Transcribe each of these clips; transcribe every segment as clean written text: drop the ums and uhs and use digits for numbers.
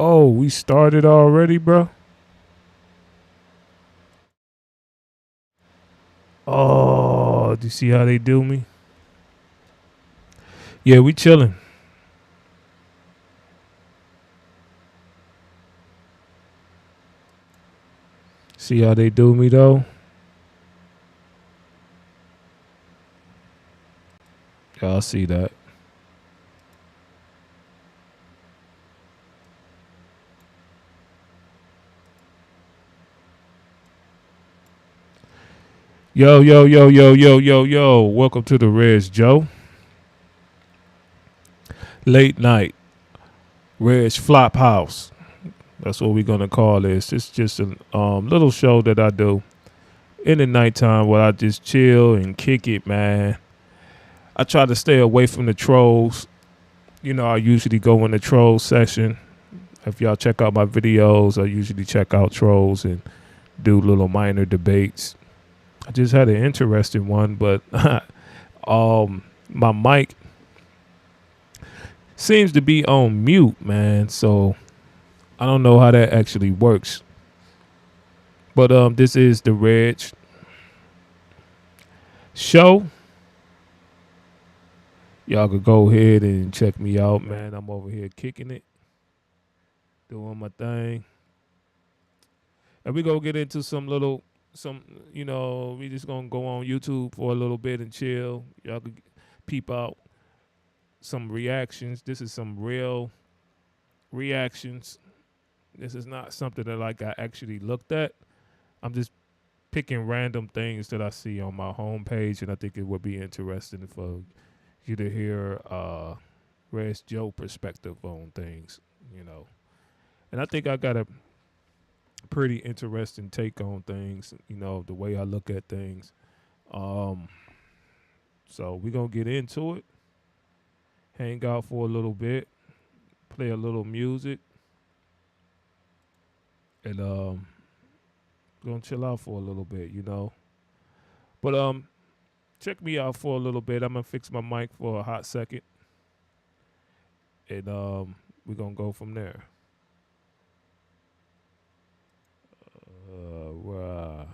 Oh, we started already, bro. Oh, do you see how they do me? Yeah, we chilling. See how they do me though? Y'all see that? Yo, yo, yo, yo, yo, yo, yo. Welcome to the Reg Joe. Late night. Reg Flop House. That's what we're gonna call this. It's just a little show that I do in the nighttime where I just chill and kick it, man. I try to stay away from the trolls. You know, I usually go in the troll section. If y'all check out my videos, I usually check out trolls and do little minor debates. I just had an interesting one, but my mic seems to be on mute, man. So I don't know how that actually works. But this is the Reg show. Y'all could go ahead and check me out, man. I'm over here kicking it, doing my thing. And we gonna get into we just gonna go on YouTube for a little bit and chill. Y'all could peep out some reactions. This is some real reactions. This is not something that like I actually looked at. I'm just picking random things that I see on my homepage, and I think it would be interesting for you to hear Res Joe perspective on things, you know. And I think I got a pretty interesting take on things, you know, the way I look at things. So we're gonna get into it, hang out for a little bit, play a little music, and gonna chill out for a little bit, you know. But check me out for a little bit. I'm gonna fix my mic for a hot second, and we're gonna go from there. Right.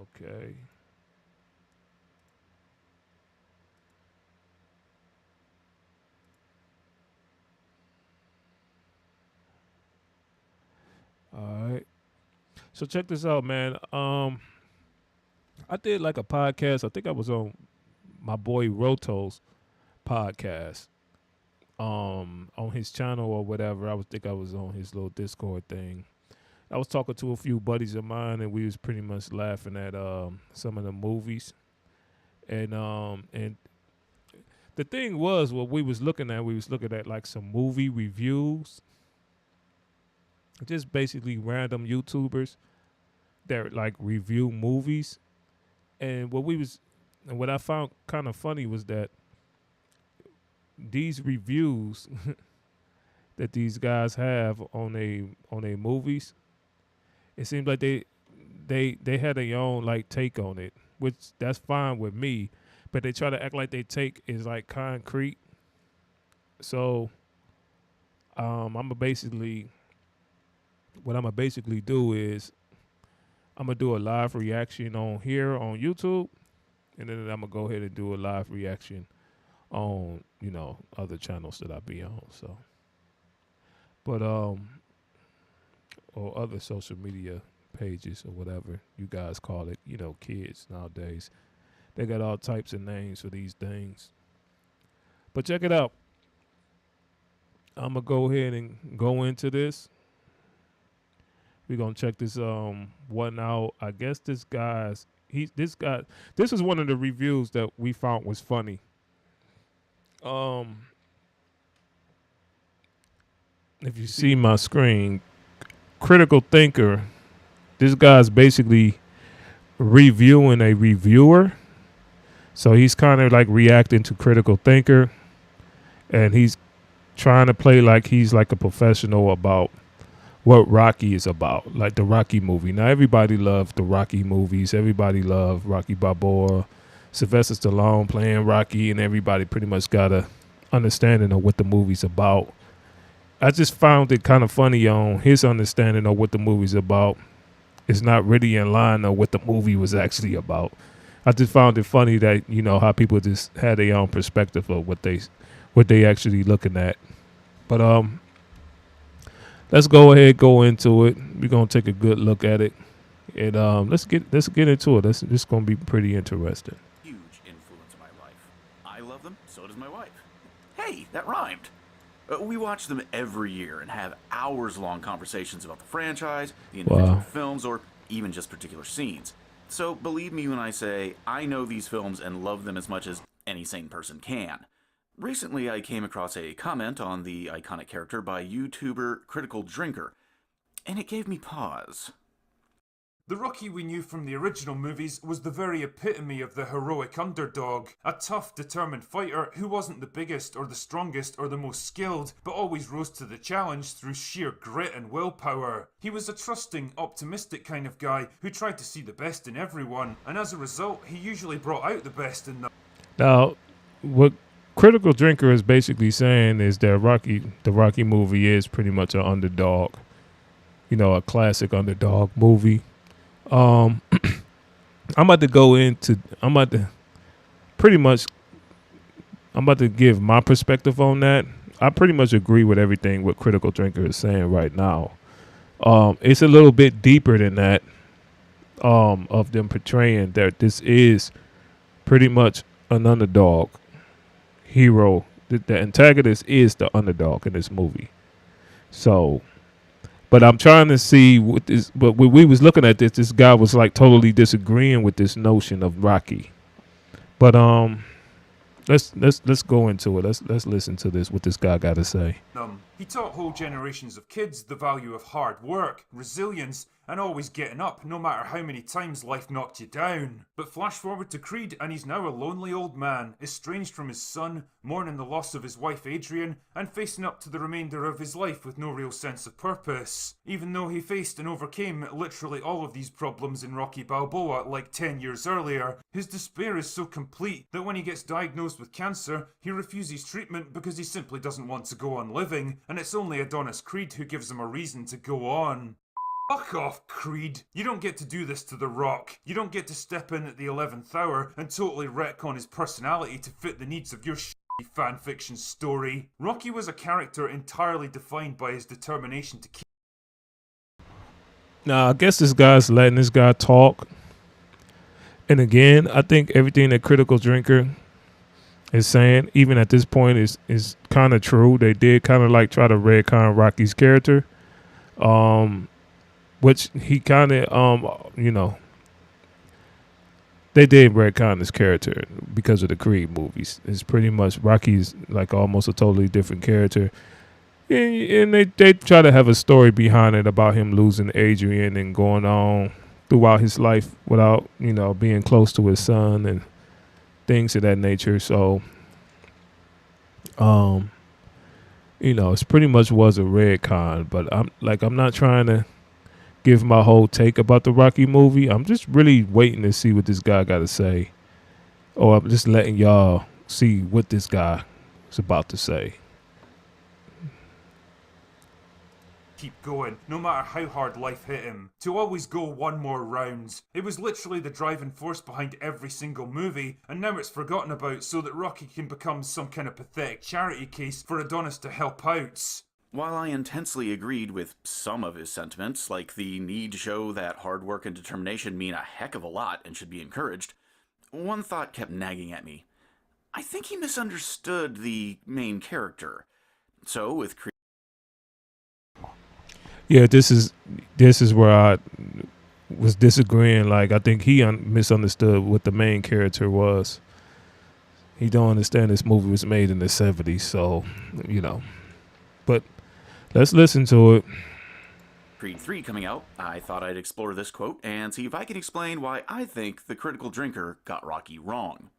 Okay. All right. So check this out, man. I did like a podcast. I think I was on my boy Roto's podcast. On his channel or whatever. I was on his little Discord thing. I was talking to a few buddies of mine, and we was pretty much laughing at some of the movies. And the thing was, what we was looking at, like some movie reviews, just basically random YouTubers that like review movies. And what I found kind of funny was that these reviews that these guys have on a movies, it seems like they had their own like take on it, which that's fine with me, but they try to act like they take is like concrete. So I'm gonna basically what I'm gonna basically do is I'm gonna do a live reaction on here on YouTube, and then I'm gonna go ahead and do a live reaction on other channels that I be on. So, but or other social media pages or whatever you guys call it. You know, kids nowadays they got all types of names for these things. But check it out. I'm gonna go ahead and go into this. We're gonna check this one out. I guess this is one of the reviews that we found was funny. Um if you see my screen, critical thinker, this guy's basically reviewing a reviewer. So he's kind of like reacting to critical thinker, and he's trying to play like he's like a professional about what Rocky is about, like the Rocky movie. Now everybody loved the Rocky movies. Everybody loved Rocky Balboa, Sylvester Stallone playing Rocky, and everybody pretty much got understanding of what the movie's about. I just found it kind of funny on his understanding of what the movie's about. It's not really in line of what the movie was actually about. I just found it funny that how people just had their own perspective of what they actually looking at. But let's go into it. We're gonna take a good look at it, and let's get into it. This gonna be pretty interesting. Huge influence in my life. I love them, so does my wife. Hey, that rhymed. We watch them every year and have hours-long conversations about the franchise, the individual films, or even just particular scenes. So believe me when I say I know these films and love them as much as any sane person can. Recently, I came across a comment on the iconic character by YouTuber Critical Drinker, and it gave me pause. The Rocky we knew from the original movies was the very epitome of the heroic underdog, a tough, determined fighter who wasn't the biggest or the strongest or the most skilled, but always rose to the challenge through sheer grit and willpower. He was a trusting, optimistic kind of guy who tried to see the best in everyone, and as a result, he usually brought out the best in them. Now, what Critical Drinker is basically saying is that the Rocky movie is pretty much an underdog, a classic underdog movie. I'm about to give my perspective on that. I pretty much agree with everything what Critical Drinker is saying right now. It's a little bit deeper than that, of them portraying that this is pretty much an underdog hero. The antagonist is the underdog in this movie. So, but I'm trying to see what this. But when we was looking at this guy was like totally disagreeing with this notion of Rocky. But let's go into it. Let's listen to this. What this guy got to say. He taught whole generations of kids the value of hard work, resilience, and always getting up no matter how many times life knocked you down. But flash forward to Creed and he's now a lonely old man, estranged from his son, mourning the loss of his wife Adrian, and facing up to the remainder of his life with no real sense of purpose. Even though he faced and overcame literally all of these problems in Rocky Balboa like 10 years earlier, his despair is so complete that when he gets diagnosed with cancer, he refuses treatment because he simply doesn't want to go on living, and it's only Adonis Creed who gives him a reason to go on. Fuck off, Creed. You don't get to do this to The Rock. You don't get to step in at the 11th hour and totally retcon his personality to fit the needs of your shitty fanfiction story. Rocky was a character entirely defined by his determination to keep... Now, I guess this guy's letting this guy talk. And again, I think everything that Critical Drinker is saying, even at this point, is kind of true. They did kind of like try to retcon Rocky's character. Which he kind of, they did retcon his character because of the Creed movies. It's pretty much Rocky's like almost a totally different character. And they try to have a story behind it about him losing Adrian and going on throughout his life without, being close to his son and things of that nature. So, it's pretty much was a retcon, but I'm not trying to give my whole take about the Rocky movie. I'm just really waiting to see what this guy got to say, or I'm just letting y'all see what this guy is about to say. Keep going, no matter how hard life hit him, to always go one more round. It was literally the driving force behind every single movie, and now it's forgotten about so that Rocky can become some kind of pathetic charity case for Adonis to help out. While I intensely agreed with some of his sentiments, like the need to show that hard work and determination mean a heck of a lot and should be encouraged, one thought kept nagging at me. I think he misunderstood the main character. So, with Yeah, this is where I was disagreeing. Like, I think he misunderstood what the main character was. He don't understand this movie was made in the 70s, so, But let's listen to it. Creed 3 coming out, I thought I'd explore this quote and see if I can explain why I think the Critical Drinker got Rocky wrong.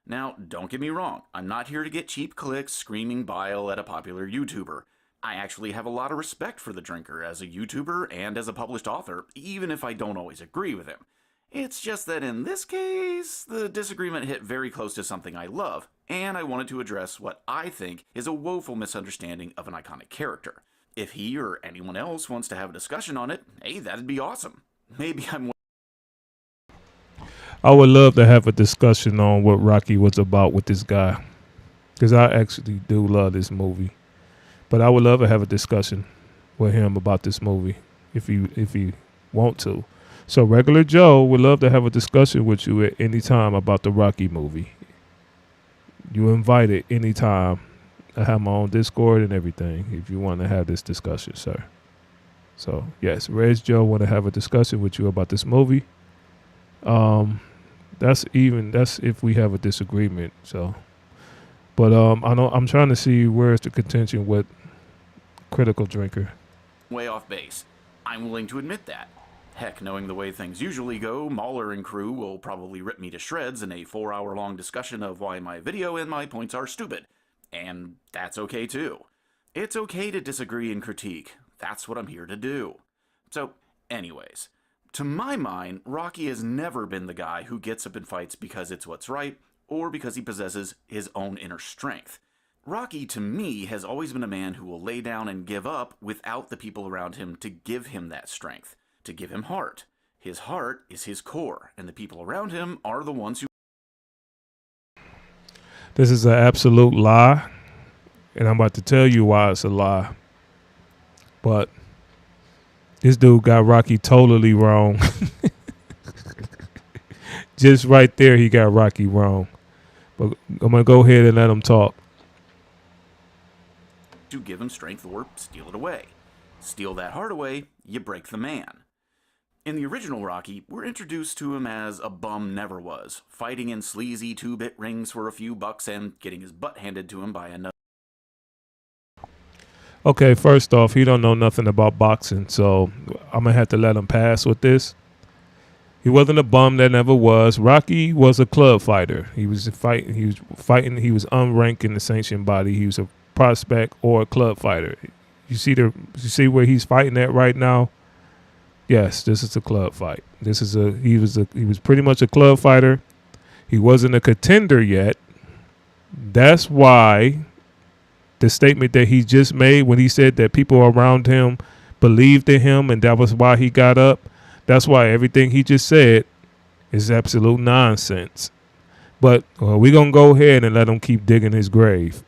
Now, don't get me wrong, I'm not here to get cheap clicks screaming bile at a popular YouTuber. I actually have a lot of respect for the Drinker as a YouTuber and as a published author, even if I don't always agree with him. It's just that in this case, the disagreement hit very close to something I love, and I wanted to address what I think is a woeful misunderstanding of an iconic character. If he or anyone else wants to have a discussion on it, hey, that'd be awesome. Maybe I would love to have a discussion on what Rocky was about with this guy, because I actually do love this movie. But I would love to have a discussion with him about this movie if you want to. So Regular Joe would love to have a discussion with you at any time about the Rocky movie. You invited anytime. I have my own Discord and everything if you want to have this discussion, sir. So yes, Reg Joe want to have a discussion with you about this movie. That's if we have a disagreement. So, but I know I'm trying to see where's the contention with Critical Drinker. way off base. I'm willing to admit that. Heck, knowing the way things usually go, Mahler and crew will probably rip me to shreds in a 4-hour-long discussion of why my video and my points are stupid. And that's okay too. It's okay to disagree and critique. That's what I'm here to do. So, anyways, to my mind, Rocky has never been the guy who gets up in fights because it's what's right, or because he possesses his own inner strength. Rocky, to me, has always been a man who will lay down and give up without the people around him to give him that strength, to give him heart. His heart is his core, and the people around him are the ones who... This is an absolute lie, and I'm about to tell you why it's a lie. But this dude got Rocky totally wrong. Just right there, he got Rocky wrong. But I'm going to go ahead and let him talk. To give him strength or steal it away. Steal that heart away, you break the man. In the original Rocky, we're introduced to him as a bum never was, fighting in sleazy 2-bit rings for a few bucks and getting his butt handed to him by another. Okay, first off, he don't know nothing about boxing, so I'm going to have to let him pass with this. He wasn't a bum that never was. Rocky was a club fighter. He was fighting. He was unranked in the sanctioned body. He was a prospect or a club fighter. You see where he's fighting at right now? Yes, this is a club fight. He was pretty much a club fighter. He wasn't a contender yet. That's why the statement that he just made when he said that people around him believed in him and that was why he got up, that's why everything he just said is absolute nonsense. But we're going to go ahead and let him keep digging his grave.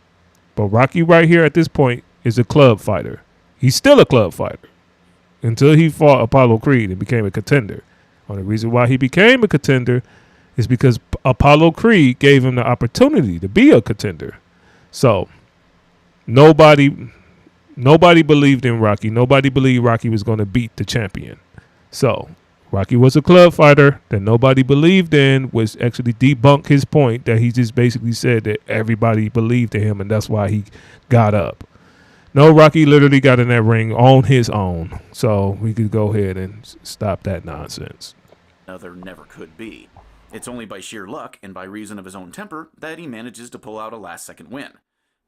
But Rocky right here at this point is a club fighter. He's still a club fighter until he fought Apollo Creed and became a contender. And the reason why he became a contender is because Apollo Creed gave him the opportunity to be a contender. So nobody believed in Rocky. Nobody believed Rocky was going to beat the champion. So Rocky was a club fighter that nobody believed in, which actually debunked his point that he just basically said that everybody believed in him and that's why he got up. No, Rocky literally got in that ring on his own. So we could go ahead and stop that nonsense. Another never could be. It's only by sheer luck and by reason of his own temper that he manages to pull out a last-second win.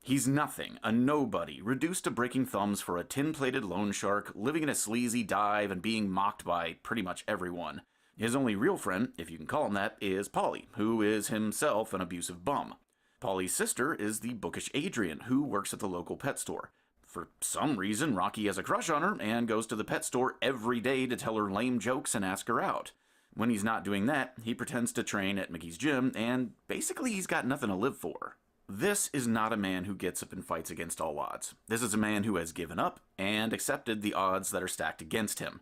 He's nothing, a nobody, reduced to breaking thumbs for a tin-plated loan shark, living in a sleazy dive and being mocked by pretty much everyone. His only real friend, if you can call him that, is Paulie, who is himself an abusive bum. Paulie's sister is the bookish Adrian, who works at the local pet store. For some reason, Rocky has a crush on her and goes to the pet store every day to tell her lame jokes and ask her out. When he's not doing that, he pretends to train at Mickey's gym, and basically he's got nothing to live for. This is not a man who gets up and fights against all odds. This is a man who has given up and accepted the odds that are stacked against him.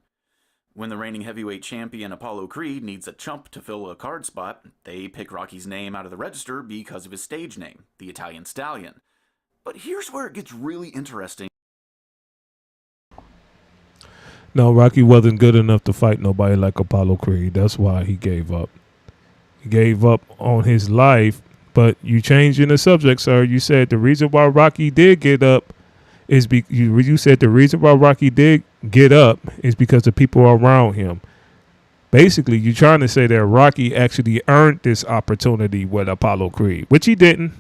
When the reigning heavyweight champion Apollo Creed needs a chump to fill a card spot, they pick Rocky's name out of the register because of his stage name, the Italian Stallion. But here's where it gets really interesting. No, Rocky wasn't good enough to fight nobody like Apollo Creed. That's why he gave up. He gave up on his life. But you changing the subject, sir. You said the reason why Rocky did get up is you said the reason why Rocky did get up is because the people around him. Basically, you're trying to say that Rocky actually earned this opportunity with Apollo Creed, which he didn't.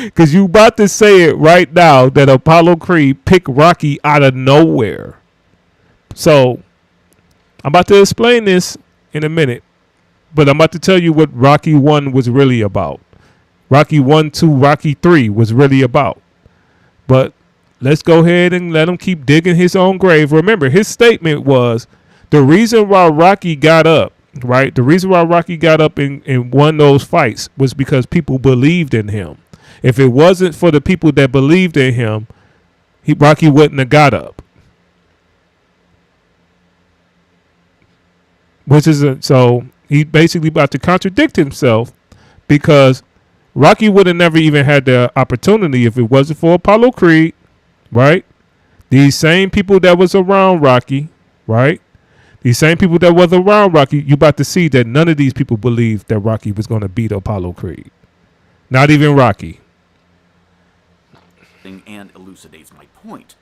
Because you about to say it right now that Apollo Creed picked Rocky out of nowhere. So I'm about to explain this in a minute. But I'm about to tell you what Rocky 1 was really about. Rocky 1, 2, Rocky 3 was really about. But let's go ahead and let him keep digging his own grave. Remember, his statement was the reason why Rocky got up, right? The reason why Rocky got up and won those fights was because people believed in him. If it wasn't for the people that believed in him, Rocky wouldn't have got up. So he basically about to contradict himself because Rocky would have never even had the opportunity if it wasn't for Apollo Creed, right? These same people that was around Rocky, right? These same people that was around Rocky, you about to see that none of these people believed that Rocky was going to beat Apollo Creed. Not even Rocky. And elucidates my point.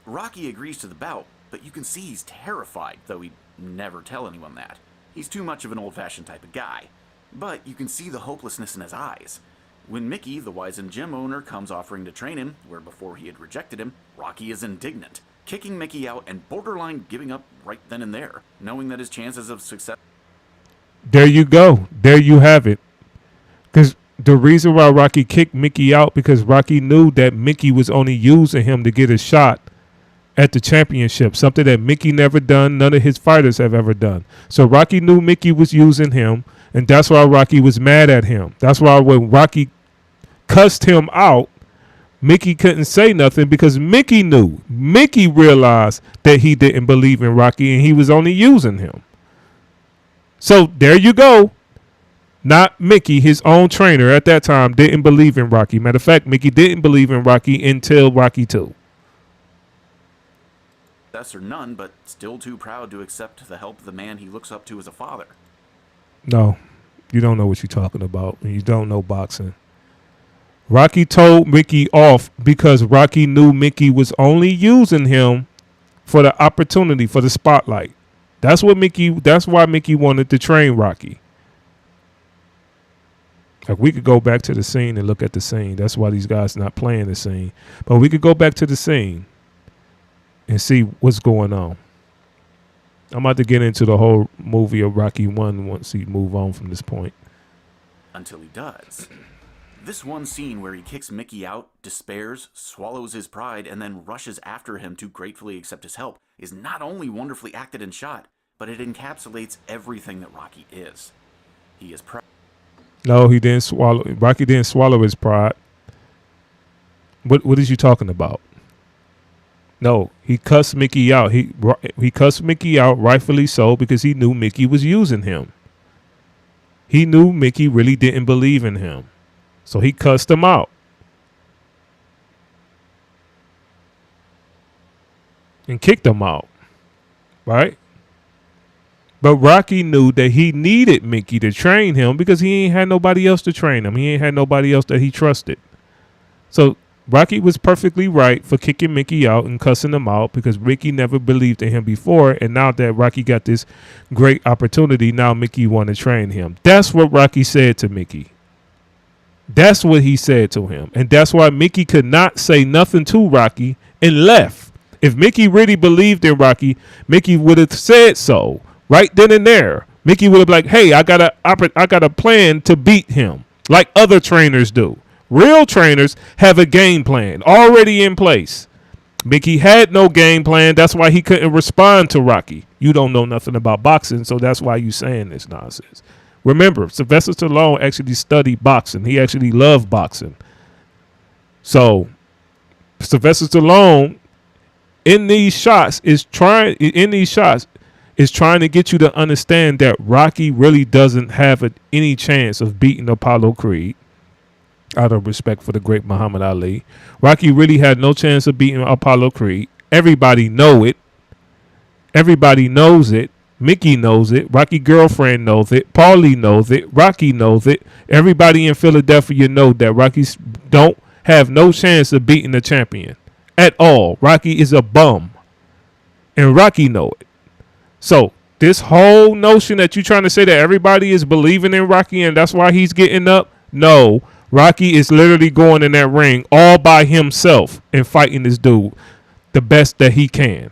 Rocky agrees to the bout, but you can see he's terrified, though he'd never tell anyone that. He's too much of an old-fashioned type of guy. But you can see the hopelessness in his eyes. When Mickey, the wizened gym owner, comes offering to train him, where before he had rejected him, Rocky is indignant, kicking Mickey out and borderline giving up right then and there, knowing that his chances of success... There you go. There you have it. Because the reason why Rocky kicked Mickey out, because Rocky knew that Mickey was only using him to get a shot at the championship, something that Mickey never done, none of his fighters have ever done. So Rocky knew Mickey was using him, and that's why Rocky was mad at him. That's why when Rocky cussed him out, Mickey couldn't say nothing because Mickey knew. Mickey realized that he didn't believe in Rocky and he was only using him. So there you go. Not Mickey, his own trainer at that time, didn't believe in Rocky. Matter of fact, Mickey didn't believe in Rocky until Rocky 2. Or none, but still too proud to accept the help of the man he looks up to as a father. No, you don't know what you're talking about, and you don't know boxing. Rocky told Mickey off because Rocky knew Mickey was only using him for the opportunity, for the spotlight. That's why Mickey wanted to train Rocky. Like, we could go back to the scene and look at the scene. That's why these guys not playing the scene. But we could go back to the scene and see what's going on. I'm about to get into the whole movie of Rocky 1 once he move on from this point. Until he does. This one scene where he kicks Mickey out, despairs, swallows his pride, and then rushes after him to gratefully accept his help is not only wonderfully acted and shot, but it encapsulates everything that Rocky is. He is proud. No, he didn't swallow. Rocky didn't swallow his pride. What is you talking about? No, he cussed Mickey out. He cussed Mickey out, rightfully so, because he knew Mickey was using him. He knew Mickey really didn't believe in him. So he cussed him out. And kicked him out. Right? But Rocky knew that he needed Mickey to train him because he ain't had nobody else to train him. He ain't had nobody else that he trusted. So Rocky was perfectly right for kicking Mickey out and cussing him out because Mickey never believed in him before. And now that Rocky got this great opportunity, now Mickey want to train him. That's what Rocky said to Mickey. That's what he said to him. And that's why Mickey could not say nothing to Rocky and left. If Mickey really believed in Rocky, Mickey would have said so right then and there. Mickey would have been like, hey, I got a plan to beat him like other trainers do. Real trainers have a game plan already in place. Mickey had no game plan. That's why he couldn't respond to Rocky. You don't know nothing about boxing, so that's why you saying this nonsense. Remember, Sylvester Stallone actually studied boxing. He actually loved boxing. So Sylvester Stallone in these shots is trying to get you to understand that Rocky really doesn't have any chance of beating Apollo Creed. Out of respect for the great Muhammad Ali, Rocky really had no chance of beating Apollo Creed. Everybody know it. Everybody knows it. Mickey knows it. Rocky girlfriend knows it. Paulie knows it. Rocky knows it. Everybody in Philadelphia know that Rocky don't have no chance of beating the champion at all. Rocky is a bum, and Rocky know it. So this whole notion that you're trying to say that everybody is believing in Rocky and that's why he's getting up, no. Rocky is literally going in that ring all by himself and fighting this dude the best that he can.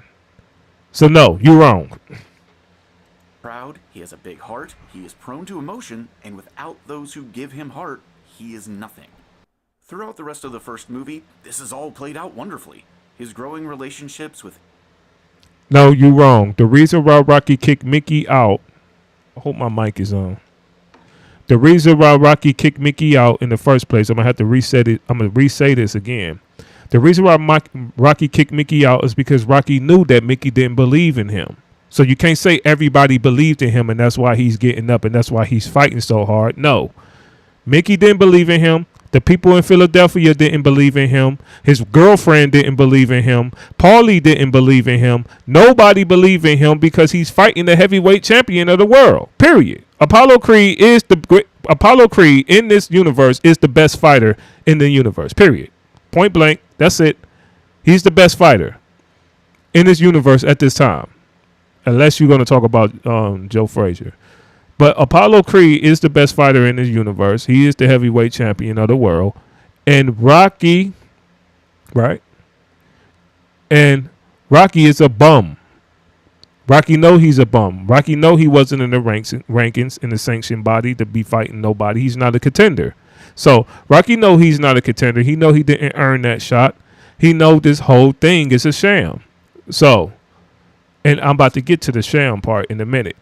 So no, you're wrong. Proud, He has a big heart, he is prone to emotion, and without those who give him heart, he is nothing. Throughout the rest of the first movie, this is all played out wonderfully. His growing relationships with... No, you wrong. The reason why Rocky kicked Mickey out... I hope my mic is on. The reason why Rocky kicked Mickey out in the first place, I'm going to have to reset it. I'm going to re-say this again. The reason why Rocky kicked Mickey out is because Rocky knew that Mickey didn't believe in him. So you can't say everybody believed in him and that's why he's getting up and that's why he's fighting so hard. No. Mickey didn't believe in him. The people in Philadelphia didn't believe in him. His girlfriend didn't believe in him. Paulie didn't believe in him. Nobody believed in him because he's fighting the heavyweight champion of the world. Period. Apollo Creed in this universe is the best fighter in the universe. Period. Point blank. That's it. He's the best fighter in this universe at this time. Unless you're going to talk about Joe Frazier. But Apollo Creed is the best fighter in this universe. He is the heavyweight champion of the world. And Rocky, right? And Rocky is a bum. Rocky know he's a bum. Rocky know he wasn't in the rankings in the sanctioned body to be fighting nobody. He's not a contender. So Rocky know he's not a contender. He know he didn't earn that shot. He know this whole thing is a sham. So, and I'm about to get to the sham part in a minute.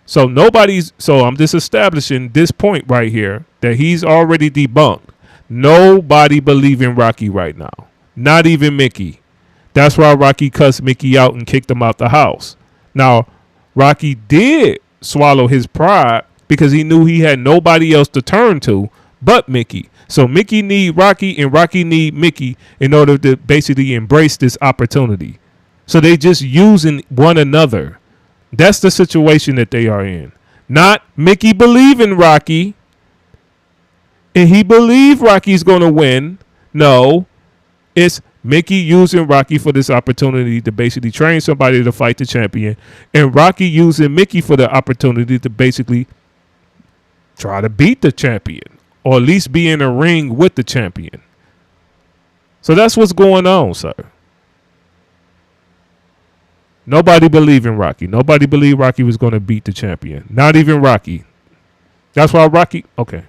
So I'm just establishing this point right here that he's already debunked. Nobody believe in Rocky right now. Not even Mickey. That's why Rocky cussed Mickey out and kicked him out the house. Now, Rocky did swallow his pride because he knew he had nobody else to turn to but Mickey. So Mickey need Rocky and Rocky need Mickey in order to basically embrace this opportunity. So they just using one another. That's the situation that they are in. Not Mickey believing Rocky and he believe Rocky's going to win. No, it's Mickey using Rocky for this opportunity to basically train somebody to fight the champion, and Rocky using Mickey for the opportunity to basically try to beat the champion or at least be in a ring with the champion. So that's what's going on, sir. Nobody believed in Rocky. Nobody believed Rocky was going to beat the champion. Not even Rocky. That's why Rocky. Okay,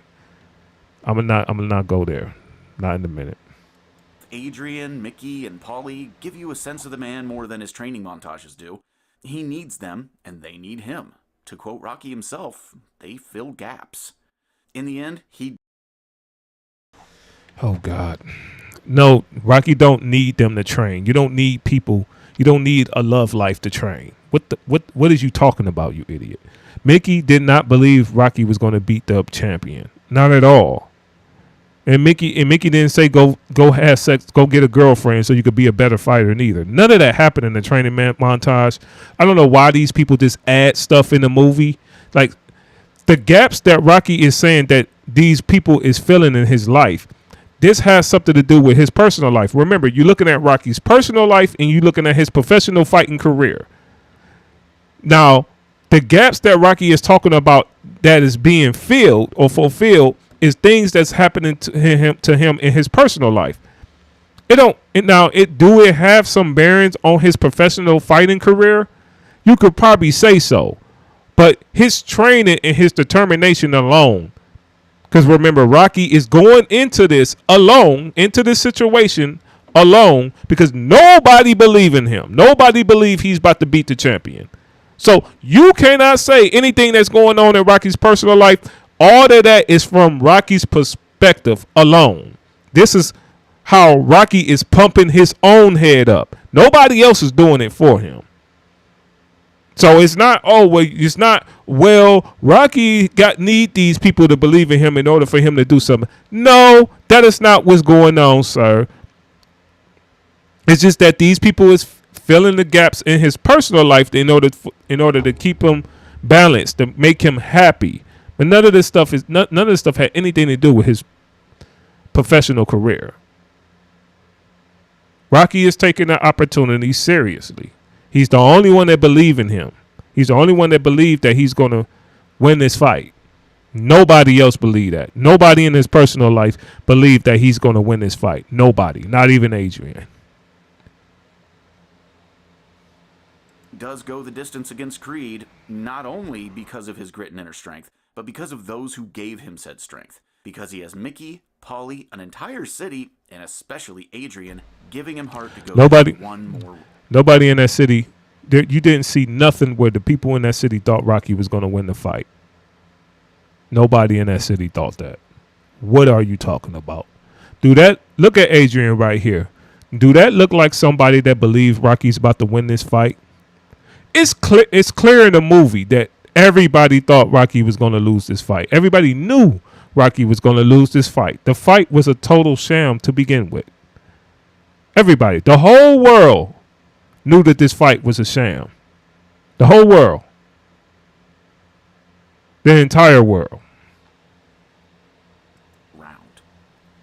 I'm gonna not go there. Not in a minute. Adrian, Mickey, and Paulie give you a sense of the man more than his training montages do. He needs them, and they need him. To quote Rocky himself, they fill gaps. In the end, he... Oh, God. No, Rocky don't need them to train. You don't need people. You don't need a love life to train. What is you talking about, you idiot? Mickey did not believe Rocky was going to beat the champion. Not at all. And Mickey didn't say go have sex, go get a girlfriend so you could be a better fighter neither. None of that happened in the training montage. I don't know why these people just add stuff in the movie. Like the gaps that Rocky is saying that these people is filling in his life. This has something to do with his personal life. Remember, you're looking at Rocky's personal life and you're looking at his professional fighting career. Now, the gaps that Rocky is talking about that is being filled or fulfilled is things that's happening to him in his personal life. Do it have some bearings on his professional fighting career? You could probably say so. But his training and his determination alone, because remember, Rocky is going into this alone, into this situation alone, because nobody believe in him. Nobody believe he's about to beat the champion. So you cannot say anything that's going on in Rocky's personal life. All of that is from Rocky's perspective alone. This is how Rocky is pumping his own head up. Nobody else is doing it for him. So it's not, Rocky need these people to believe in him in order for him to do something. No, that is not what's going on, sir. It's just that these people is filling the gaps in his personal life in order to keep him balanced, to make him happy. But none of this stuff had anything to do with his professional career. Rocky is taking the opportunity seriously. He's the only one that believe in him. He's the only one that believed that he's going to win this fight. Nobody else believed that. Nobody in his personal life believed that he's going to win this fight. Nobody, not even Adrian. does go the distance against Creed, not only because of his grit and inner strength, but because of those who gave him said strength. Because he has Mickey, Polly, an entire city, and especially Adrian, giving him heart to go one more. Nobody in that city, you didn't see nothing where the people in that city thought Rocky was going to win the fight. Nobody in that city thought that. What are you talking about? Look at Adrian right here. Do that look like somebody that believes Rocky's about to win this fight? It's clear in the movie that everybody thought Rocky was going to lose this fight. Everybody knew Rocky was going to lose this fight. The fight was a total sham to begin with. Everybody, the whole world knew that this fight was a sham. The whole world. The entire world.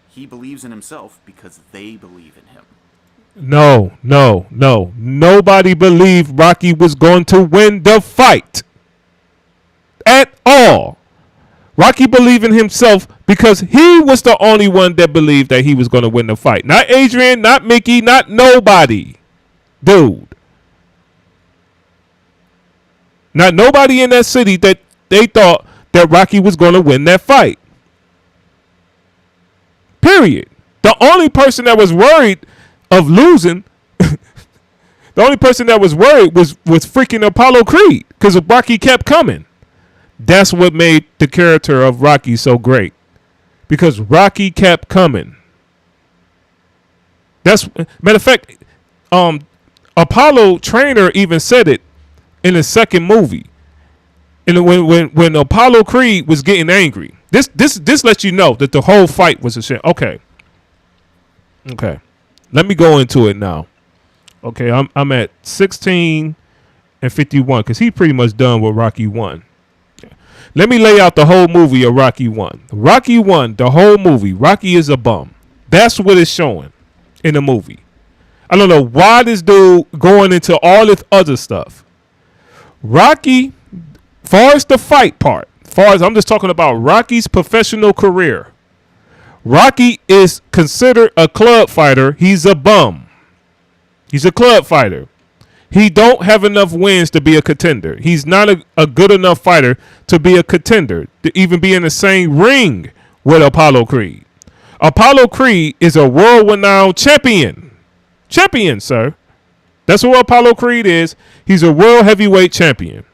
He believes in himself because they believe in him. No. Nobody believed Rocky was going to win the fight. At all. Rocky believed in himself because he was the only one that believed that he was going to win the fight. Not Adrian, not Mickey, not nobody. Dude. Not nobody in that city that they thought that Rocky was going to win that fight. Period. The only person that was worried of losing, the only person that was worried was freaking Apollo Creed because Rocky kept coming. That's what made the character of Rocky so great, because Rocky kept coming. Matter of fact, Apollo trainer even said it in the second movie. And when Apollo Creed was getting angry, this lets you know that the whole fight was a sham. Okay. Let me go into it now. Okay, I'm at 16 and 51 because he's pretty much done with Rocky 1. Let me lay out the whole movie of Rocky 1. Rocky 1, the whole movie, Rocky is a bum. That's what it's showing in the movie. I don't know why this dude going into all this other stuff. Rocky, far as the fight part, I'm just talking about Rocky's professional career. Rocky is considered a club fighter. He's a bum. He's a club fighter. He don't have enough wins to be a contender. He's not a good enough fighter to be a contender, to even be in the same ring with Apollo Creed. Apollo Creed is a world-renowned champion. Champion, sir. That's what Apollo Creed is. He's a world heavyweight champion.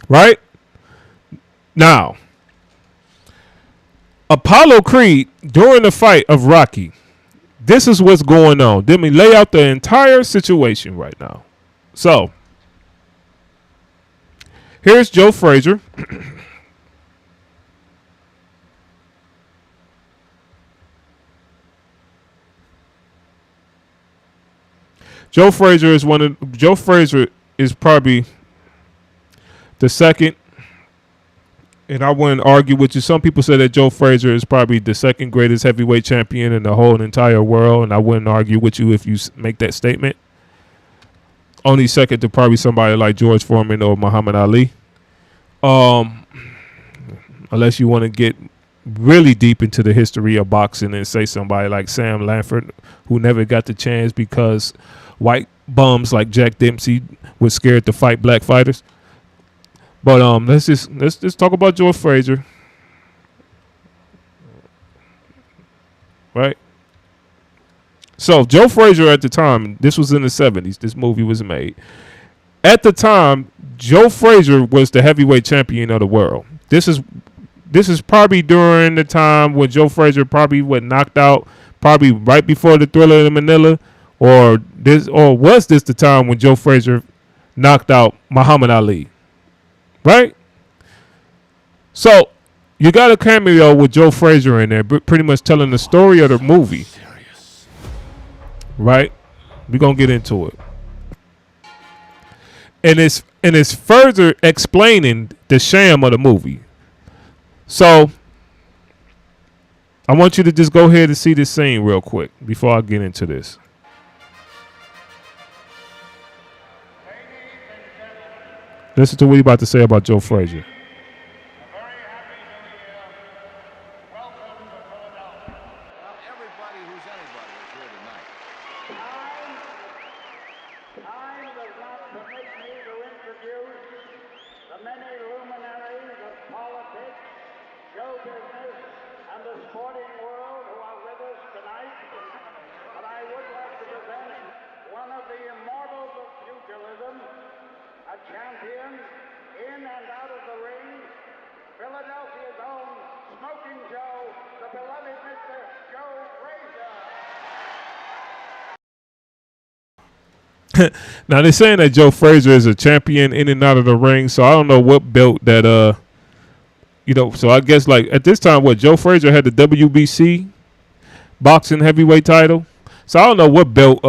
Right? Now, Apollo Creed, during the fight of Rocky, this is what's going on. Let me lay out the entire situation right now. So, here's Joe Frazier. Joe Frazier is probably the second, and I wouldn't argue with you. Some people say that Joe Frazier is probably the second greatest heavyweight champion in the whole entire world, and I wouldn't argue with you if you make that statement. Only second to probably somebody like George Foreman or Muhammad Ali. Unless you want to get really deep into the history of boxing and say somebody like Sam Lanford, who never got the chance because white bums like Jack Dempsey was scared to fight black fighters. But let's just talk about George Frazier. Right? So Joe Frazier at the time, this was in the 70s, this movie was made. At the time, Joe Frazier was the heavyweight champion of the world. This is probably during the time when Joe Frazier probably was knocked out, probably right before the Thriller in Manila, or was this the time when Joe Frazier knocked out Muhammad Ali? Right? So you got a cameo with Joe Frazier in there, pretty much telling the story of the movie. Right? We're gonna get into it. And it's further explaining the sham of the movie. So I want you to just go ahead and see this scene real quick before I get into this. Listen to what he's about to say about Joe Frazier. I'm the rock that makes sporting world who are with us tonight, but I would like to present one of the immortals of pugilism, a champion in and out of the ring, Philadelphia's own Smoking Joe, the beloved Mr. Joe Frazier. Now they're saying that Joe Frazier is a champion in and out of the ring, so I don't know what belt that so I guess like at this time what Joe Frazier had the WBC boxing heavyweight title. So I don't know what belt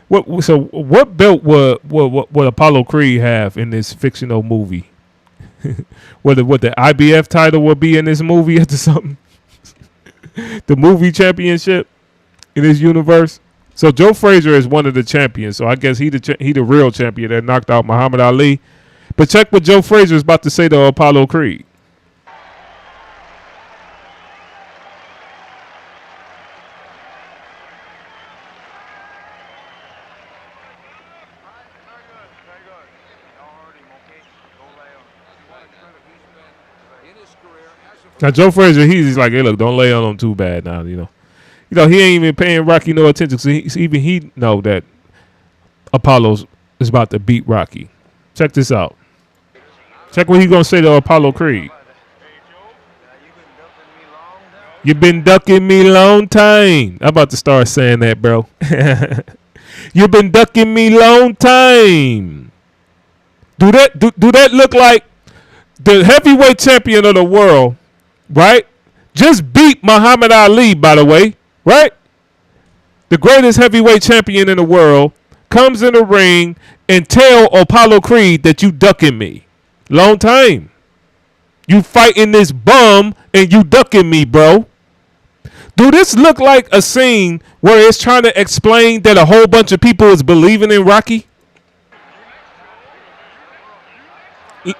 what belt would Apollo Creed have in this fictional movie? Whether what the IBF title will be in this movie or something. The movie championship in this universe. So Joe Frazier is one of the champions. So I guess he the real champion that knocked out Muhammad Ali. But check what Joe Frazier is about to say to Apollo Creed. Now Joe Frazier, he's like, hey, look, don't lay on him too bad now, he ain't even paying Rocky no attention. So he know that Apollo is about to beat Rocky. Check this out. Check what he's gonna say to Apollo Creed. You've been ducking me long time. I'm about to start saying that, bro. You've been ducking me long time. Do that look like the heavyweight champion of the world, right? Just beat Muhammad Ali, by the way, right? The greatest heavyweight champion in the world comes in the ring and tell Apollo Creed that you ducking me. Long time. You fighting this bum and you ducking me, bro. Do this look like a scene where it's trying to explain that a whole bunch of people is believing in Rocky?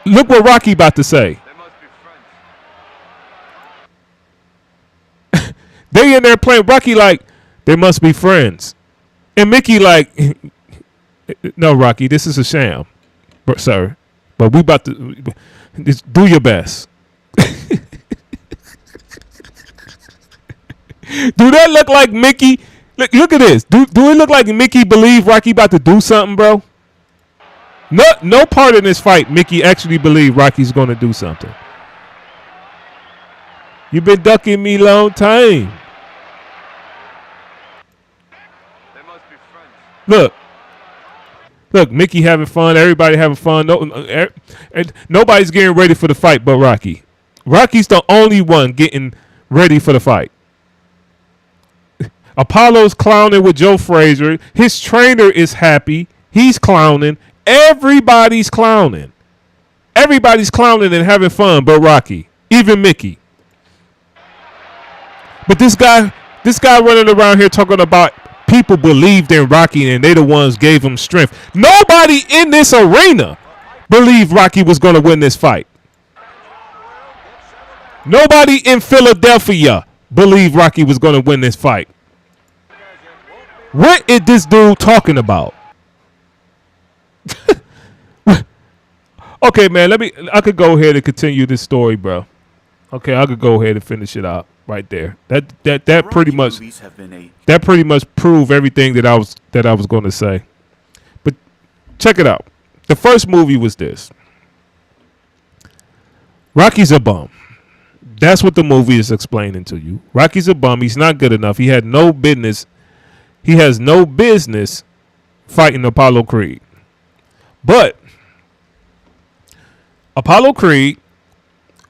Look what Rocky about to say. They in there playing Rocky like they must be friends. And Mickey like, no, Rocky, this is a sham, sir. But we about to just do your best. Do that look like Mickey? Look at this. Do it look like Mickey believe Rocky about to do something, bro? No part in this fight Mickey actually believe Rocky's going to do something. You've been ducking me long time. Look, Mickey having fun. Everybody having fun. Nobody's getting ready for the fight but Rocky. Rocky's the only one getting ready for the fight. Apollo's clowning with Joe Frazier. His trainer is happy. He's clowning. Everybody's clowning. Everybody's clowning and having fun but Rocky. Even Mickey. But this guy running around here talking about people believed in Rocky and they the ones gave him strength. Nobody in this arena believed Rocky was going to win this fight. Nobody in Philadelphia believed Rocky was going to win this fight. What is this dude talking about? Okay, man, I could go ahead and continue this story, bro. Okay, I could go ahead and finish it out right there. That pretty much proved everything that I was going to say. But check it out. The first movie was this. Rocky's a bum. That's what the movie is explaining to you. Rocky's a bum. He's not good enough. He has no business fighting Apollo Creed. But Apollo Creed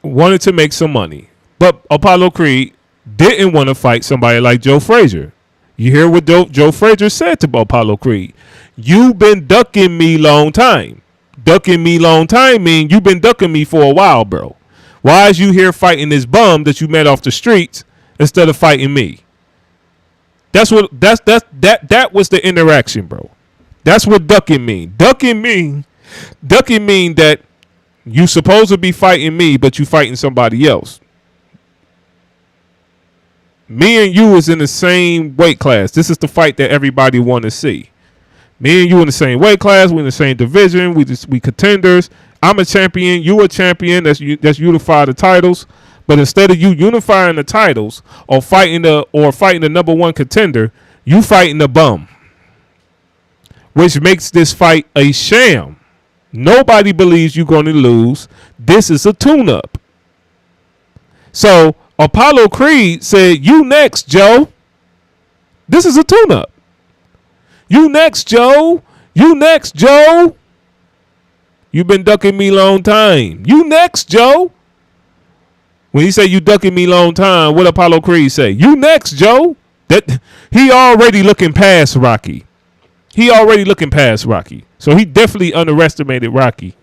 wanted to make some money. But Apollo Creed didn't want to fight somebody like Joe Frazier. You hear what Joe Frazier said to Apollo Creed. You've been ducking me long time. Ducking me long time mean you've been ducking me for a while, bro. Why is you here fighting this bum that you met off the streets instead of fighting me? That was the interaction, bro. That's what ducking mean. Ducking mean that you supposed to be fighting me, but you fighting somebody else. Me and you is in the same weight class. This is the fight that everybody want to see. Me and you in the same weight class. We in the same division. We contenders. I'm a champion. You a champion. That's unify the titles. But instead of you unifying the titles or fighting the number one contender, you fighting the bum, which makes this fight a sham. Nobody believes you're going to lose. This is a tune-up. So Apollo Creed said, "You next, Joe. This is a tune-up. You next, Joe. You next, Joe. You've been ducking me long time. You next, Joe." When he said you ducking me long time, what Apollo Creed say? You next, Joe. That he already looking past Rocky. So he definitely underestimated Rocky.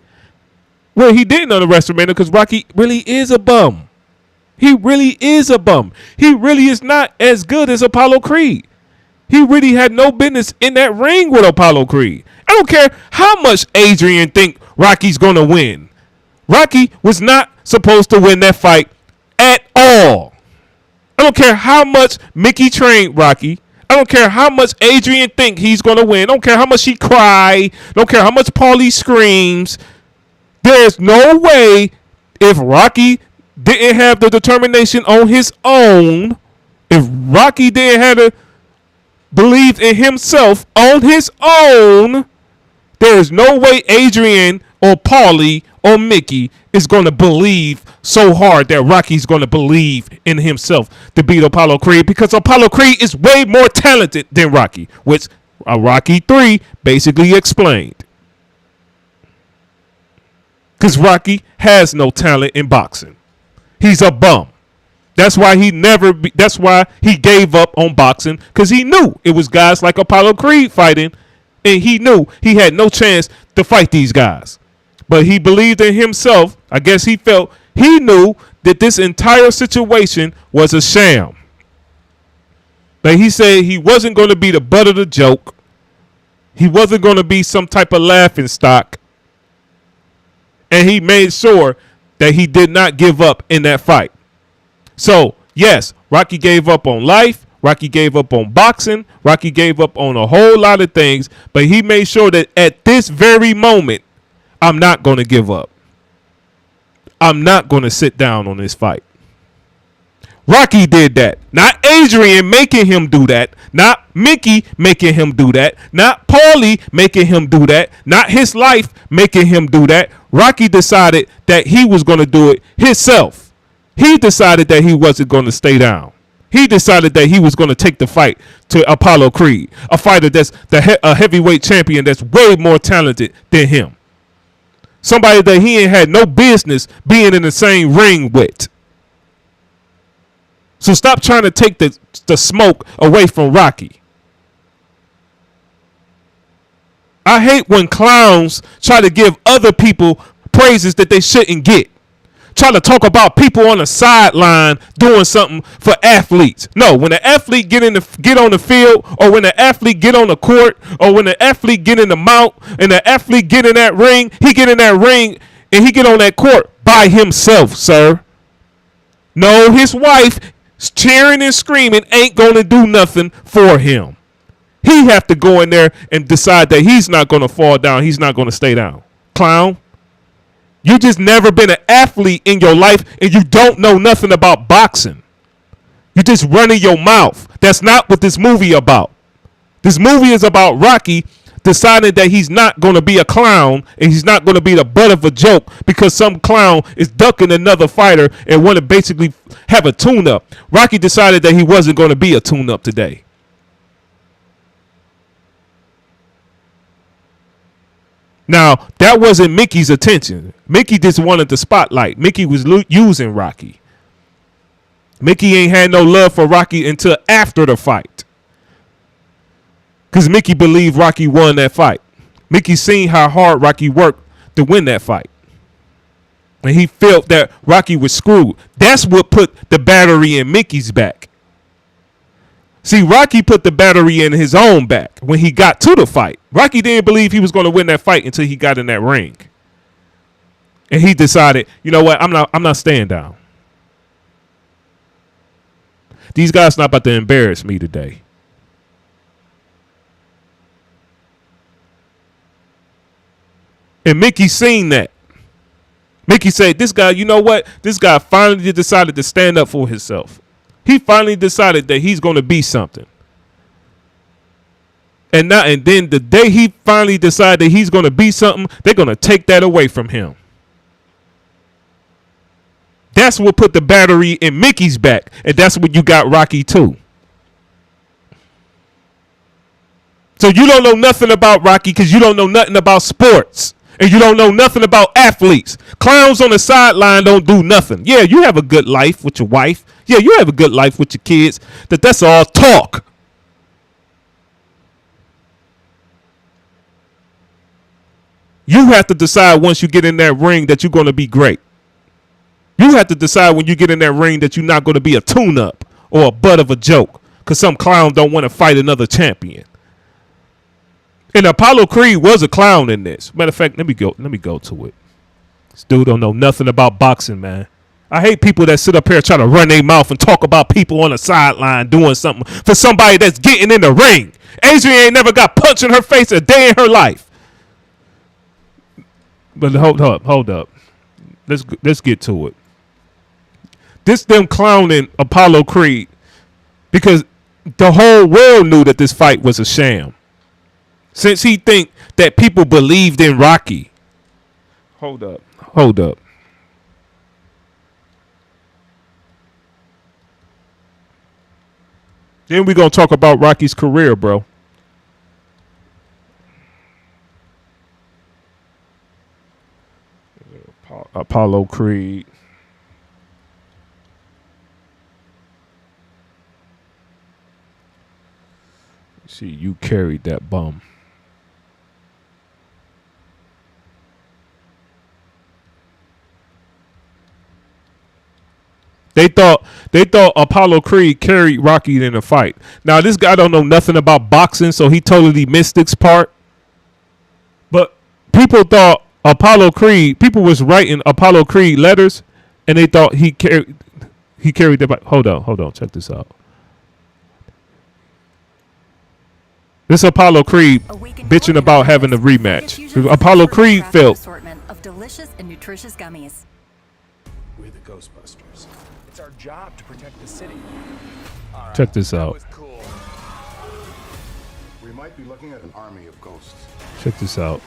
Well, he didn't underestimate him because Rocky really is a bum. He really is not as good as Apollo Creed. He really had no business in that ring with Apollo Creed. I don't care how much Adrian think Rocky's going to win. Rocky was not supposed to win that fight at all. I don't care how much Mickey trained Rocky. I don't care how much Adrian think he's going to win. I don't care how much he cry. I don't care how much Paulie screams. There's no way if Rocky didn't have the determination on his own, if Rocky didn't have to believe in himself on his own, there is no way Adrian or Paulie or Mickey is going to believe so hard that Rocky's going to believe in himself to beat Apollo Creed, because Apollo Creed is way more talented than Rocky, which Rocky 3 basically explained. Because Rocky has no talent in boxing. He's a bum. That's why that's why he gave up on boxing, because he knew it was guys like Apollo Creed fighting, and he knew he had no chance to fight these guys. But he believed in himself. I guess he knew that this entire situation was a sham. But he said he wasn't going to be the butt of the joke. He wasn't going to be some type of laughing stock. And he made sure that he did not give up in that fight. So, yes, Rocky gave up on life. Rocky gave up on boxing. Rocky gave up on a whole lot of things. But he made sure that at this very moment, I'm not going to give up. I'm not going to sit down on this fight. Rocky did that. Not Adrian making him do that. Not Mickey making him do that. Not Paulie making him do that. Not his life making him do that. Rocky decided that he was going to do it himself. He decided that he wasn't going to stay down. He decided that he was going to take the fight to Apollo Creed, a fighter that's a heavyweight champion that's way more talented than him. Somebody that he ain't had no business being in the same ring with. So stop trying to take the smoke away from Rocky. I hate when clowns try to give other people praises that they shouldn't get. Try to talk about people on the sideline doing something for athletes. No, when the athlete get on the field, or when the athlete get on the court, or when the athlete get in the mount and the athlete get in that ring, he get in that ring and he get on that court by himself, sir. No, his wife cheering and screaming ain't going to do nothing for him. He have to go in there and decide that he's not going to fall down. He's not going to stay down. Clown. You just never been an athlete in your life, and you don't know nothing about boxing. You just running your mouth. That's not what this movie about. This movie is about Rocky deciding that he's not going to be a clown and he's not going to be the butt of a joke because some clown is ducking another fighter and want to basically have a tune-up. Rocky decided that he wasn't going to be a tune-up today. Now, that wasn't Mickey's intention. Mickey just wanted the spotlight. Mickey was using Rocky. Mickey ain't had no love for Rocky until after the fight. Because Mickey believed Rocky won that fight. Mickey seen how hard Rocky worked to win that fight. And he felt that Rocky was screwed. That's what put the battery in Mickey's back. See, Rocky put the battery in his own back when he got to the fight. Rocky didn't believe he was going to win that fight until he got in that ring. And he decided, you know what, I'm not staying down. These guys not about to embarrass me today. And Mickey seen that. Mickey said, this guy, you know what? This guy finally decided to stand up for himself. He finally decided that he's going to be something. And then the day he finally decided that he's going to be something, they're going to take that away from him. That's what put the battery in Mickey's back. And that's what you got Rocky too. So you don't know nothing about Rocky because you don't know nothing about sports. And you don't know nothing about athletes. Clowns on the sideline don't do nothing. Yeah, you have a good life with your wife. Yeah, you have a good life with your kids. That's all talk. You have to decide once you get in that ring that you're going to be great. You have to decide when you get in that ring that you're not going to be a tune-up or a butt of a joke because some clown don't want to fight another champion. And Apollo Creed was a clown in this. Matter of fact, let me go to it. This dude don't know nothing about boxing, man. I hate people that sit up here trying to run their mouth and talk about people on the sideline doing something for somebody that's getting in the ring. Adrian ain't never got punched in her face a day in her life. But hold up. Let's get to it. This them clowning Apollo Creed because the whole world knew that this fight was a sham. Since he think that people believed in Rocky. Hold up. Then we gonna talk about Rocky's career, bro. Apollo Creed. See, you carried that bum. They thought Apollo Creed carried Rocky in a fight. Now this guy don't know nothing about boxing, so he totally missed this part. But people thought people was writing Apollo Creed letters, and they thought he carried that. Hold on, check this out. This Apollo Creed bitching about having a rematch. Apollo Creed felt. Assortment of delicious and nutritious gummies. We're the Ghostbusters. It's our job to protect the city. All right, Check this out. that was cool. We might be looking at an army of ghosts. Check this out.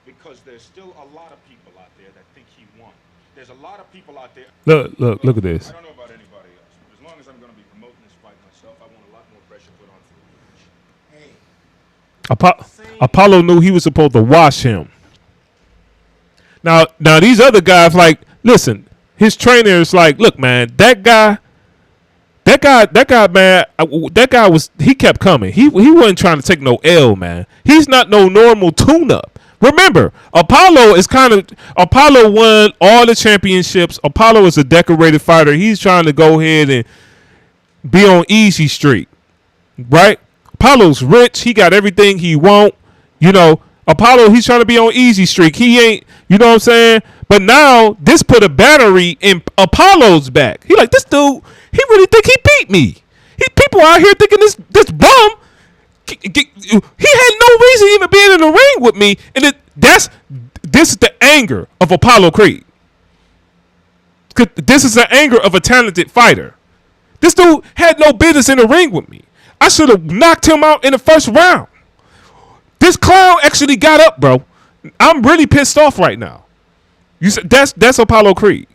Because there's still a lot of people out there that think he won. There's a lot of people out there. Look at this. I don't know about anybody else, but as long as I'm going to be promoting this fight myself, I want a lot more pressure put on for the match. Apollo knew he was supposed to wash him. Now these other guys, like, listen, his trainer is like, look, man, that guy, man, he kept coming. He wasn't trying to take no L, man. He's not no normal tune-up. Remember, Apollo won all the championships. Apollo is a decorated fighter. He's trying to go ahead and be on easy street, right? Apollo's rich. He got everything he want. You know, Apollo, he's trying to be on easy streak. He ain't, you know what I'm saying? But now this put a battery in Apollo's back. He like, this dude, he really think he beat me. People out here thinking this bum, he had no reason even being in the ring with me. And this is the anger of Apollo Creed. This is the anger of a talented fighter. This dude had no business in the ring with me. I should have knocked him out in the first round. This clown actually got up, bro. I'm really pissed off right now. You said that's Apollo Creed.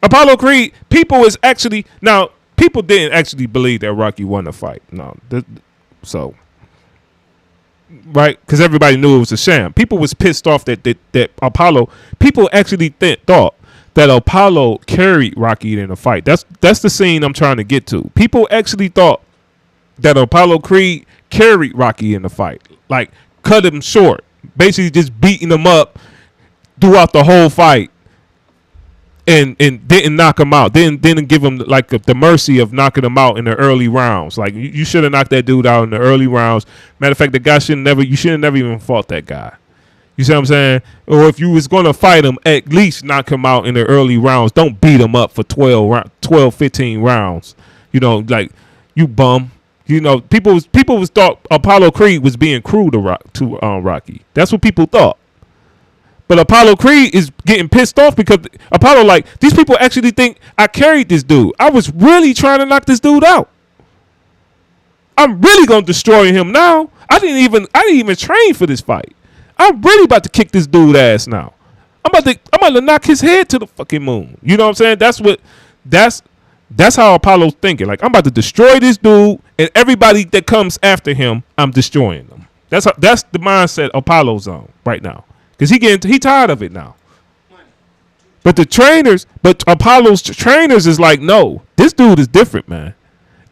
Apollo Creed, people didn't actually believe that Rocky won the fight. No, right? Because everybody knew it was a sham. People was pissed off that Apollo. People actually thought that Apollo carried Rocky in the fight. That's the scene I'm trying to get to. People actually thought that Apollo Creed carried Rocky in the fight, like cut him short, basically just beating him up throughout the whole fight, and didn't knock him out. Didn't give him like the mercy of knocking him out in the early rounds. Like you should have knocked that dude out in the early rounds. Matter of fact, the guy you should have never even fought that guy. You see what I'm saying? Or if you was going to fight him, at least knock him out in the early rounds. Don't beat him up for 12, 15 rounds. You know, like, you bum. You know, people was thought Apollo Creed was being cruel to Rocky. That's what people thought. But Apollo Creed is getting pissed off because Apollo, like, these people actually think I carried this dude. I was really trying to knock this dude out. I'm really gonna destroy him now. I didn't even train for this fight. I'm really about to kick this dude ass now. I'm about to knock his head to the fucking moon. You know what I'm saying? That's how Apollo's thinking. Like, I'm about to destroy this dude, and everybody that comes after him, I'm destroying them. That's the mindset Apollo's on right now. Cause he tired of it now. But Apollo's trainers is like, no, this dude is different, man.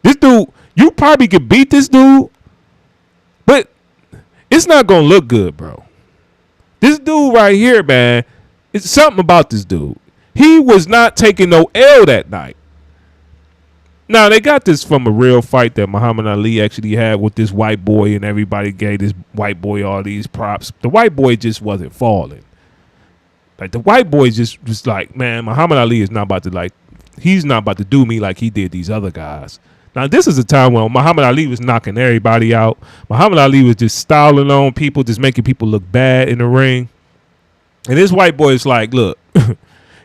This dude, you probably could beat this dude, but it's not gonna look good, bro. This dude right here, man, it's something about this dude. He was not taking no L that night. Now, they got this from a real fight that Muhammad Ali actually had with this white boy, and everybody gave this white boy all these props. The white boy just wasn't falling. Like, the white boy just was like, man, Muhammad Ali is not about to, like, he's not about to do me like he did these other guys. Now, this is a time when Muhammad Ali was knocking everybody out. Muhammad Ali was just styling on people, just making people look bad in the ring. And this white boy is like, look,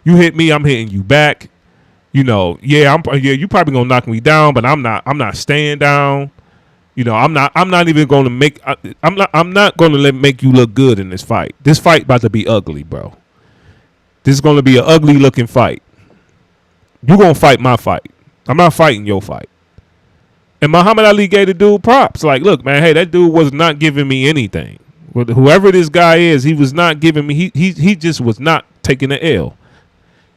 you hit me, I'm hitting you back. You know, you probably gonna knock me down, but I'm not staying down. You know, I'm not even gonna make make you look good in this fight. This fight about to be ugly, bro. This is gonna be an ugly looking fight. You gonna fight my fight. I'm not fighting your fight. And Muhammad Ali gave the dude props. Like, look, man, hey, that dude was not giving me anything. Whoever this guy is, he was not giving me. He just was not taking the L.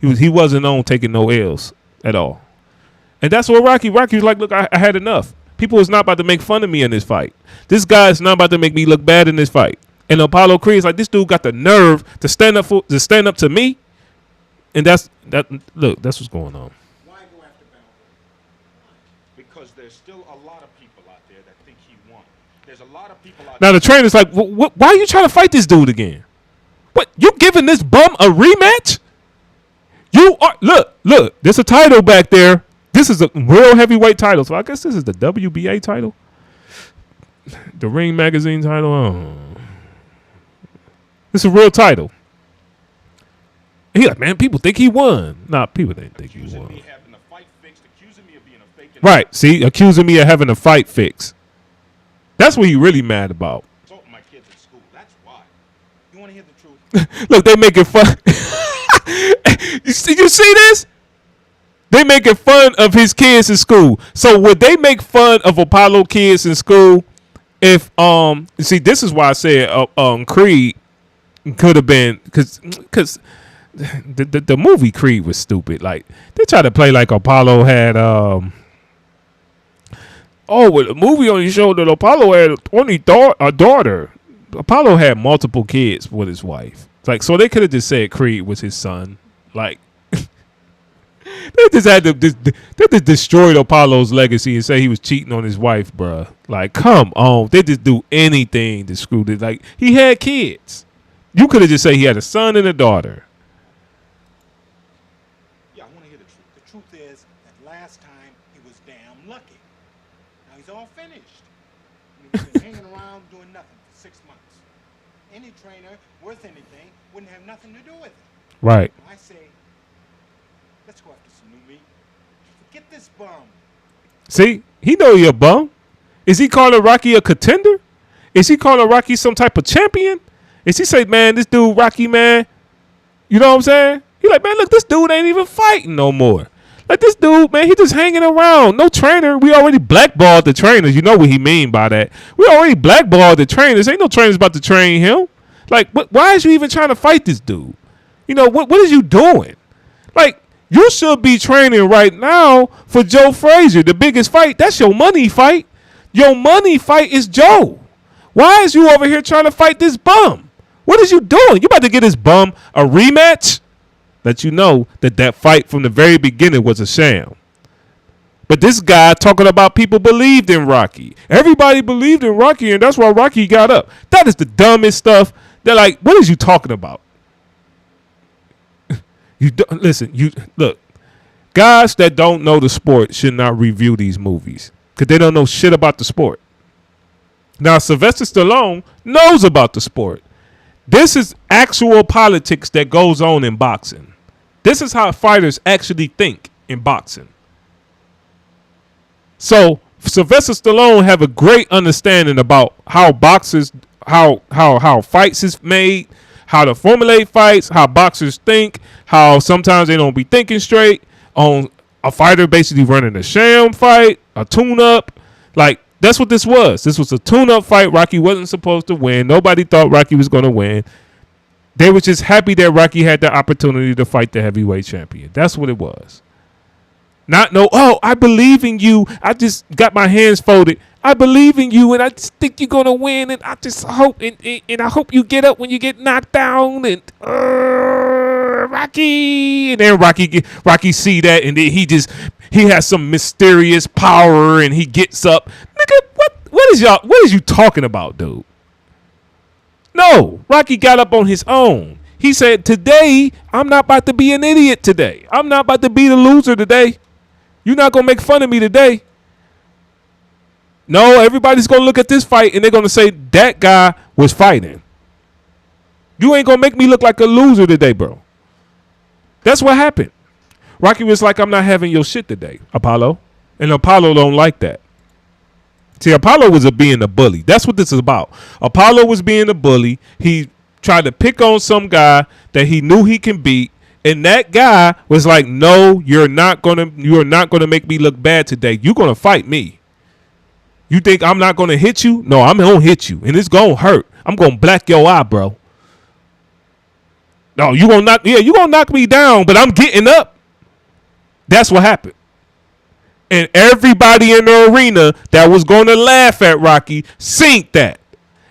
He wasn't on taking no L's at all. And that's what Rocky was like, look, I had enough. People is not about to make fun of me in this fight. This guy is not about to make me look bad in this fight. And Apollo Creed is like, this dude got the nerve to stand up to me. And that's what's going on. Why go after Bell? Because there's still a lot of people out there that think he won. There's a lot of people out now there. the trainer's like, why are you trying to fight this dude again? What, you giving this bum a rematch? You are look. There's a title back there. This is a real heavyweight title. So I guess this is the WBA title, the Ring Magazine title. Oh. This is a real title. He like, man, people think he won. Nah, people didn't think he won. Me having a fight fixed, accusing me of being a fake. Right? See, accusing me of having a fight fix. That's what he really mad about. Assaulting my kids at school. That's why. You want to hear the truth? Look, they making fun. You see this? They making fun of his kids in school. So would they make fun of Apollo kids in school if see, this is why I said Creed could have been because the movie Creed was stupid. Like, they tried to play like Apollo had well, the movie only showed that Apollo had only a daughter. Apollo had multiple kids with his wife. Like, so they could have just said Creed was his son. Like, they just destroyed Apollo's legacy and say he was cheating on his wife, bruh. Like, come on. They just do anything to screw this. Like, he had kids. You could have just said he had a son and a daughter. Yeah, I want to hear the truth. The truth is that last time he was damn lucky. Now he's all finished. He's been hanging around doing nothing for 6 months. Any trainer worth anything wouldn't have nothing to do with it. Right. I say, let's go after some new meat. Forget this bum. See, he know he a bum. Is he calling Rocky a contender? Is he calling Rocky some type of champion? Is he say, man, this dude Rocky, man, you know what I'm saying? He like, man, look, this dude ain't even fighting no more. Like, this dude, man, he just hanging around. No trainer. We already blackballed the trainers. You know what he mean by that. We already blackballed the trainers. Ain't no trainers about to train him. Like, why is you even trying to fight this dude? You know, what is you doing? Like, you should be training right now for Joe Frazier, the biggest fight. That's your money fight. Your money fight is Joe. Why is you over here trying to fight this bum? What is you doing? You about to get this bum a rematch? Let you know that fight from the very beginning was a sham. But this guy talking about people believed in Rocky. Everybody believed in Rocky, and that's why Rocky got up. That is the dumbest stuff. They're like, what is you talking about? Listen, guys that don't know the sport should not review these movies. because they don't know shit about the sport. Now, Sylvester Stallone knows about the sport. This is actual politics that goes on in boxing. This is how fighters actually think in boxing. So Sylvester Stallone have a great understanding about how boxers, how fights is made, how to formulate fights, how boxers think, how sometimes they don't be thinking straight, on a fighter basically running a sham fight, a tune-up. Like, that's what this was. This was a tune-up fight. Rocky wasn't supposed to win. Nobody thought Rocky was going to win. They were just happy that Rocky had the opportunity to fight the heavyweight champion. That's what it was. Not no, oh, I believe in you. I just got my hands folded. I believe in you, and I just think you're gonna win, and I just hope, and I hope you get up when you get knocked down, and Rocky, and then Rocky see that, and then he has some mysterious power, and he gets up. Nigga, what is you talking about, dude? No, Rocky got up on his own. He said, today, I'm not about to be an idiot today. I'm not about to be the loser today. You're not going to make fun of me today. No, everybody's going to look at this fight and they're going to say, that guy was fighting. You ain't going to make me look like a loser today, bro. That's what happened. Rocky was like, I'm not having your shit today, Apollo. And Apollo don't like that. See, Apollo was being a bully. That's what this is about. Apollo was being a bully. He tried to pick on some guy that he knew he can beat, and that guy was like, "No, you're not gonna make me look bad today. You're gonna fight me. You think I'm not gonna hit you? No, I'm gonna hit you, and it's gonna hurt. I'm gonna black your eye, bro. No, you gonna knock me down, but I'm getting up." That's what happened. And everybody in the arena that was going to laugh at Rocky seen that.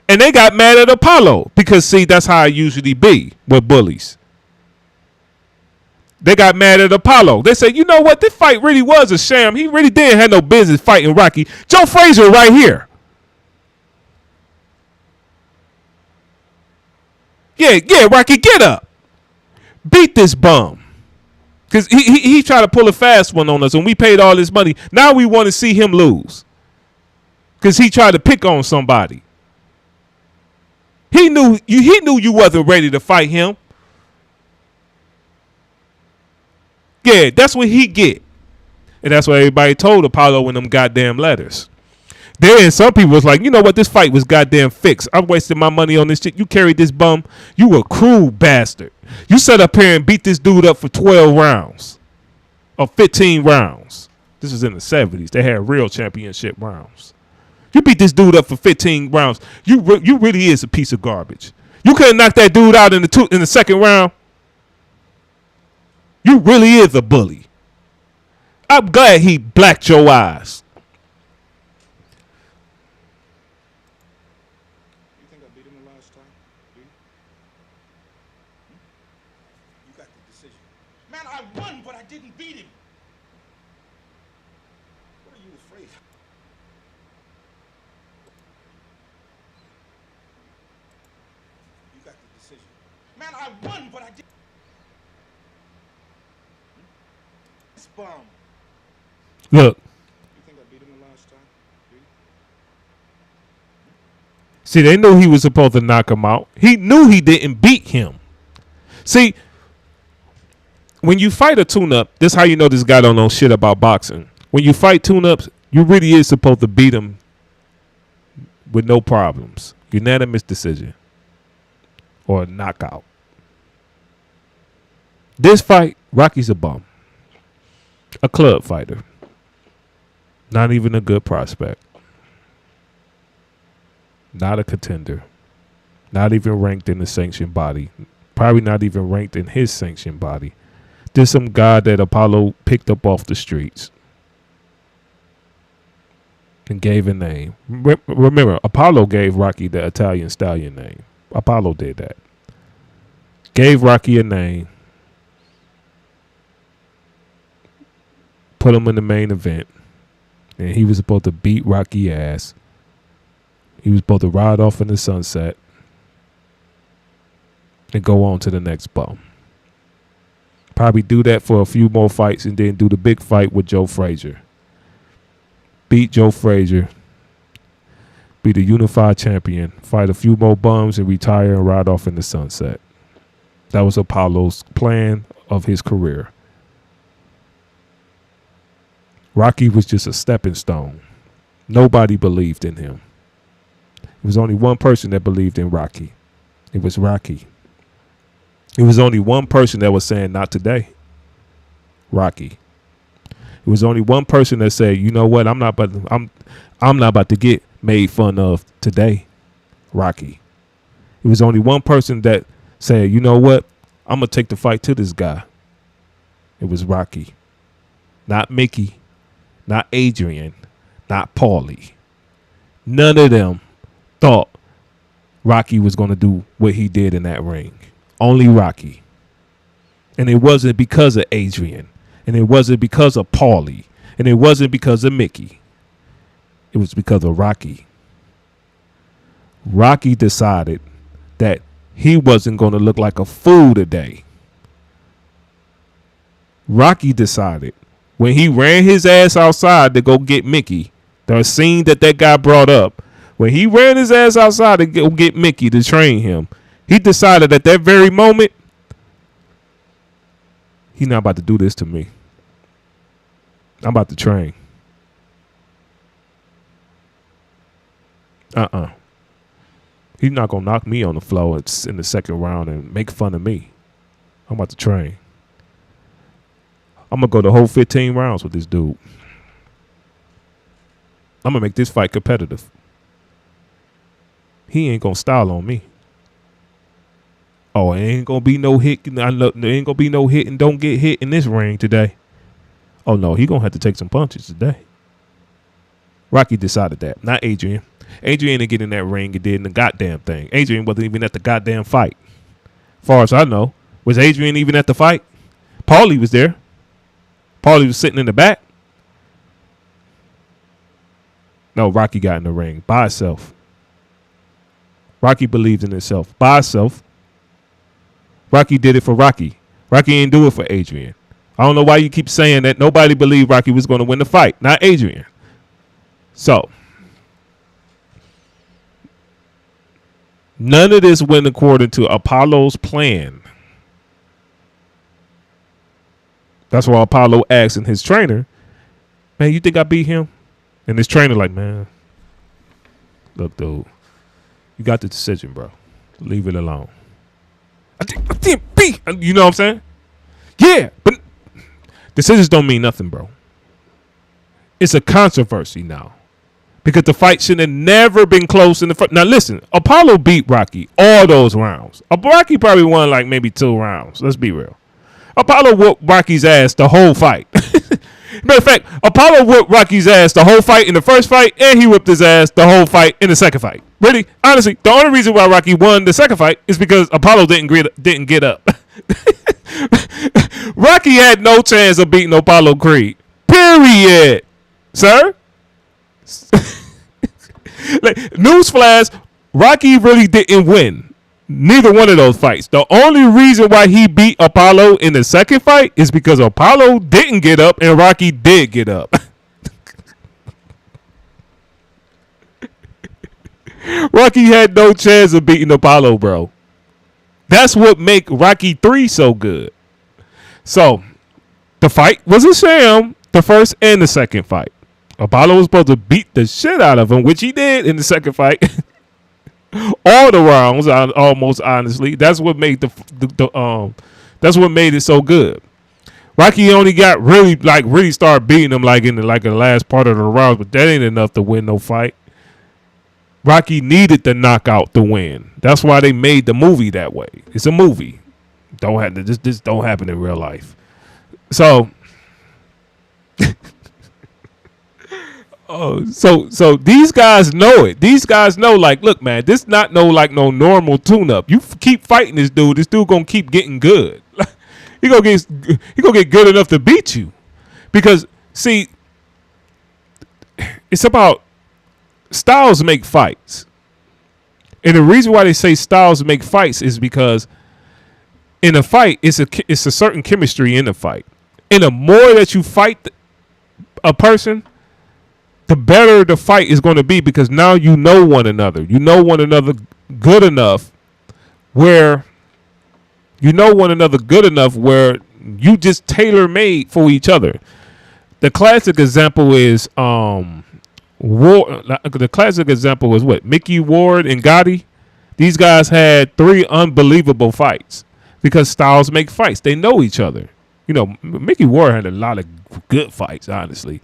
And they got mad at Apollo because, see, that's how it usually be with bullies. They got mad at Apollo. They said, you know what? This fight really was a sham. He really didn't have no business fighting Rocky. Joe Frazier right here. Yeah, Rocky, get up. Beat this bum. Because he tried to pull a fast one on us, and we paid all this money. Now we want to see him lose. Because he tried to pick on somebody. He knew you wasn't ready to fight him. Yeah, that's what he get. And that's what everybody told Apollo in them goddamn letters. Then some people was like, you know what, this fight was goddamn fixed. I wasted my money on this shit. You carried this bum. You a cruel bastard. You sat up here and beat this dude up for 12 rounds. Or 15 rounds. This was in the 70s. They had real championship rounds. You beat this dude up for 15 rounds. You really is a piece of garbage. You couldn't knock that dude out in the second round. You really is a bully. I'm glad he blacked your eyes. You think I beat him the last time? Do you? You got the decision. Man, I won, but I didn't beat him. What are you afraid of? You got the decision. Man, I won, but I didn't. This bum. Look. You think I beat him the last time? Do you? See, they knew he was supposed to knock him out. He knew he didn't beat him. See, when you fight a tune-up, this is how you know this guy don't know shit about boxing. When you fight tune-ups, you really is supposed to beat him with no problems. Unanimous decision. Or a knockout. This fight, Rocky's a bum. A club fighter. Not even a good prospect. Not a contender. Not even ranked in the sanctioned body. Probably not even ranked in his sanctioned body. There's some guy that Apollo picked up off the streets and gave a name. Remember, Apollo gave Rocky the Italian Stallion name. Apollo did that. Gave Rocky a name. Put him in the main event. And he was supposed to beat Rocky ass. He was supposed to ride off in the sunset and go on to the next bum. Probably do that for a few more fights and then do the big fight with Joe Frazier. beat Joe Frazier, be the unified champion, fight a few more bums, and retire and ride off in the sunset. That was Apollo's plan of his career. Rocky was just a stepping stone. Nobody believed in him. There was only one person that believed in Rocky. It was Rocky. It was only one person that was saying, not today. Rocky. It was only one person that said, you know what, I'm not about to get made fun of today. Rocky. It was only one person that said, you know what, I'm gonna take the fight to this guy. It was Rocky. Not Mickey, not Adrian, not Paulie. None of them thought Rocky was gonna do what he did in that ring. Only Rocky. And it wasn't because of Adrian. And it wasn't because of Paulie. And it wasn't because of Mickey. It was because of Rocky. Rocky decided that he wasn't going to look like a fool today. Rocky decided when he ran his ass outside to go get Mickey, the scene that guy brought up, when he ran his ass outside to go get Mickey to train him, he decided at that very moment, he's not about to do this to me. I'm about to train. He's not going to knock me on the floor in the second round and make fun of me. I'm about to train. I'm going to go the whole 15 rounds with this dude. I'm going to make this fight competitive. He ain't going to style on me. Oh, it ain't going to be no hit. There ain't going to be no hit and don't get hit in this ring today. Oh, no, he going to have to take some punches today. Rocky decided that, not Adrian. Adrian didn't get in that ring and did the goddamn thing. Adrian wasn't even at the goddamn fight. As far as I know. Was Adrian even at the fight? Paulie was there. Paulie was sitting in the back. No, Rocky got in the ring by himself. Rocky believed in himself by himself. Rocky did it for Rocky. Rocky didn't do it for Adrian. I don't know why you keep saying that nobody believed Rocky was going to win the fight, not Adrian. So, none of this went according to Apollo's plan. That's why Apollo asked his trainer, man, you think I beat him? And his trainer like, man, look, dude, you got the decision, bro. Leave it alone. I didn't beat. You know what I'm saying? Yeah, but decisions don't mean nothing, bro. It's a controversy now. Because the fight should have never been close in the front. Now, listen, Apollo beat Rocky all those rounds. Rocky probably won like maybe 2 rounds. Let's be real. Apollo whooped Rocky's ass the whole fight. Matter of fact, Apollo whooped Rocky's ass the whole fight in the first fight, and he whooped his ass the whole fight in the second fight. Really, honestly, the only reason why Rocky won the second fight is because Apollo didn't get up. Rocky had no chance of beating Apollo Creed. Period, sir. Like, newsflash, Rocky really didn't win neither one of those fights. The only reason why he beat Apollo in the second fight is because Apollo didn't get up and Rocky did get up. Rocky had no chance of beating Apollo, bro. That's what make Rocky 3 so good. So, the fight was a sham, the first and the second fight. Apollo was supposed to beat the shit out of him, which he did in the second fight. All the rounds, almost honestly. That's what made that's what made it so good. Rocky only got really started beating him in the last part of the rounds, but that ain't enough to win no fight. Rocky needed the knockout to win. That's why they made the movie that way. It's a movie. This don't happen in real life. So so these guys know it. These guys know, like, look, man, this not no normal tune-up. You keep fighting this dude gonna keep getting good. he gonna get good enough to beat you. Because, see, it's about styles make fights. And the reason why they say styles make fights is because in a fight, it's a certain chemistry in a fight. And the more that you fight a person, the better the fight is going to be, because now you know one another. You know one another good enough where you just tailor made for each other. The classic example is the classic example is what? Mickey Ward and Gotti. These guys had 3 unbelievable fights because styles make fights. They know each other. You know, Mickey Ward had a lot of good fights, honestly.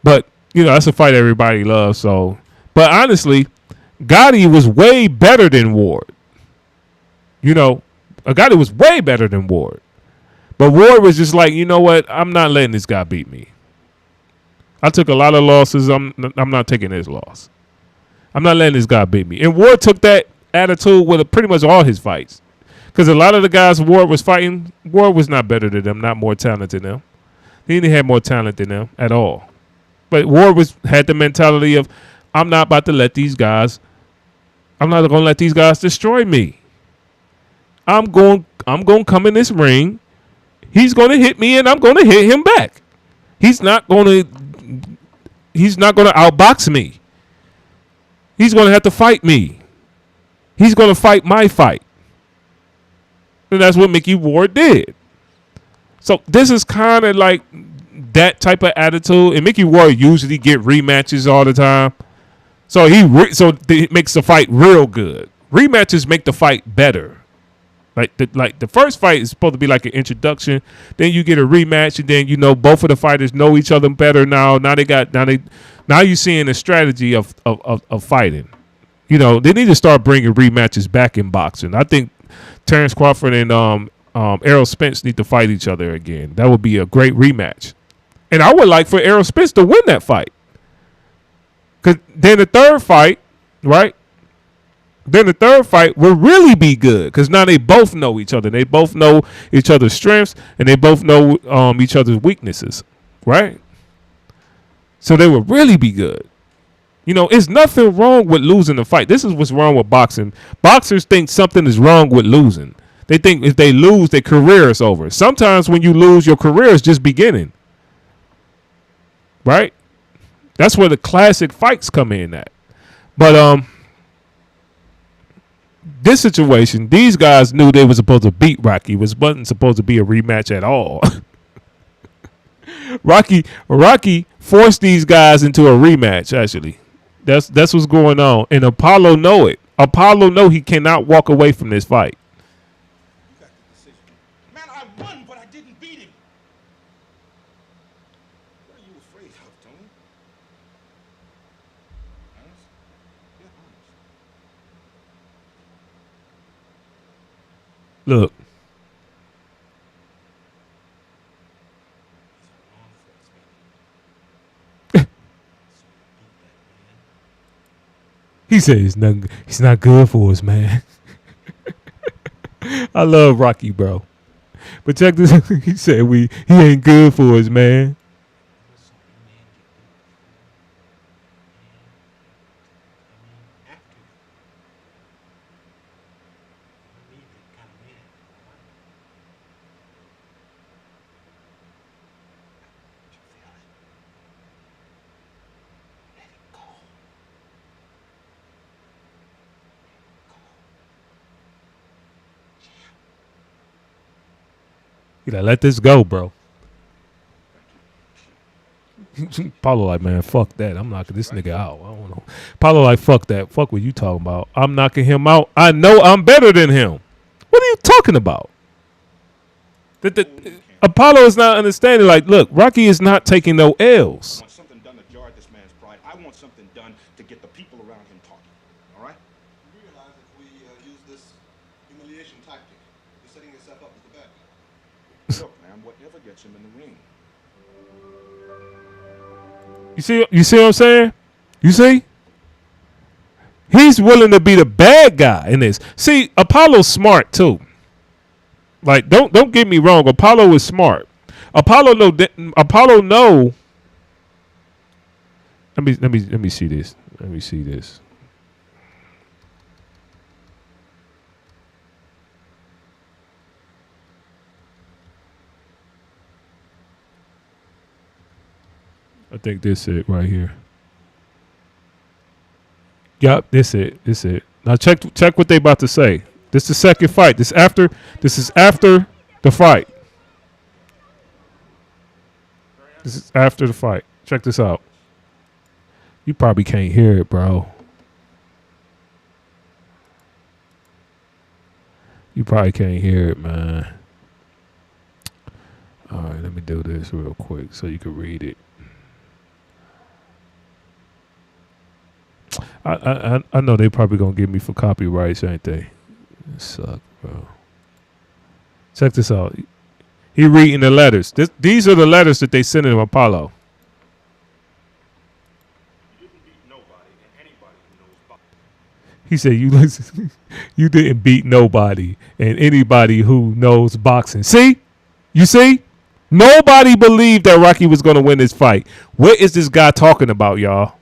But, you know, that's a fight everybody loves. So, but honestly, Gotti was way better than Ward. You know, Gotti was way better than Ward. But Ward was just like, you know what? I'm not letting this guy beat me. I took a lot of losses. I'm not taking this loss. I'm not letting this guy beat me. And Ward took that attitude with pretty much all his fights. Because a lot of the guys Ward was fighting, Ward was not better than them, not more talented than them. He didn't have more talent than them at all. But Ward had the mentality of, I'm not going to let these guys destroy me. I'm going to come in this ring. He's going to hit me and I'm going to hit him back. He's not going to outbox me. He's going to have to fight me. He's going to fight my fight. And that's what Mickey Ward did. So this is kind of like that type of attitude. And Mickey Ward usually get rematches all the time. So it makes the fight real good. Rematches make the fight better. Like the first fight is supposed to be like an introduction. Then you get a rematch, and then you know both of the fighters know each other better now. Now you're seeing a strategy of fighting. You know, they need to start bringing rematches back in boxing. I think Terrence Crawford and Errol Spence need to fight each other again. That would be a great rematch. And I would like for Errol Spence to win that fight. Because then the third fight, right? Then the third fight will really be good because now they both know each other. They both know each other's strengths and they both know each other's weaknesses, right? So they will really be good. You know, it's nothing wrong with losing the fight. This is what's wrong with boxing. Boxers think something is wrong with losing. They think if they lose, their career is over. Sometimes when you lose, your career is just beginning, right? That's where the classic fights come in at. But this situation, these guys knew they were supposed to beat Rocky. It wasn't supposed to be a rematch at all. Rocky forced these guys into a rematch, actually. That's what's going on. And Apollo know it. Apollo know he cannot walk away from this fight. You got the decision. Man, I won, but I didn't beat him. What are you afraid of, Tony? Honest? Yeah, honest. Look. He said he's not good for us, man. I love Rocky, bro. But check this. He said he ain't good for us, man. You gotta let this go, bro. Paulo like, man, fuck that. I'm knocking this nigga out. I don't know. Paulo like, fuck that. Fuck what you talking about. I'm knocking him out. I know I'm better than him. What are you talking about? Apollo is not understanding. Like, look, Rocky is not taking no L's. I want something done to jar this man's pride. I want something done to get the people around him talking. All right? You realize if we use this humiliation tactic, you're setting yourself up as the bad guy. Look, man, whatever gets him in the ring. You see what I'm saying? You see? He's willing to be the bad guy in this. See, Apollo's smart too. Like, don't get me wrong. Apollo is smart. Apollo know. Let me see this. Let me see this. I think this is it right here. Yup, this it. This it. Now check what they about to say. This is the second fight. This is after the fight. This is after the fight. Check this out. You probably can't hear it, bro. You probably can't hear it, man. All right, let me do this real quick so you can read it. I know they probably gonna get me for copyrights, ain't they? Suck, bro. Check this out. He reading the letters. These are the letters that they sent him Apollo. He said, "You listen. You didn't beat nobody and anybody who knows boxing. See, you see, nobody believed that Rocky was gonna win this fight. What is this guy talking about, y'all?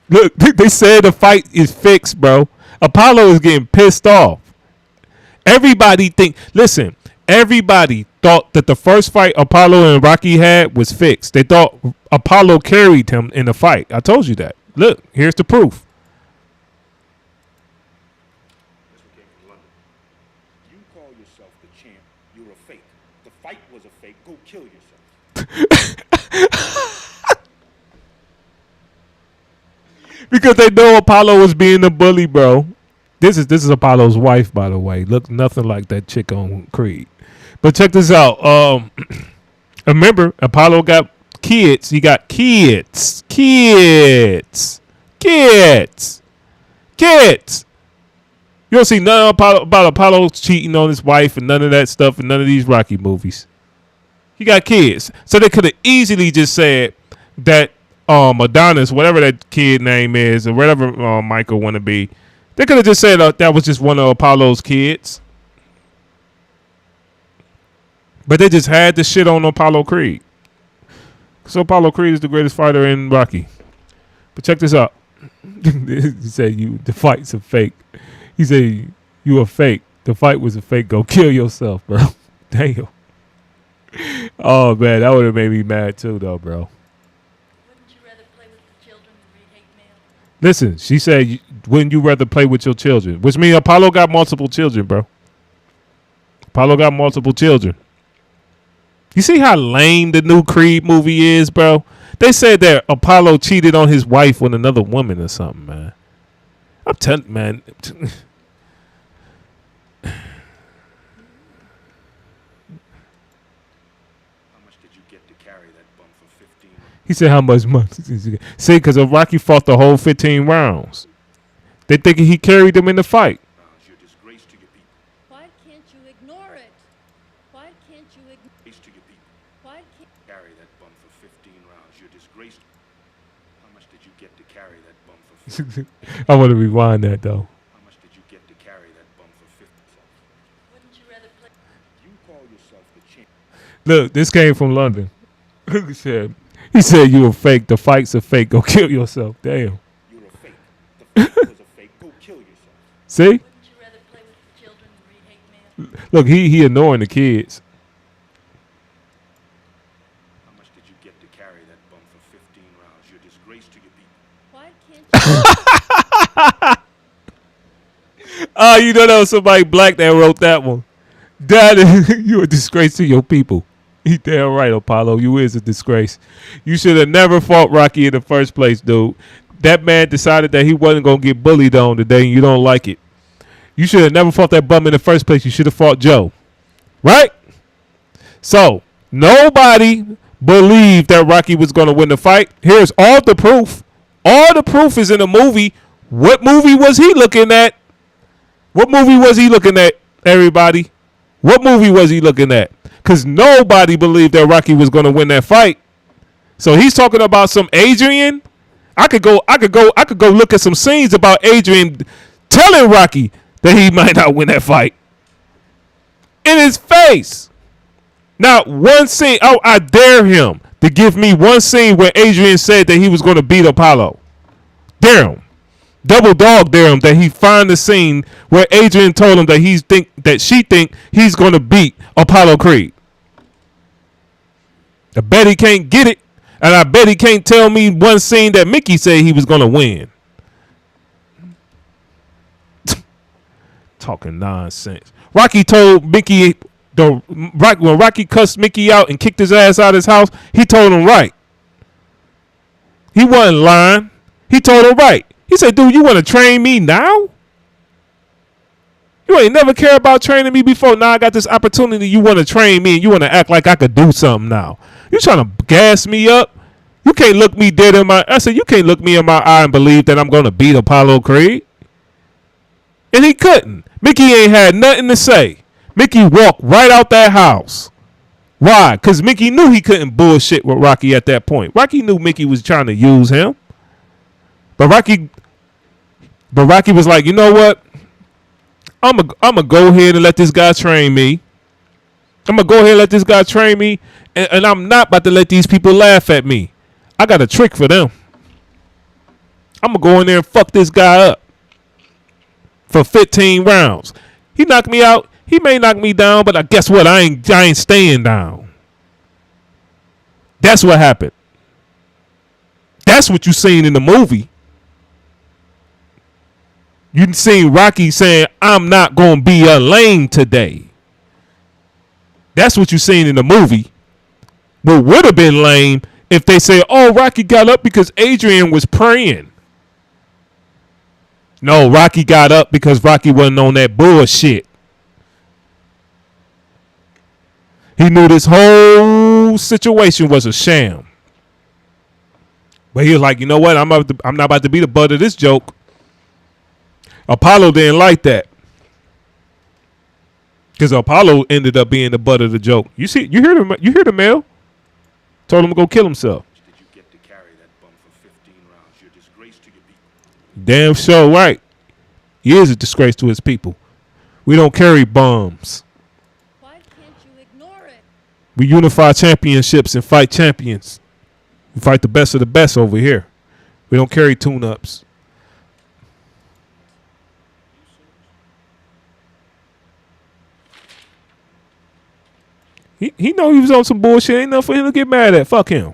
Look, they said the fight is fixed, bro. Apollo is getting pissed off. Everybody thought that the first fight Apollo and Rocky had was fixed. They thought Apollo carried him in the fight. I told you that. Look, here's the proof. You call yourself the champ. You're a fake. The fight was a fake. Go kill yourself. Because they know Apollo was being a bully, bro. This is Apollo's wife, by the way. Looks nothing like that chick on Creed. But check this out. Remember, Apollo got kids. He got kids. You don't see none about Apollo cheating on his wife and none of that stuff in none of these Rocky movies. He got kids. So they could have easily just said that Adonis, whatever that kid name is, or whatever Michael want to be, they could have just said that was just one of Apollo's kids. But they just had the shit on Apollo Creed. So Apollo Creed is the greatest fighter in Rocky. But check this out. He said the fight's a fake. He said you a fake. The fight was a fake. Go kill yourself, bro. Damn. Oh man, that would have made me mad too, though, bro. Listen, she said, wouldn't you rather play with your children? Which means Apollo got multiple children, bro. Apollo got multiple children. You see how lame the new Creed movie is, bro? They said that Apollo cheated on his wife with another woman or something, man. I'm telling man. He said, how much money? See, because Rocky fought the whole 15 rounds. They thinking he carried them in the fight. You're disgrace to your people. Why can't you ignore it? Why can't you ignore Disgrace to your people. Why can't Carry that bum for 15 rounds. You're disgraced. How much did you get to carry that bum for 15? I want to rewind that, though. How much did you get to carry that bum for 15? Wouldn't you rather play? You call yourself the champ. Look, this came from London. He said you a fake. The fight's a fake. Go kill yourself. Damn. You're a fake. The fight was a fake. Go kill yourself. See? Wouldn't you rather play with the children and read hate mail? Look, he annoying the kids. How much did you get to carry that bum for 15 rounds? You're disgrace to your people. Why can't you? Oh, you know that was somebody black that wrote that one. Dad, you a disgrace to your people. He damn right, Apollo. You is a disgrace. You should have never fought Rocky in the first place, dude. That man decided that he wasn't going to get bullied on today, and you don't like it. You should have never fought that bum in the first place. You should have fought Joe. Right? So, nobody believed that Rocky was going to win the fight. Here's all the proof. All the proof is in the movie. What movie was he looking at? What movie was he looking at, everybody? What movie was he looking at? Because nobody believed that Rocky was going to win that fight. So he's talking about some Adrian. I could go look at some scenes about Adrian telling Rocky that he might not win that fight. In his face. Now, one scene, I dare him to give me one scene where Adrian said that he was going to beat Apollo. Dare him. Double dog dare him that he find the scene where Adrian told him that she think he's going to beat Apollo Creed. I bet he can't get it And I bet he can't tell me one scene that Mickey said he was going to win. Talking nonsense. Rocky told Mickey, when Rocky cussed Mickey out and kicked his ass out of his house, he told him right. He wasn't lying. He told him right. He said, dude, you want to train me now? You ain't never cared about training me before. Now I got this opportunity. You want to train me and you want to act like I could do something now. You trying to gas me up? You can't look me dead in my... I said, you can't look me in my eye and believe that I'm going to beat Apollo Creed. And he couldn't. Mickey ain't had nothing to say. Mickey walked right out that house. Why? Because Mickey knew he couldn't bullshit with Rocky at that point. Rocky knew Mickey was trying to use him. But Rocky was like, you know what? I'm going to go ahead and let this guy train me. I'm going to go ahead and let this guy train me. And I'm not about to let these people laugh at me. I got a trick for them. I'm going to go in there and fuck this guy up for 15 rounds. He knocked me out. He may knock me down, but guess what? I ain't staying down. That's what happened. That's what you seen in the movie. You seen Rocky saying, I'm not going to be a lame today. That's what you seen in the movie. What would have been lame if they say, oh, Rocky got up because Adrian was praying. No, Rocky got up because Rocky wasn't on that bullshit. He knew this whole situation was a sham. But he was like, you know what? I'm not about to be the butt of this joke. Apollo didn't like that. Because Apollo ended up being the butt of the joke. You hear the mail? Told him to go kill himself. Did you get to carry that bum for 15 rounds? You're a disgrace to your people. Damn sure right. He is a disgrace to his people. We don't carry bombs. Why can't you ignore it? We unify championships and fight champions. We fight the best of the best over here. We don't carry tune-ups. He know he was on some bullshit. Ain't nothing for him to get mad at. Fuck him.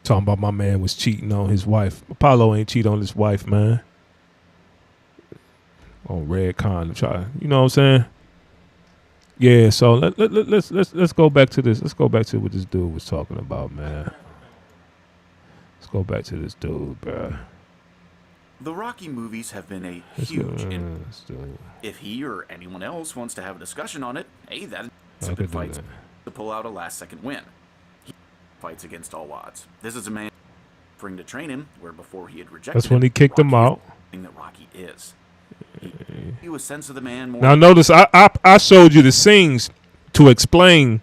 Talking about my man was cheating on his wife. Apollo ain't cheat on his wife, man. On Red Con, you know what I'm saying? Yeah. So let's go back to this. Let's go back to what this dude was talking about, man. Let's go back to this dude, bro. The Rocky movies have been a huge if he or anyone else wants to have a discussion on it, hey, that's a good fight to pull out a last-second win. He fights against all odds. This is a man offering to train him, where before he had rejected. That's when he kicked him out. That Rocky is. He was sense of the man more. Now notice I showed you the scenes to explain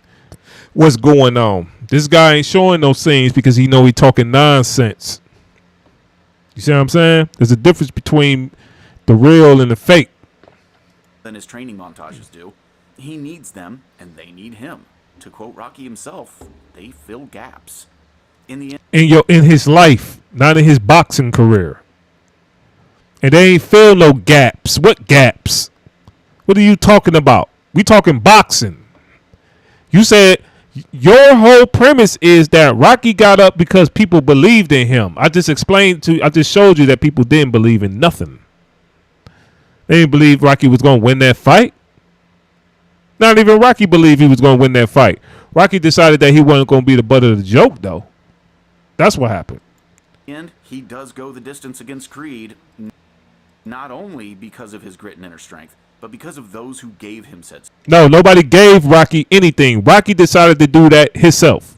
what's going on. This guy ain't showing no scenes because he know he talking nonsense. You see what I'm saying? There's a difference between the real and the fake. Than his training montages do. He needs them, and they need him. To quote Rocky himself, they fill gaps. In the end, in his life, not in his boxing career. And they ain't fill no gaps. What gaps? What are you talking about? We talking boxing. You said your whole premise is that Rocky got up because people believed in him. I just showed you that people didn't believe in nothing. They didn't believe Rocky was going to win that fight. Not even Rocky believed he was going to win that fight. Rocky decided that he wasn't going to be the butt of the joke, though. That's what happened. And he does go the distance against Creed, not only because of his grit and inner strength, but because of those who gave him said. No, nobody gave Rocky anything. Rocky decided to do that himself.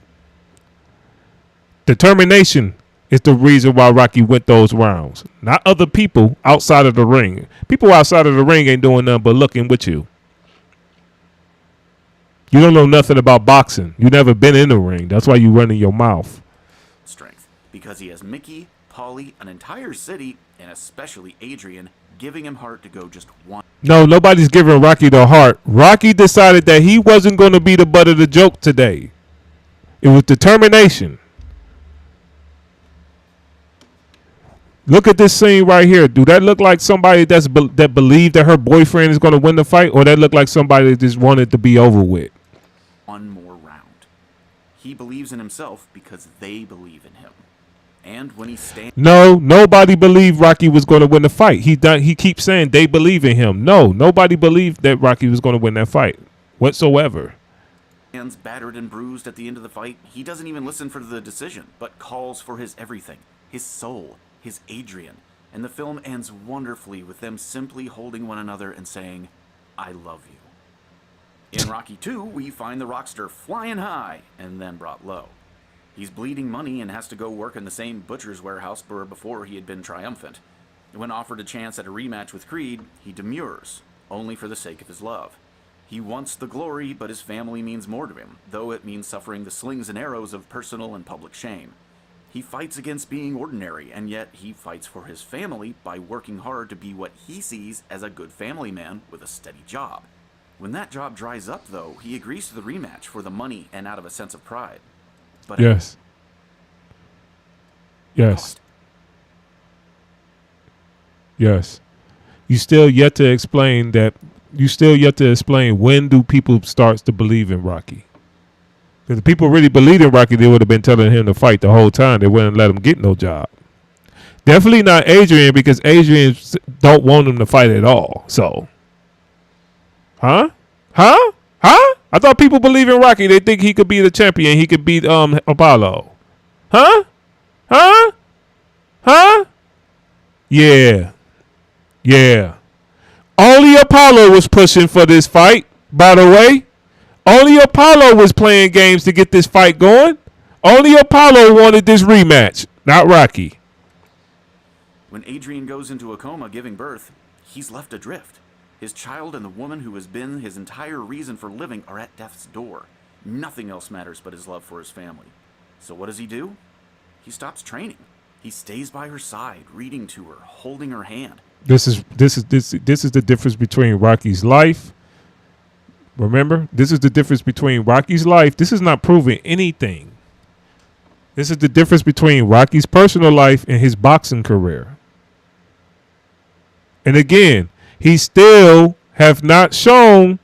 Determination is the reason why Rocky went those rounds. Not other people outside of the ring. People outside of the ring ain't doing nothing but looking with you. You don't know nothing about boxing. You never been in the ring. That's why you running your mouth. Strength. Because he has Mickey, Paulie, an entire city, and especially Adrian, giving him heart to go just one. No, nobody's giving Rocky the heart. Rocky decided that he wasn't going to be the butt of the joke today. It was determination. Look at this scene right here. Do that look like somebody that believed that her boyfriend is going to win the fight, or that look like somebody that just wanted to be over with? one more round. He believes in himself because they believe in him. And when he stands... No, nobody believed Rocky was going to win the fight. He keeps saying they believe in him. No, nobody believed that Rocky was going to win that fight whatsoever. Stands battered and bruised at the end of the fight, he doesn't even listen for the decision, but calls for his everything, his soul, his Adrian. And the film ends wonderfully with them simply holding one another and saying, I love you. In Rocky 2, we find the Rockster flying high and then brought low. He's bleeding money and has to go work in the same butcher's warehouse where before he had been triumphant. When offered a chance at a rematch with Creed, he demurs, only for the sake of his love. He wants the glory, but his family means more to him, though it means suffering the slings and arrows of personal and public shame. He fights against being ordinary, and yet he fights for his family by working hard to be what he sees as a good family man with a steady job. When that job dries up, though, he agrees to the rematch for the money and out of a sense of pride. But yes. Yes. Yes. You still yet to explain when do people start to believe in Rocky. If the people really believed in Rocky, they would have been telling him to fight the whole time. They wouldn't let him get no job. Definitely not Adrian, because Adrian don't want him to fight at all. So, Huh? I thought people believe in Rocky. They think he could be the champion. He could beat Apollo. Huh? Yeah. Only Apollo was pushing for this fight, by the way. Only Apollo was playing games to get this fight going. Only Apollo wanted this rematch, not Rocky. When Adrian goes into a coma giving birth, he's left adrift. His child and the woman who has been his entire reason for living are at death's door. Nothing else matters but his love for his family. So what does he do? He stops training. He stays by her side, reading to her, holding her hand. This is the difference between Rocky's life. Remember, this is the difference between Rocky's life. This is not proving anything. This is the difference between Rocky's personal life and his boxing career. And again, he still have not shown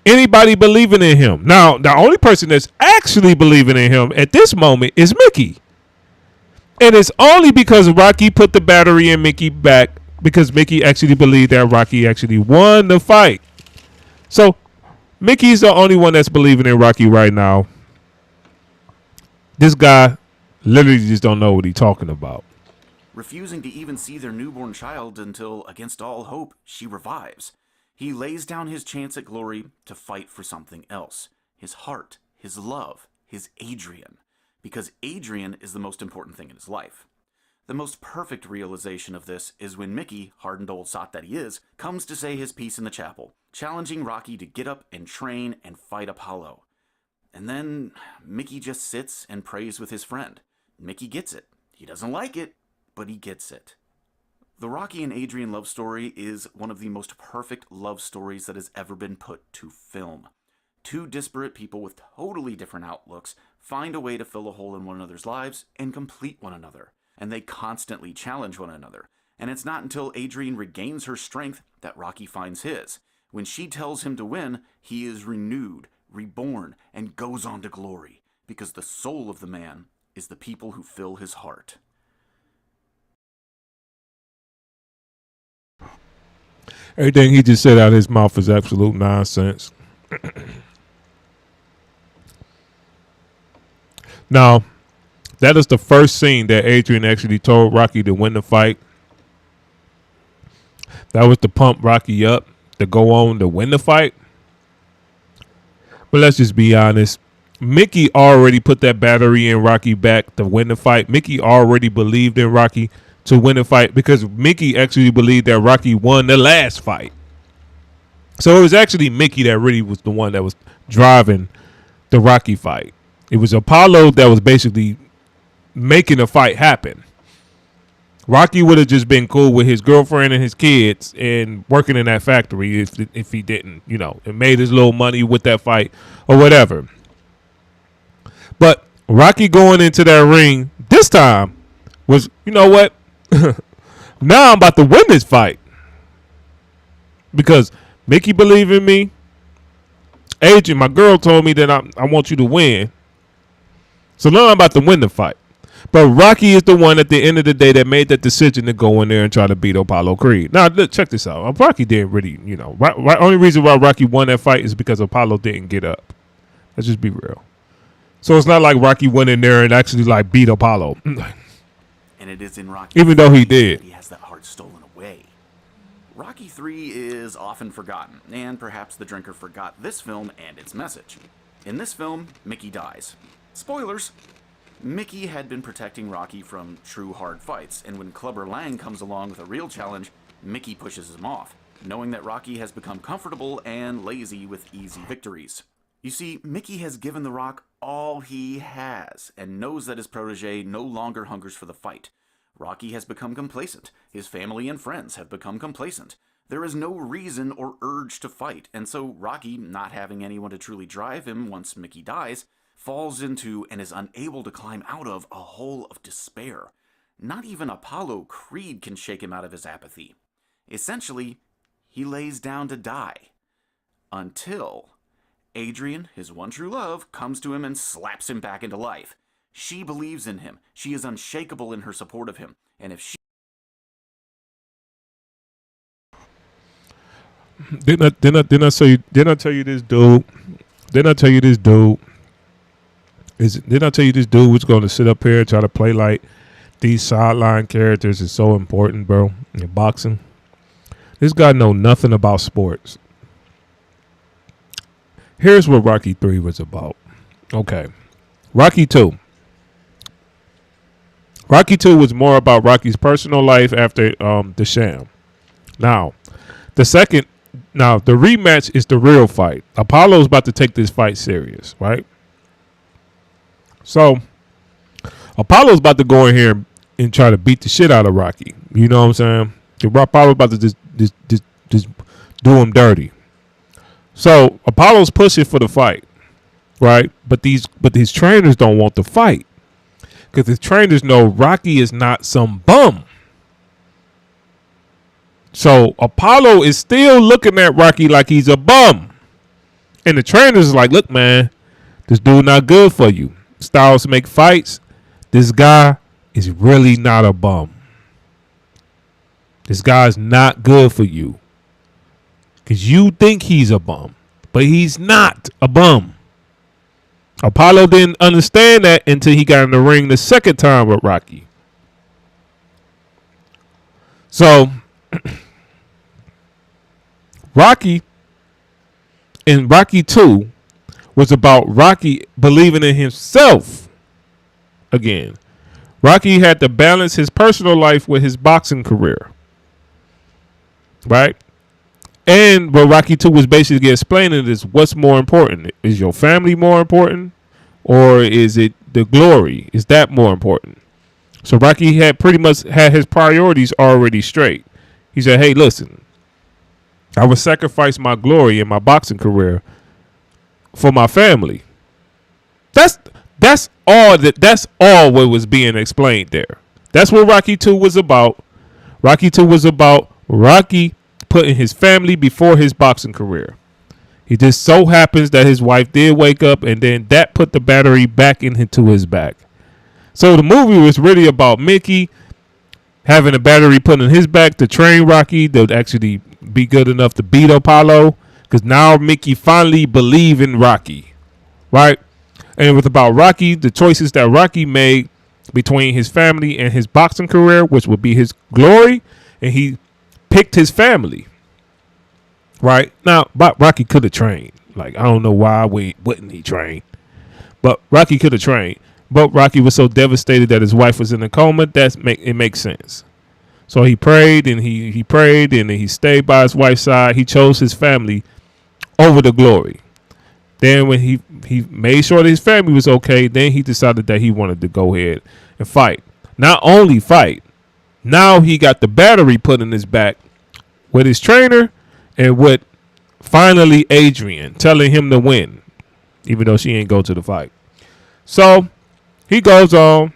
anybody believing in him. Now, the only person that's actually believing in him at this moment is Mickey. And it's only because Rocky put the battery in Mickey back, because Mickey actually believed that Rocky actually won the fight. So Mickey's the only one that's believing in Rocky right now. This guy literally just don't know what he's talking about. Refusing to even see their newborn child until, against all hope, she revives. He lays down his chance at glory to fight for something else. His heart, his love, his Adrian. Because Adrian is the most important thing in his life. The most perfect realization of this is when Mickey, hardened old sot that he is, comes to say his piece in the chapel, challenging Rocky to get up and train and fight Apollo. And then Mickey just sits and prays with his friend. Mickey gets it. He doesn't like it, but he gets it. The Rocky and Adrian love story is one of the most perfect love stories that has ever been put to film. Two disparate people with totally different outlooks find a way to fill a hole in one another's lives and complete one another. And they constantly challenge one another. And it's not until Adrian regains her strength that Rocky finds his. When she tells him to win, he is renewed, reborn, and goes on to glory. Because the soul of the man is the people who fill his heart. Everything he just said out of his mouth is absolute nonsense. Now, that is the first scene that Adrian actually told Rocky to win the fight. That was to pump Rocky up to go on to win the fight. But let's just be honest. Mickey already put that battery in Rocky back to win the fight. Mickey already believed in Rocky to win the fight because Mickey actually believed that Rocky won the last fight. So it was actually Mickey that really was the one that was driving the Rocky fight. It was Apollo that was basically making the fight happen. Rocky would have just been cool with his girlfriend and his kids and working in that factory if he didn't, and made his little money with that fight or whatever. But Rocky going into that ring this time was, you know what? Now I'm about to win this fight because Mickey believed in me. Adrian, my girl told me that I want you to win. So now I'm about to win the fight. But Rocky is the one at the end of the day that made that decision to go in there and try to beat Apollo Creed. Now, look, check this out. Rocky didn't really, only reason why Rocky won that fight is because Apollo didn't get up. Let's just be real. So it's not like Rocky went in there and actually like beat Apollo. And it is in Rocky, even though he did. He has that heart stolen away. Rocky 3 is often forgotten, and perhaps the drinker forgot this film and its message. In this film, Mickey dies. Spoilers! Mickey had been protecting Rocky from true hard fights, and when Clubber Lang comes along with a real challenge, Mickey pushes him off, knowing that Rocky has become comfortable and lazy with easy victories. You see, Mickey has given The Rock all he has, and knows that his protege no longer hungers for the fight. Rocky has become complacent. His family and friends have become complacent. There is no reason or urge to fight, and so Rocky, not having anyone to truly drive him once Mickey dies, falls into and is unable to climb out of a hole of despair. Not even Apollo Creed can shake him out of his apathy. Essentially, he lays down to die. Until Adrian, his one true love, comes to him and slaps him back into life. She believes in him. She is unshakable in her support of him. And if she... Didn't I tell you this dude? Didn't I tell you this dude was going to sit up here and try to play like these sideline characters is so important, bro, in boxing? This guy know nothing about sports. Here's what Rocky 3 was about. Okay. Rocky 2. Rocky 2 was more about Rocky's personal life after the sham. Now, the rematch is the real fight. Apollo's about to take this fight serious, right? So, Apollo's about to go in here and try to beat the shit out of Rocky. You know what I'm saying? Apollo's about to just do him dirty. So, Apollo's pushing for the fight, right? But these trainers don't want the fight. Because the trainers know Rocky is not some bum. So, Apollo is still looking at Rocky like he's a bum. And the trainers is like, look, man, this dude not good for you. Styles make fights. This guy is really not a bum. This guy's not good for you. Because you think he's a bum. But he's not a bum. Apollo didn't understand that until he got in the ring the second time with Rocky. So, Rocky in Rocky 2 was about Rocky believing in himself again. Rocky had to balance his personal life with his boxing career. Right? And what Rocky 2 was basically explaining is what's more important. Is your family more important? Or is it the glory? Is that more important? So Rocky had pretty much had his priorities already straight. He said, hey, listen, I would sacrifice my glory in my boxing career for my family. That's all what was being explained there. That's what Rocky 2 was about. Rocky 2 was about Rocky putting his family before his boxing career. He just so happens that his wife did wake up, and then that put the battery back into his back. So the movie was really about Mickey having a battery put in his back to train Rocky to actually be good enough to beat Apollo, because now Mickey finally believe in Rocky, right? And it was about Rocky, the choices that Rocky made between his family and his boxing career, which would be his glory, and he picked his family. Right? Now, Rocky could have trained. Like, I don't know why wouldn't he train. But Rocky could have trained. But Rocky was so devastated that his wife was in a coma, it makes sense. So he prayed and he prayed and he stayed by his wife's side. He chose his family over the glory. Then when he made sure that his family was okay, then he decided that he wanted to go ahead and fight. Not only fight, now he got the battery put in his back with his trainer and with finally Adrian telling him to win, even though she ain't go to the fight. So he goes on,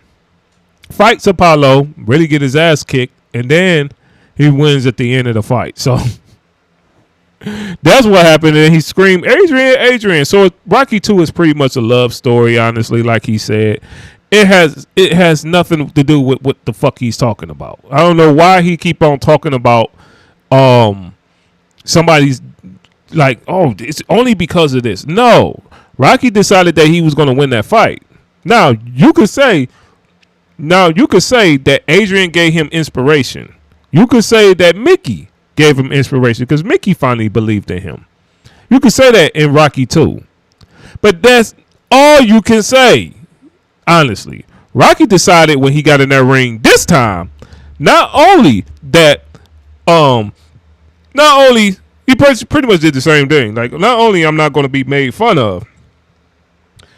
fights Apollo, really get his ass kicked, and then he wins at the end of the fight. So That's what happened, and he screamed, "Adrian, Adrian!" So Rocky 2 is pretty much a love story, honestly. Like he said, it has nothing to do with what the fuck he's talking about. I don't know why he keep on talking about somebody's like, oh, it's only because of this. No, Rocky decided that he was going to win that fight. Now you could say that Adrian gave him inspiration. You could say that Mickey gave him inspiration because Mickey finally believed in him. You could say that in Rocky 2. But that's all you can say. Honestly, Rocky decided when he got in that ring this time, not only that, not only he pretty much did the same thing. Like, not only I'm not going to be made fun of,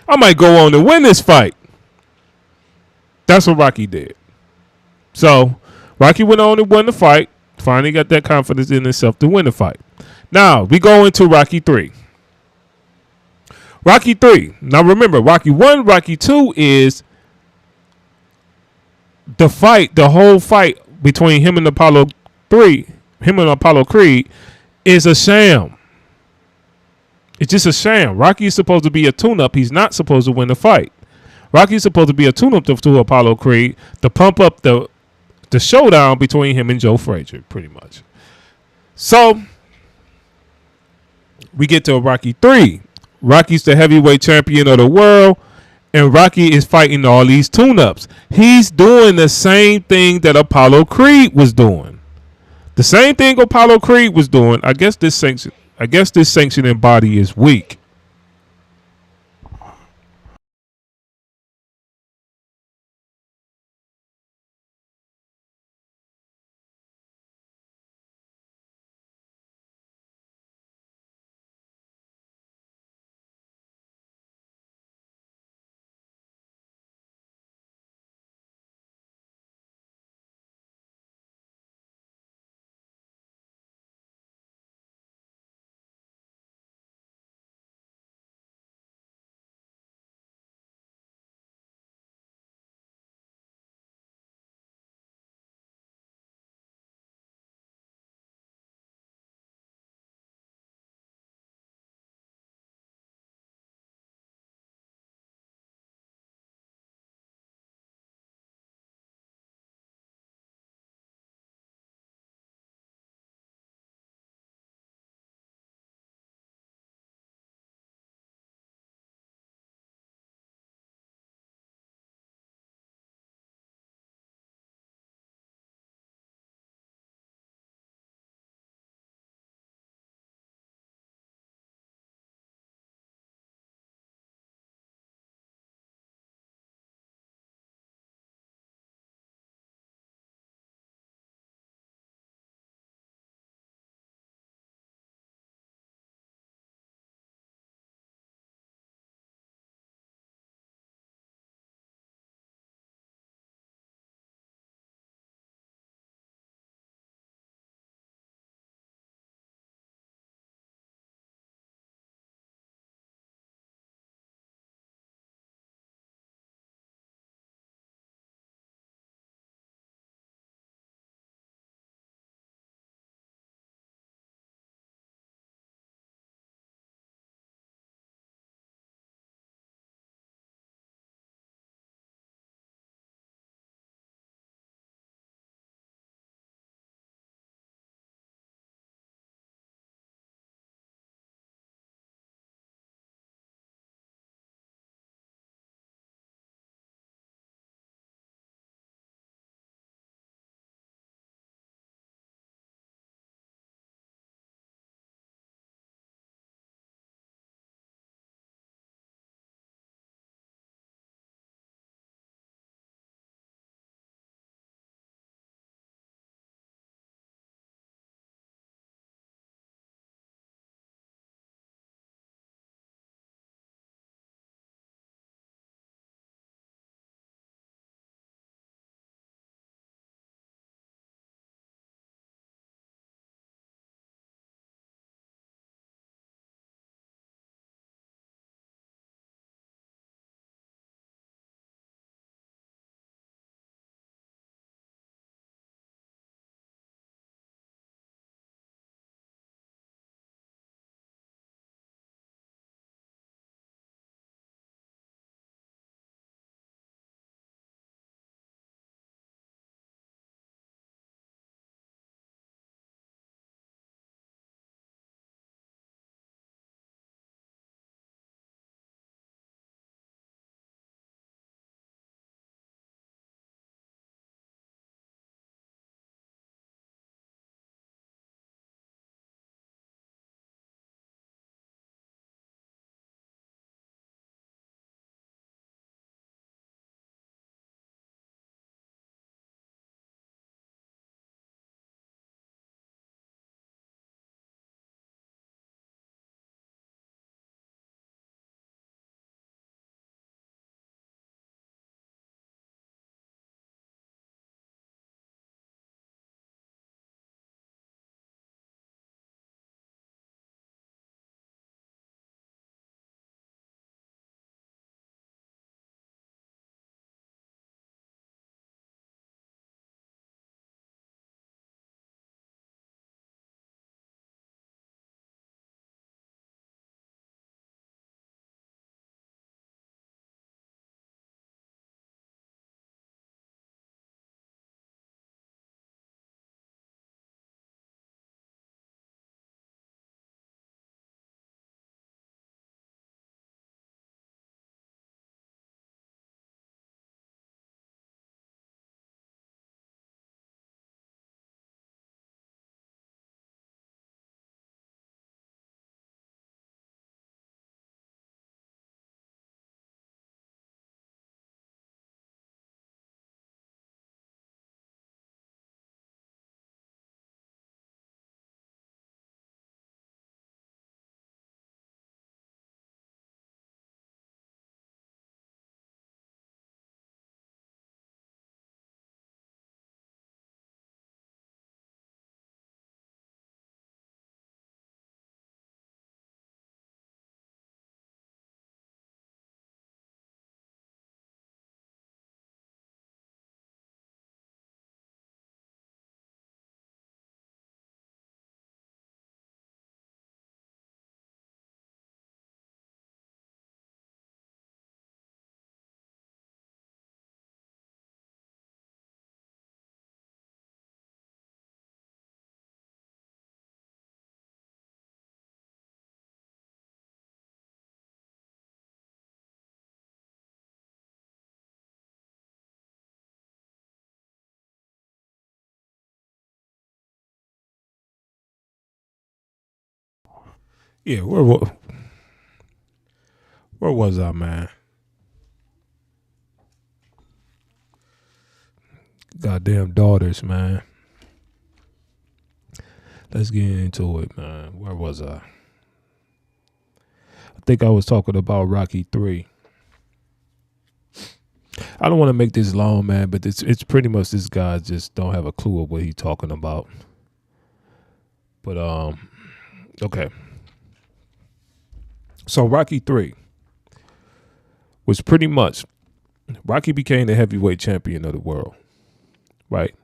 I might go on to win this fight. That's what Rocky did. So Rocky went on and won the fight. Finally got that confidence in himself to win the fight. Now we go into Rocky 3. Rocky 3. Now remember, Rocky 1, Rocky 2 is the fight, the whole fight between him and Apollo Creed is a sham. It's just a sham. Rocky is supposed to be a tune-up. He's not supposed to win the fight. Rocky is supposed to be a tune-up to Apollo Creed to pump up the showdown between him and Joe Frazier, pretty much. So we get to Rocky 3. Rocky's the heavyweight champion of the world, and Rocky is fighting all these tune-ups. He's doing the same thing that Apollo Creed was doing. The same thing Apollo Creed was doing. I guess this sanctioning body is weak. Yeah, where was I, man? Goddamn daughters, man. Let's get into it, man. Where was I? I think I was talking about Rocky 3. I don't want to make this long, man, but it's pretty much this guy just don't have a clue of what he's talking about. But okay. So Rocky 3 was pretty much Rocky became the heavyweight champion of the world, right?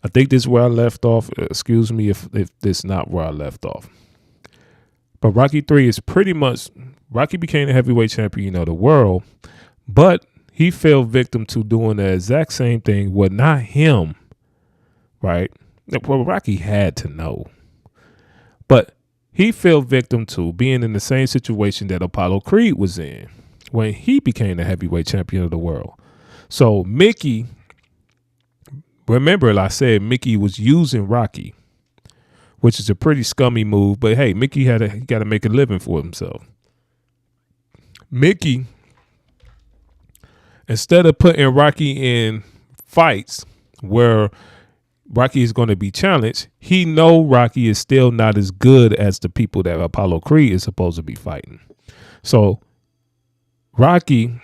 I think this is where I left off. Excuse me if this is not where I left off. But Rocky 3 is pretty much Rocky became the heavyweight champion of the world, but he fell victim to doing the exact same thing. Well, not him, right? Well, Rocky had to know, but he fell victim to being in the same situation that Apollo Creed was in when he became the heavyweight champion of the world. So Mickey, remember I said Mickey was using Rocky, which is a pretty scummy move, but hey, Mickey he got to make a living for himself. Mickey, instead of putting Rocky in fights where Rocky is going to be challenged, he know Rocky is still not as good as the people that Apollo Creed is supposed to be fighting. So Mickey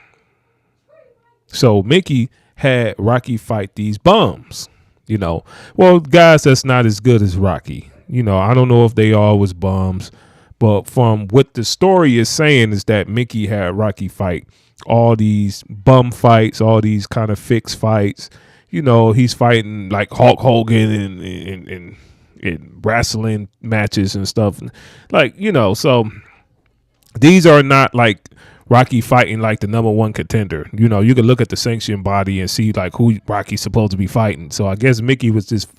had Rocky fight these bums, guys that's not as good as Rocky. I don't know if they all was bums, but from what the story is saying is that Mickey had Rocky fight all these bum fights, all these kind of fixed fights. He's fighting like Hulk Hogan in wrestling matches and stuff. So these are not like Rocky fighting like the number one contender. You can look at the sanctioned body and see like who Rocky's supposed to be fighting. So I guess Mickey was just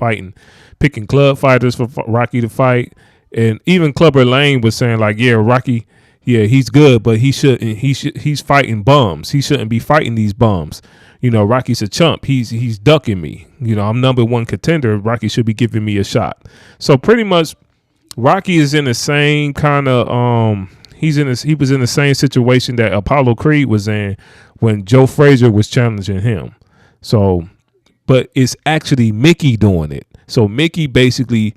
picking club fighters for Rocky to fight. And even Clubber Lang was saying like, yeah, Rocky, yeah, he's good, but he's fighting bums. He shouldn't be fighting these bums. Rocky's a chump. He's ducking me. I'm number one contender. Rocky should be giving me a shot. So pretty much Rocky is in the same kind of he was in the same situation that Apollo Creed was in when Joe Frazier was challenging him. So, but it's actually Mickey doing it. So Mickey basically,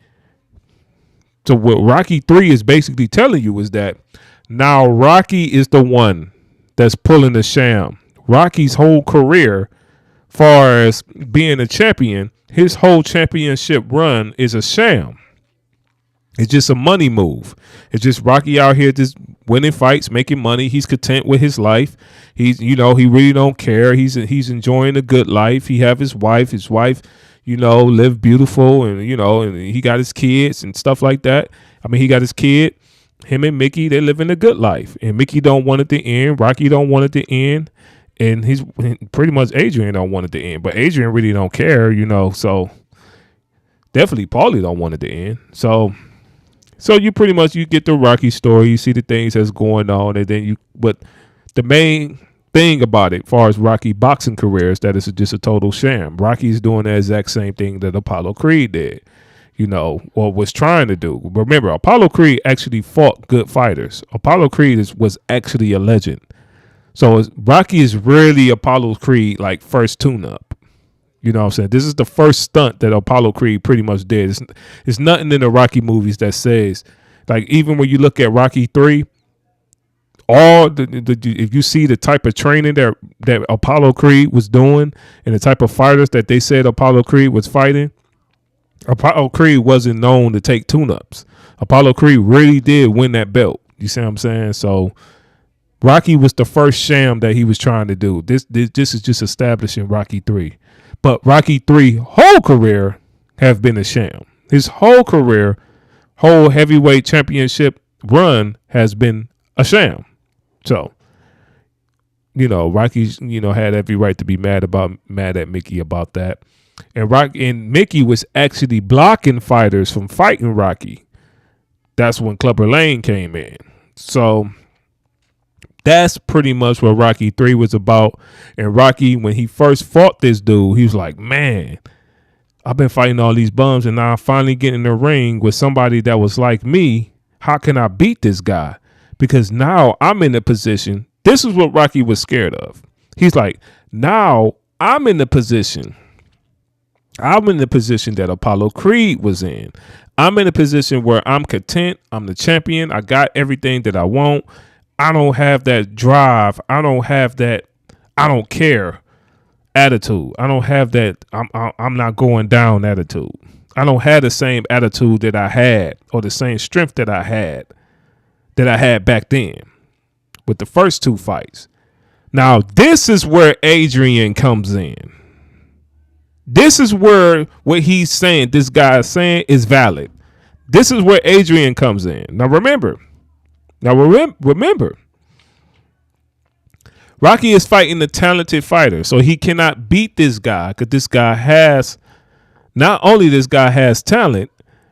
so what Rocky 3 is basically telling you is that now Rocky is the one that's pulling the sham. Rocky's whole career, far as being a champion, his whole championship run is a sham. It's just a money move. It's just Rocky out here just winning fights, making money. He's content with his life. He really don't care. He's enjoying a good life. He have his wife. His wife, live beautiful, and and he got his kids and stuff like that. I mean, he got his kid. Him and Mickey, they're living a good life. And Mickey don't want it to end. Rocky don't want it to end. And he's pretty much Adrian don't want it to end. But Adrian really don't care, so definitely Paulie don't want it to end. So you pretty much you get the Rocky story, you see the things that's going on, and then but the main thing about it, as far as Rocky boxing career, is that it's just a total sham. Rocky's doing the exact same thing that Apollo Creed did, or was trying to do. Remember, Apollo Creed actually fought good fighters. Apollo Creed was actually a legend. So Rocky is really Apollo Creed like first tune-up. You know what I'm saying? This is the first stunt that Apollo Creed pretty much did. It's nothing in the Rocky movies that says, like, even when you look at Rocky 3, if you see the type of training that Apollo Creed was doing and the type of fighters that they said Apollo Creed was fighting, Apollo Creed wasn't known to take tune-ups. Apollo Creed really did win that belt. You see what I'm saying? So Rocky was the first sham that he was trying to do. This is just establishing Rocky 3. But Rocky 3 whole career have been a sham. His whole career, whole heavyweight championship run has been a sham. So, Rocky's, had every right to be mad at Mickey about that. And Mickey was actually blocking fighters from fighting Rocky. That's when Clubber Lang came in. So that's pretty much what Rocky 3 was about. And Rocky, when he first fought this dude, he was like, man, I've been fighting all these bums, and now I'm finally getting in the ring with somebody that was like me. How can I beat this guy? Because now I'm in a position. This is what Rocky was scared of. He's like, now I'm in the position. I'm in the position that Apollo Creed was in. I'm in a position where I'm content. I'm the champion. I got everything that I want. I don't have that drive. I don't have that I don't care attitude. I don't have that I'm not going down attitude. I don't have the same attitude that I had or the same strength that I had back then with the first two fights. Now, this is where Adrian comes in. This is where what he's saying, this guy is saying, is valid. This is where Adrian comes in. Now, remember, Rocky is fighting a talented fighter, so he cannot beat this guy because this guy has, not only this guy has talent,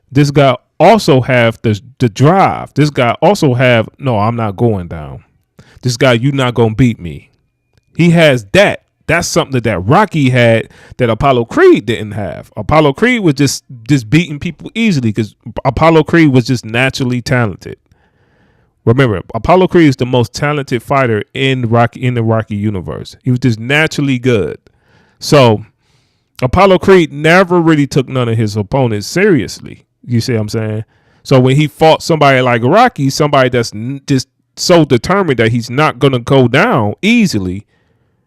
this guy also have the drive. This guy also have, no, I'm not going down. This guy, you're not going to beat me. He has that. That's something that Rocky had that Apollo Creed didn't have. Apollo Creed was just beating people easily because Apollo Creed was just naturally talented. Remember, Apollo Creed is the most talented fighter in the Rocky universe. He was just naturally good. So Apollo Creed never really took none of his opponents seriously. You see what I'm saying? So when he fought somebody like Rocky, somebody that's just so determined that he's not going to go down easily,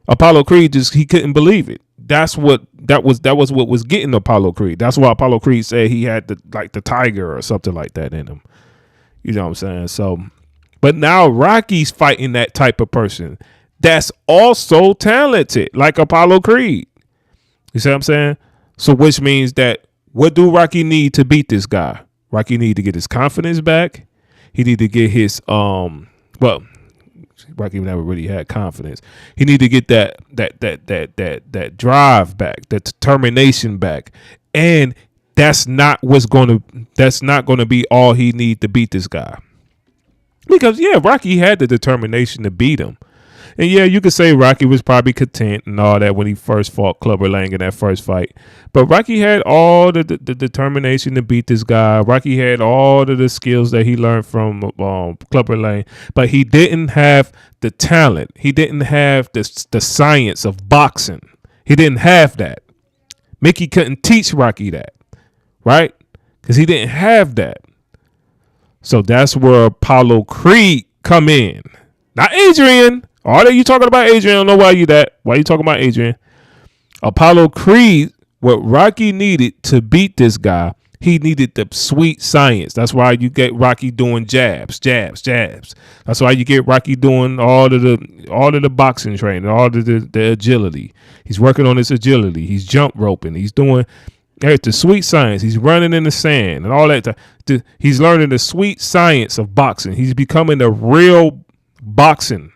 Apollo Creed he couldn't believe it. That was what was getting Apollo Creed. That's why Apollo Creed said he had the tiger or something like that in him. You know what I'm saying? So, but now Rocky's fighting that type of person that's also talented, like Apollo Creed. You see what I'm saying? So, which means that what do Rocky need to beat this guy? Rocky need to get his confidence back. He need to get his Rocky never really had confidence. He need to get that drive back, that determination back, and that's not going to be all he need to beat this guy. Because Rocky had the determination to beat him, and you could say Rocky was probably content and all that when he first fought Clubber Lang in that first fight. But Rocky had all the determination to beat this guy. Rocky had all of the skills that he learned from Clubber Lang, but he didn't have the talent. He didn't have the science of boxing. He didn't have that. Mickey couldn't teach Rocky that, right? Because he didn't have that. So that's where Apollo Creed come in. Not Adrian. All that you talking about Adrian, I don't know why you talking about Adrian. Apollo Creed, what Rocky needed to beat this guy, he needed the sweet science. That's why you get Rocky doing jabs. That's why you get Rocky doing all of the boxing training, all of the agility. He's working on his agility. He's jump roping. He's doing the sweet science. He's running in the sand and all that. He's learning the sweet science of boxing. He's becoming a real boxer.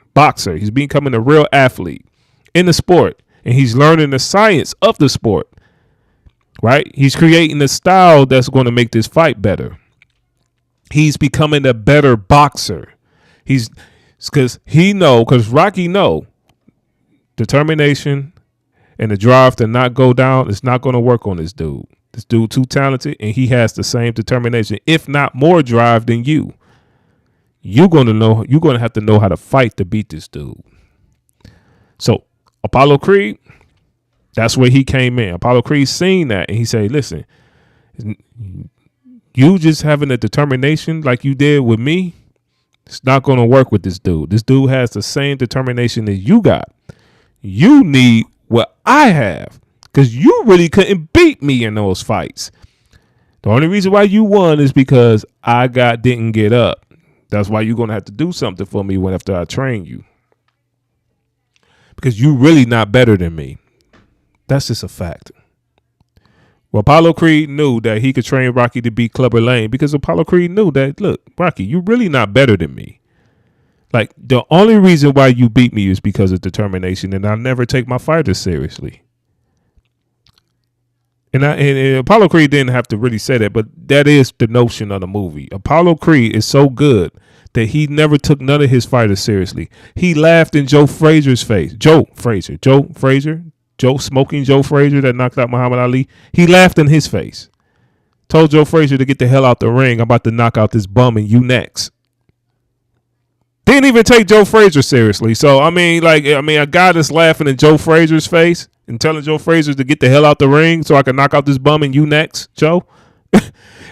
He's becoming a real athlete in the sport, and he's learning the science of the sport, right? He's creating a style that's going to make this fight better. He's becoming a better boxer. Because Rocky know determination and the drive to not go down is not going to work on this dude. This dude too talented, and he has the same determination, if not more drive than you. You're going to have to know how to fight to beat this dude. So Apollo Creed, that's where he came in. Apollo Creed seen that, and he said, listen, you just having a determination like you did with me, it's not going to work with this dude. This dude has the same determination that you got. You need what I have, because you really couldn't beat me in those fights. The only reason why you won is because I didn't get up. That's why you're going to have to do something for me after I train you. Because you're really not better than me. That's just a fact. Well, Apollo Creed knew that he could train Rocky to beat Clubber Lang because Apollo Creed knew that, look, Rocky, you're really not better than me. Like, the only reason why you beat me is because of determination, and I never take my fighters seriously. And Apollo Creed didn't have to really say that, but that is the notion of the movie. Apollo Creed is so good that he never took none of his fighters seriously. He laughed in Joe Frazier's face. Joe Frazier that knocked out Muhammad Ali. He laughed in his face. Told Joe Frazier to get the hell out the ring. I'm about to knock out this bum and you next. Didn't even take Joe Frazier seriously. So, a guy that's laughing in Joe Frazier's face and telling Joe Frazier to get the hell out the ring so I can knock out this bum and you next, Joe.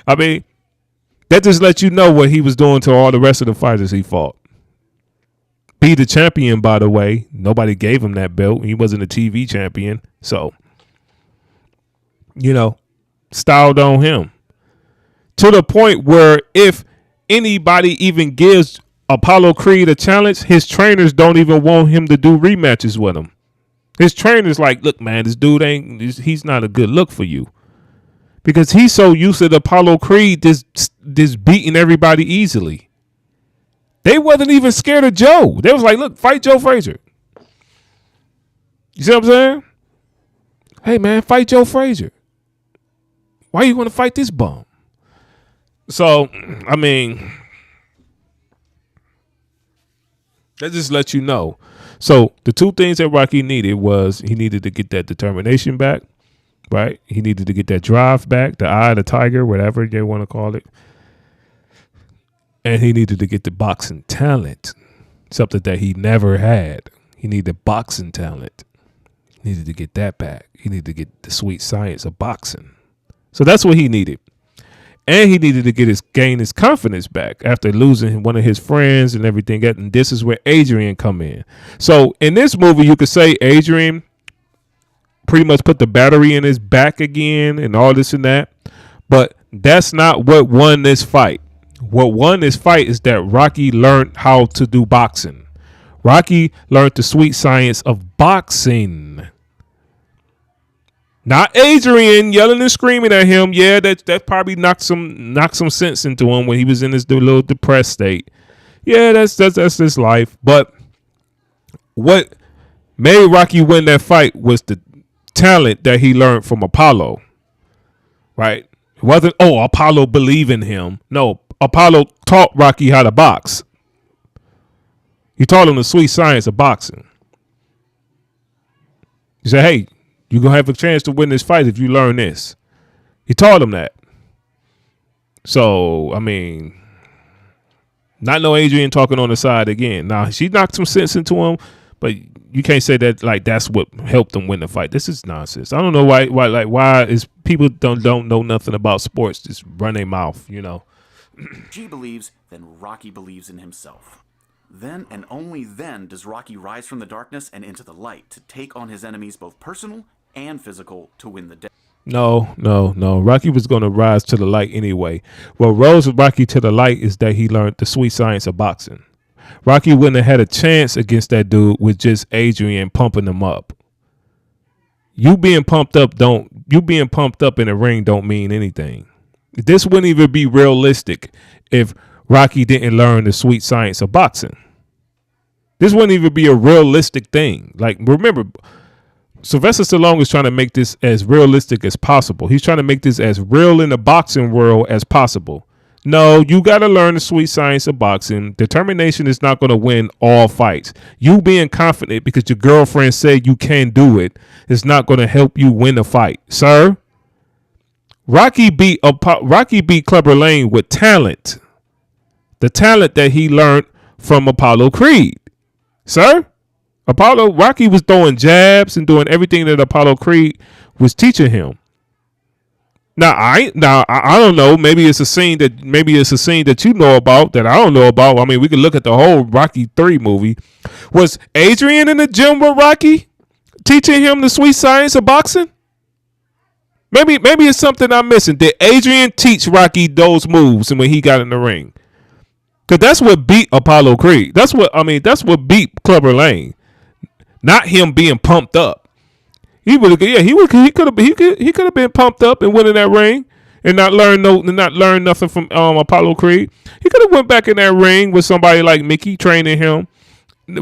That just lets you know what he was doing to all the rest of the fighters he fought. Be the champion, by the way. Nobody gave him that belt. He wasn't a TV champion. So, styled on him. To the point where if anybody even gives Apollo Creed a challenge, his trainers don't even want him to do rematches with him. His trainers like, look, man, this dude he's not a good look for you. Because he's so used to the Apollo Creed just beating everybody easily. They wasn't even scared of Joe. They was like, look, fight Joe Frazier. You see what I'm saying? Hey, man, fight Joe Frazier. Why you want to fight this bum? So, that just lets you know. So, the two things that Rocky needed was he needed to get that determination back, right? He needed to get that drive back, the eye of the tiger, whatever they want to call it. And he needed to get the boxing talent, something that he never had. He needed boxing talent. He needed to get that back. He needed to get the sweet science of boxing. So that's what he needed. And he needed to gain his confidence back after losing one of his friends and everything. And this is where Adrian come in. So in this movie, you could say Adrian pretty much put the battery in his back again and all this and that. But that's not what won this fight. What won this fight is that Rocky learned how to do boxing. Rocky learned the sweet science of boxing. Not Adrian yelling and screaming at him. Yeah, that probably knocked some sense into him when he was in this little depressed state. Yeah, that's his life. But what made Rocky win that fight was the talent that he learned from Apollo. Right? It wasn't, Apollo believed in him. No, Apollo taught Rocky how to box. He taught him the sweet science of boxing. He said, hey, you're going to have a chance to win this fight if you learn this. He taught him that. So, not no Adrian talking on the side again. Now, she knocked some sense into him, but you can't say that like that's what helped him win the fight. This is nonsense. I don't know why is people don't know nothing about sports, just run their mouth, She believes, then Rocky believes in himself. Then and only then does Rocky rise from the darkness and into the light to take on his enemies, both personal and physical, to win the day. No. Rocky was going to rise to the light anyway. What rose Rocky to the light is that he learned the sweet science of boxing. Rocky wouldn't have had a chance against that dude with just Adrian pumping him up. You being pumped up in the ring don't mean anything. This wouldn't even be realistic if Rocky didn't learn the sweet science of boxing. This wouldn't even be a realistic thing. Like, remember, Sylvester Stallone is trying to make this as realistic as possible. He's trying to make this as real in the boxing world as possible. No, you got to learn the sweet science of boxing. Determination is not going to win all fights. You being confident because your girlfriend said you can do it is not going to help you win a fight, sir. Rocky beat Clubber Lang with talent. The talent that he learned from Apollo Creed. Sir, Rocky was throwing jabs and doing everything that Apollo Creed was teaching him. Now I don't know. Maybe it's a scene that you know about that I don't know about. We could look at the whole Rocky 3 movie. Was Adrian in the gym with Rocky teaching him the sweet science of boxing? Maybe it's something I'm missing. Did Adrian teach Rocky those moves and when he got in the ring? Because that's what beat Apollo Creed. That's what beat Clubber Lang. Not him being pumped up. He could have been pumped up and went in that ring and not learn nothing from Apollo Creed. He could have went back in that ring with somebody like Mickey training him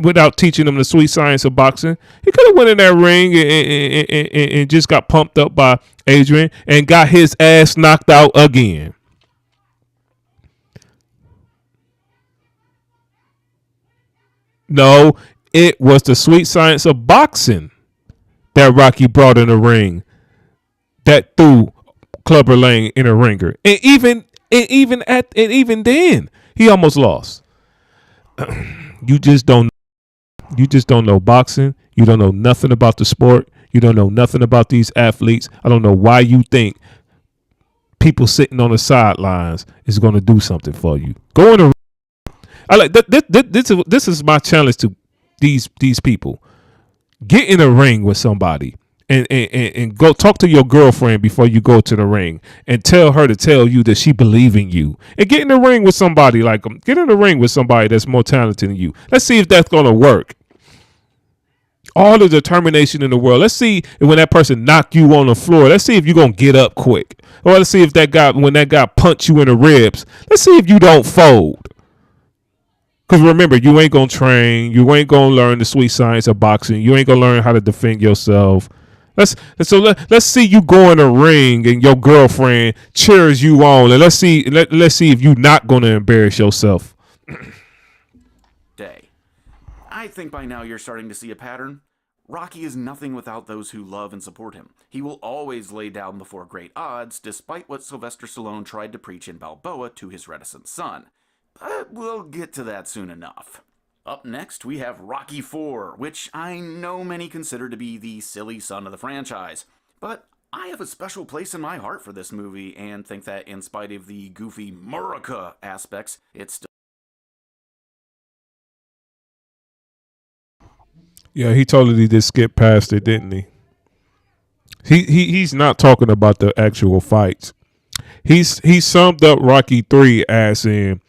without teaching him the sweet science of boxing. He could have went in that ring and just got pumped up by Adrian and got his ass knocked out again. No, it was the sweet science of boxing that Rocky brought in the ring that threw Clubber Lang in a ringer, and even then he almost lost. You just don't know boxing. You don't know nothing about the sport. You don't know nothing about these athletes. I don't know why you think people sitting on the sidelines is going to do something for you. Go in a. I like that. This is my challenge to these people. Get in a ring with somebody and go talk to your girlfriend before you go to the ring and tell her to tell you that she believes in you. And get in the ring with somebody get in the ring with somebody that's more talented than you. Let's see if that's going to work. All the determination in the world. Let's see if when that person knock you on the floor, let's see if you're going to get up quick. Or let's see if when that guy punch you in the ribs, let's see if you don't fold. Because remember, you ain't going to train. You ain't going to learn the sweet science of boxing. You ain't going to learn how to defend yourself. Let's see you go in a ring and your girlfriend cheers you on. And let's see if you're not going to embarrass yourself. Day. I think by now you're starting to see a pattern. Rocky is nothing without those who love and support him. He will always lay down before great odds, despite what Sylvester Stallone tried to preach in Balboa to his reticent son. But we'll get to that soon enough. Up next, we have Rocky IV, which I know many consider to be the silly son of the franchise. But I have a special place in my heart for this movie, and think that in spite of the goofy Murica aspects, it's still... Yeah, he totally did skip past it, didn't he? He's not talking about the actual fights. He summed up Rocky 3 as in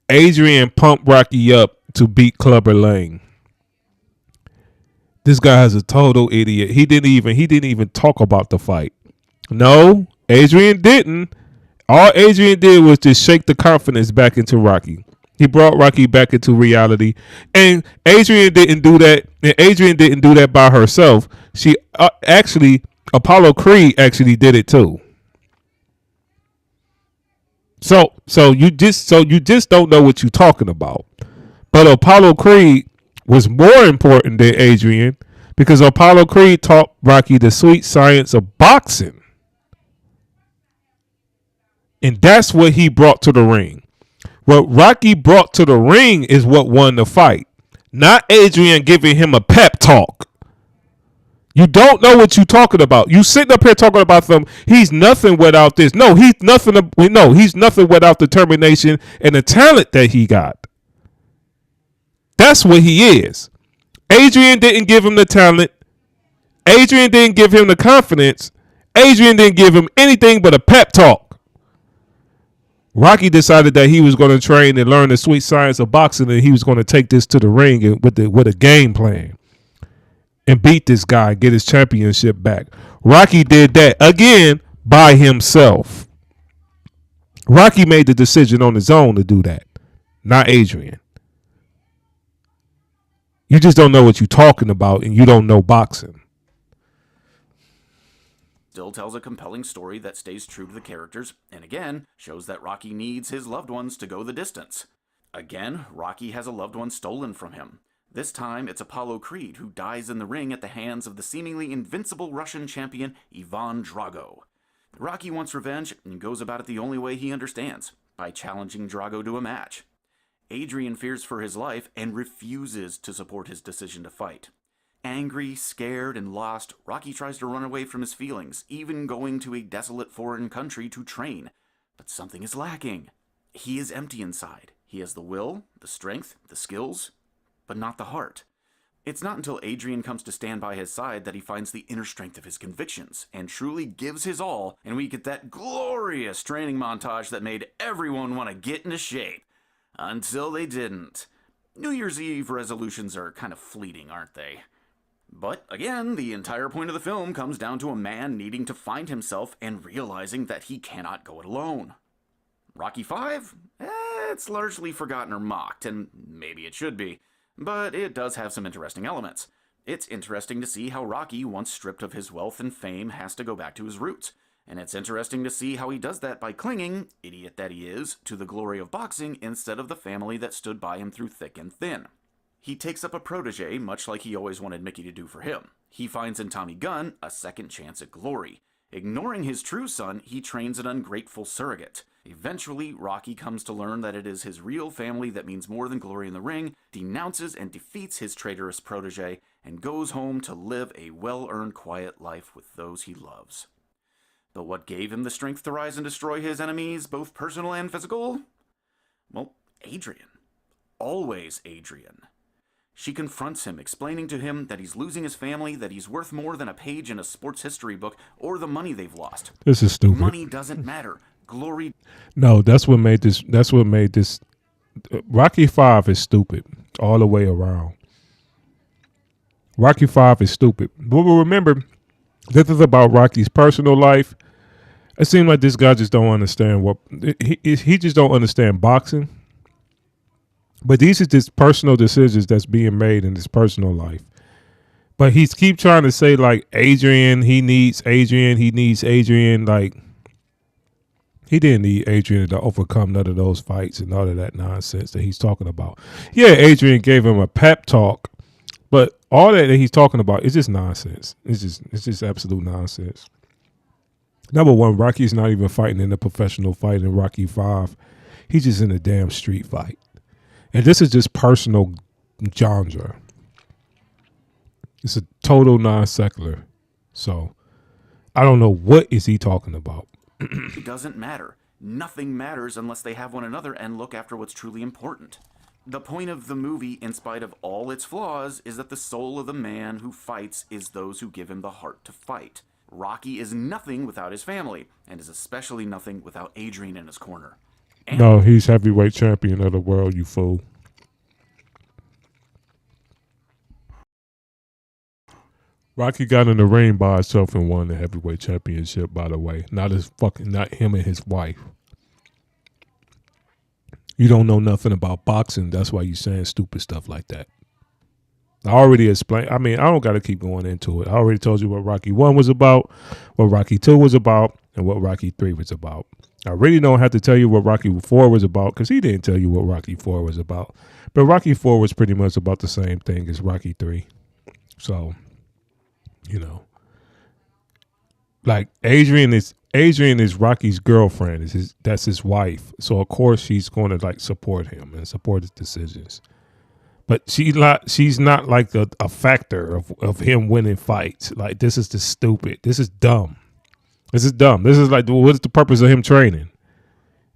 Adrian pumped Rocky up to beat Clubber Lang. This guy is a total idiot. He didn't even talk about the fight. No, Adrian didn't. All Adrian did was just shake the confidence back into Rocky. He brought Rocky back into reality, and Adrian didn't do that. And Adrian didn't do that by herself. She Apollo Creed actually did it too. So you just don't know what you're talking about. But Apollo Creed was more important than Adrian because Apollo Creed taught Rocky the sweet science of boxing. And that's what he brought to the ring. What Rocky brought to the ring is what won the fight, not Adrian giving him a pep talk. You don't know what you're talking about. You sitting up here talking about them. He's nothing without this. No, he's nothing. He's nothing without determination and the talent that he got. That's what he is. Adrian didn't give him the talent. Adrian didn't give him the confidence. Adrian didn't give him anything but a pep talk. Rocky decided that he was going to train and learn the sweet science of boxing, and he was going to take this to the ring with a game plan and beat this guy, get his championship back. Rocky did that again by himself. Rocky made the decision on his own to do that, not Adrian. You just don't know what you're talking about, and you don't know boxing. Still tells a compelling story that stays true to the characters, and again, shows that Rocky needs his loved ones to go the distance. Again, Rocky has a loved one stolen from him. This time, it's Apollo Creed who dies in the ring at the hands of the seemingly invincible Russian champion Ivan Drago. Rocky wants revenge and goes about it the only way he understands, by challenging Drago to a match. Adrian fears for his life and refuses to support his decision to fight. Angry, scared, and lost, Rocky tries to run away from his feelings, even going to a desolate foreign country to train. But something is lacking. He is empty inside. He has the will, the strength, the skills, but not the heart. It's not until Adrian comes to stand by his side that he finds the inner strength of his convictions and truly gives his all, and we get that glorious training montage that made everyone want to get into shape. Until they didn't. New Year's Eve resolutions are kind of fleeting, aren't they? But again, the entire point of the film comes down to a man needing to find himself and realizing that he cannot go it alone. Rocky V? It's largely forgotten or mocked, and maybe it should be. But it does have some interesting elements. It's interesting to see how Rocky, once stripped of his wealth and fame, has to go back to his roots. And it's interesting to see how he does that by clinging, idiot that he is, to the glory of boxing instead of the family that stood by him through thick and thin. He takes up a protege, much like he always wanted Mickey to do for him. He finds in Tommy Gunn a second chance at glory. Ignoring his true son, he trains an ungrateful surrogate. Eventually, Rocky comes to learn that it is his real family that means more than glory in the ring, denounces and defeats his traitorous protege, and goes home to live a well-earned quiet life with those he loves. But what gave him the strength to rise and destroy his enemies, both personal and physical? Well, Adrian. Always Adrian. She confronts him, explaining to him that he's losing his family, that he's worth more than a page in a sports history book, or the money they've lost. This is stupid. Money doesn't matter. Glory. No, that's what made this. Rocky 5 is stupid all the way around. Rocky 5 is stupid. But remember, this is about Rocky's personal life. It seems like this guy just don't understand he just don't understand boxing. But these are just personal decisions that's being made in his personal life. But he's keep trying to say like he needs Adrian. Like, he didn't need Adrian to overcome none of those fights and all of that nonsense that he's talking about. Yeah, Adrian gave him a pep talk, but all that he's talking about is just nonsense. It's just absolute nonsense. Number one, Rocky's not even fighting in a professional fight in Rocky 5. He's just in a damn street fight. And this is just personal genre. It's a total non secular. So I don't know what is he talking about. It doesn't matter. Nothing matters unless they have one another and look after what's truly important. The point of the movie, in spite of all its flaws, is that the soul of the man who fights is those who give him the heart to fight. Rocky is nothing without his family, and is especially nothing without Adrian in his corner. And no, he's heavyweight champion of the world, you fool. Rocky got in the ring by himself and won the heavyweight championship, by the way. Not him and his wife. You don't know nothing about boxing. That's why you're saying stupid stuff like that. I already explained. I mean, I don't got to keep going into it. I already told you what Rocky 1 was about, what Rocky 2 was about, and what Rocky 3 was about. I really don't have to tell you what Rocky 4 was about because he didn't tell you what Rocky 4 was about. But Rocky 4 was pretty much about the same thing as Rocky 3. So, you know, like Adrian is Rocky's girlfriend. That's his wife. So of course she's going to like support him and support his decisions. But she's not like a factor of him winning fights. Like, this is just stupid. This is dumb. This is dumb. This is like, what is the purpose of him training?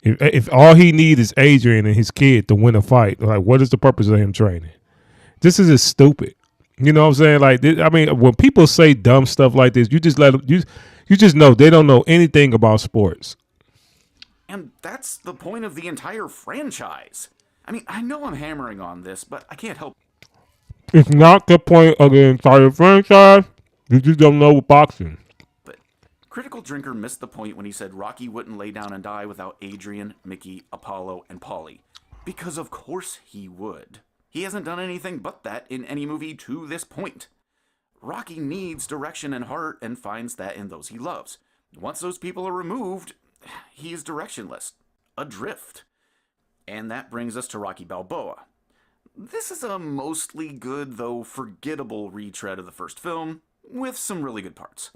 If all he needs is Adrian and his kid to win a fight, like, what is the purpose of him training? This is just stupid. You know what I'm saying? Like, I mean, when people say dumb stuff like this, you just let them. You just know they don't know anything about sports. And that's the point of the entire franchise. I mean, I know I'm hammering on this, but I can't help. It's not the point of the entire franchise. You just don't know boxing. But Critical Drinker missed the point when he said Rocky wouldn't lay down and die without Adrian, Mickey, Apollo, and Paulie. Because of course he would. He hasn't done anything but that in any movie to this point. Rocky needs direction and heart and finds that in those he loves. Once those people are removed, he is directionless, adrift. And that brings us to Rocky Balboa. This is a mostly good, though forgettable retread of the first film, with some really good parts.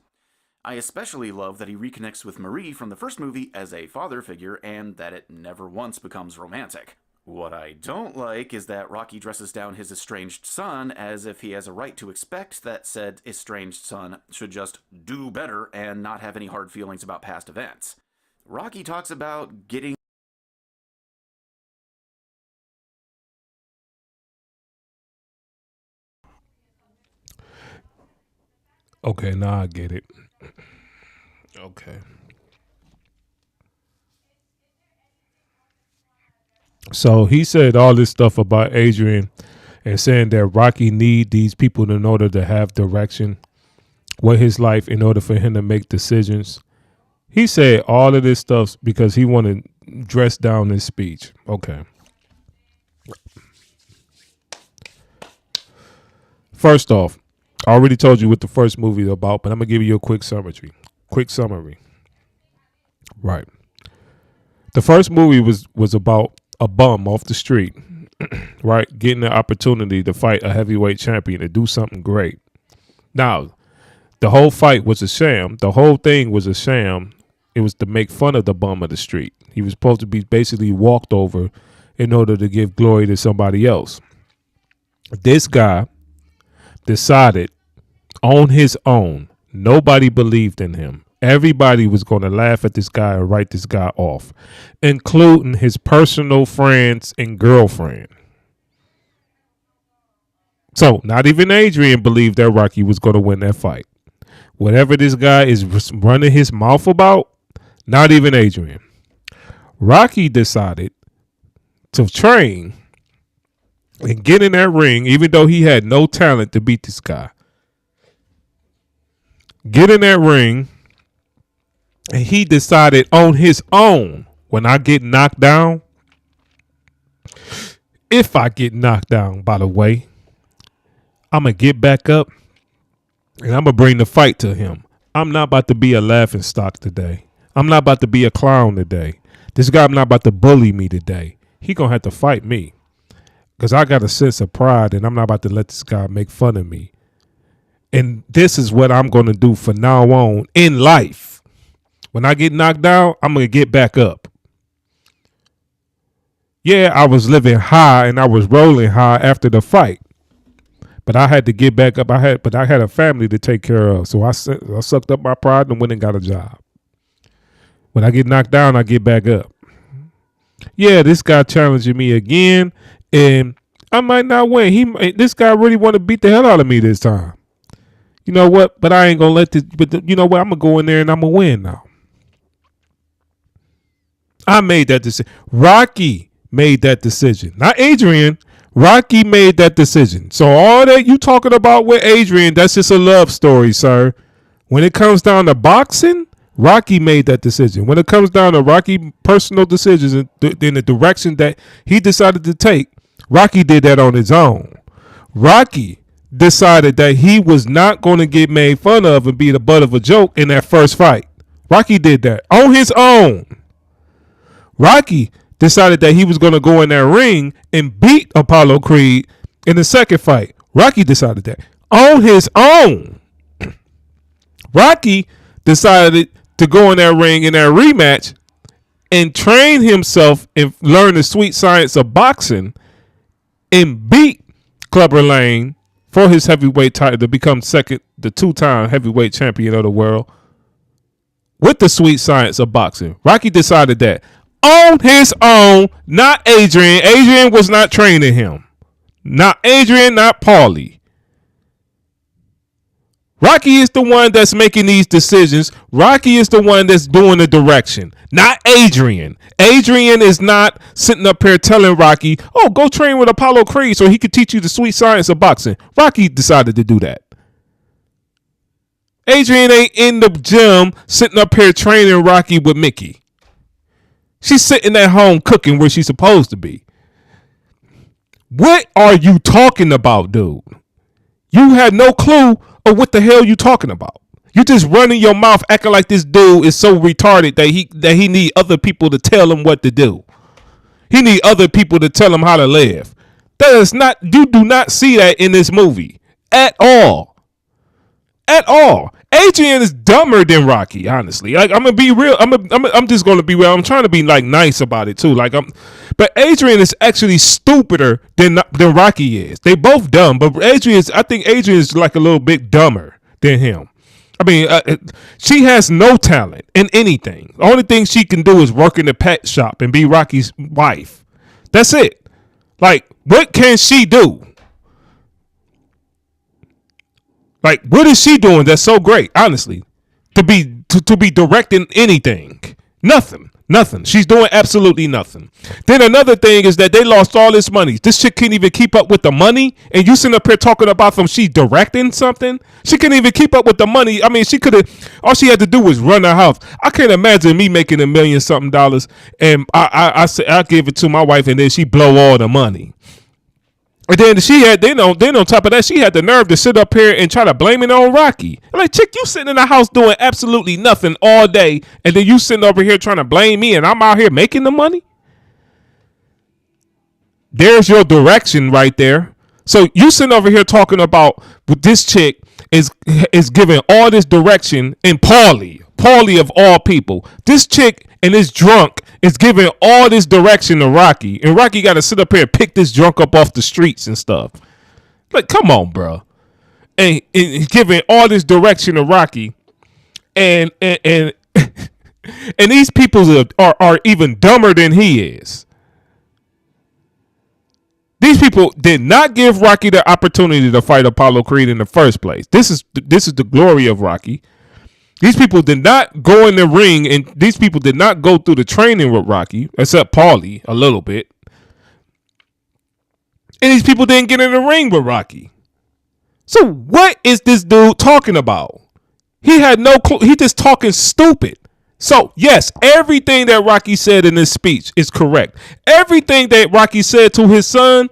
I especially love that he reconnects with Marie from the first movie as a father figure, and that it never once becomes romantic. What I don't like is that Rocky dresses down his estranged son as if he has a right to expect that said estranged son should just do better and not have any hard feelings about past events. Rocky talks about getting Okay, now I get it. Okay. So he said all this stuff about Adrian and saying that Rocky need these people in order to have direction with his life, in order for him to make decisions. He said all of this stuff because he wanted to dress down his speech. Okay. First off, I already told you what the first movie is about, but I'm going to give you a quick summary. Right. The first movie was about a bum off the street, right? Getting the opportunity to fight a heavyweight champion to do something great. Now, The whole fight was a sham. The whole thing was a sham. It was to make fun of the bum of the street. He was supposed to be basically walked over in order to give glory to somebody else. This guy decided on his own. Nobody believed in him. Everybody was going to laugh at this guy and write this guy off, including his personal friends and girlfriend. So not even Adrian believed that Rocky was going to win that fight. Whatever this guy is running his mouth about, not even Adrian. Rocky decided to train and get in that ring, even though he had no talent to beat this guy. Get in that ring, and he decided on his own, when I get knocked down, if I get knocked down, by the way, I'm going to get back up and I'm going to bring the fight to him. I'm not about to be a laughing stock today. I'm not about to be a clown today. This guy not about to bully me today. He going to have to fight me because I got a sense of pride and I'm not about to let this guy make fun of me. And this is what I'm going to do from now on in life. When I get knocked down, I'm going to get back up. Yeah, I was living high and I was rolling high after the fight. But I had to get back up. I had a family to take care of. So I sucked up my pride and went and got a job. When I get knocked down, I get back up. Yeah, this guy challenging me again, and I might not win. This guy really want to beat the hell out of me this time. You know what? But I ain't going to let this. But you know what? I'm going to go in there and I'm going to win now. I made that decision. Rocky made that decision. Not Adrian. Rocky made that decision. So all that you talking about with Adrian, that's just a love story, sir. When it comes down to boxing, Rocky made that decision. When it comes down to Rocky personal decisions in the direction that he decided to take, Rocky did that on his own. Rocky decided that he was not going to get made fun of and be the butt of a joke in that first fight. Rocky did that on his own. Rocky decided that he was going to go in that ring and beat Apollo Creed in the second fight. Rocky decided that on his own. Rocky decided to go in that ring in that rematch and train himself and learn the sweet science of boxing and beat Clubber Lang for his heavyweight title to become the two-time heavyweight champion of the world with the sweet science of boxing. Rocky decided that on his own, not Adrian. Adrian was not training him. Not Adrian, not Paulie. Rocky is the one that's making these decisions. Rocky is the one that's doing the direction, not Adrian. Adrian is not sitting up here telling Rocky, oh, go train with Apollo Creed so he could teach you the sweet science of boxing. Rocky decided to do that. Adrian ain't in the gym sitting up here training Rocky with Mickey. She's sitting at home cooking where she's supposed to be. What are you talking about, dude? You had no clue of what the hell you talking about. You just running your mouth acting like this dude is so retarded that he need other people to tell him what to do. He need other people to tell him how to live. That is not, you do not see that in this movie at all. At all. Adrian is dumber than Rocky, honestly. Like, I'm gonna be real. I'm just gonna be real. I'm trying to be like nice about it too. But Adrian is actually stupider than Rocky is. They both dumb, but I think Adrian is like a little bit dumber than him. I mean, she has no talent in anything. The only thing she can do is work in the pet shop and be Rocky's wife. That's it. Like, what can she do? Like, what is she doing that's so great, honestly, to be directing anything? Nothing. She's doing absolutely nothing. Then another thing is that they lost all this money. This chick can't even keep up with the money. And you sitting up here talking about she's directing something. She couldn't even keep up with the money. I mean, all she had to do was run her house. I can't imagine me making $1 million something and I give it to my wife and then she blow all the money. And then on top of that, she had the nerve to sit up here and try to blame it on Rocky. I'm like, chick, you sitting in the house doing absolutely nothing all day, and then you sitting over here trying to blame me, and I'm out here making the money? There's your direction right there. So you sitting over here talking about with this chick is giving all this direction, and Paulie of all people, this chick and this drunk is giving all this direction to Rocky, and Rocky got to sit up here and pick this drunk up off the streets and stuff. Like, come on, bro. And giving all this direction to Rocky, and and these people are even dumber than he is. These people did not give Rocky the opportunity to fight Apollo Creed in the first place. This is the glory of Rocky. These people did not go in the ring, and these people did not go through the training with Rocky, except Paulie a little bit. And these people didn't get in the ring with Rocky. So what is this dude talking about? He had no clue. He just talking stupid. So yes, everything that Rocky said in this speech is correct. Everything that Rocky said to his son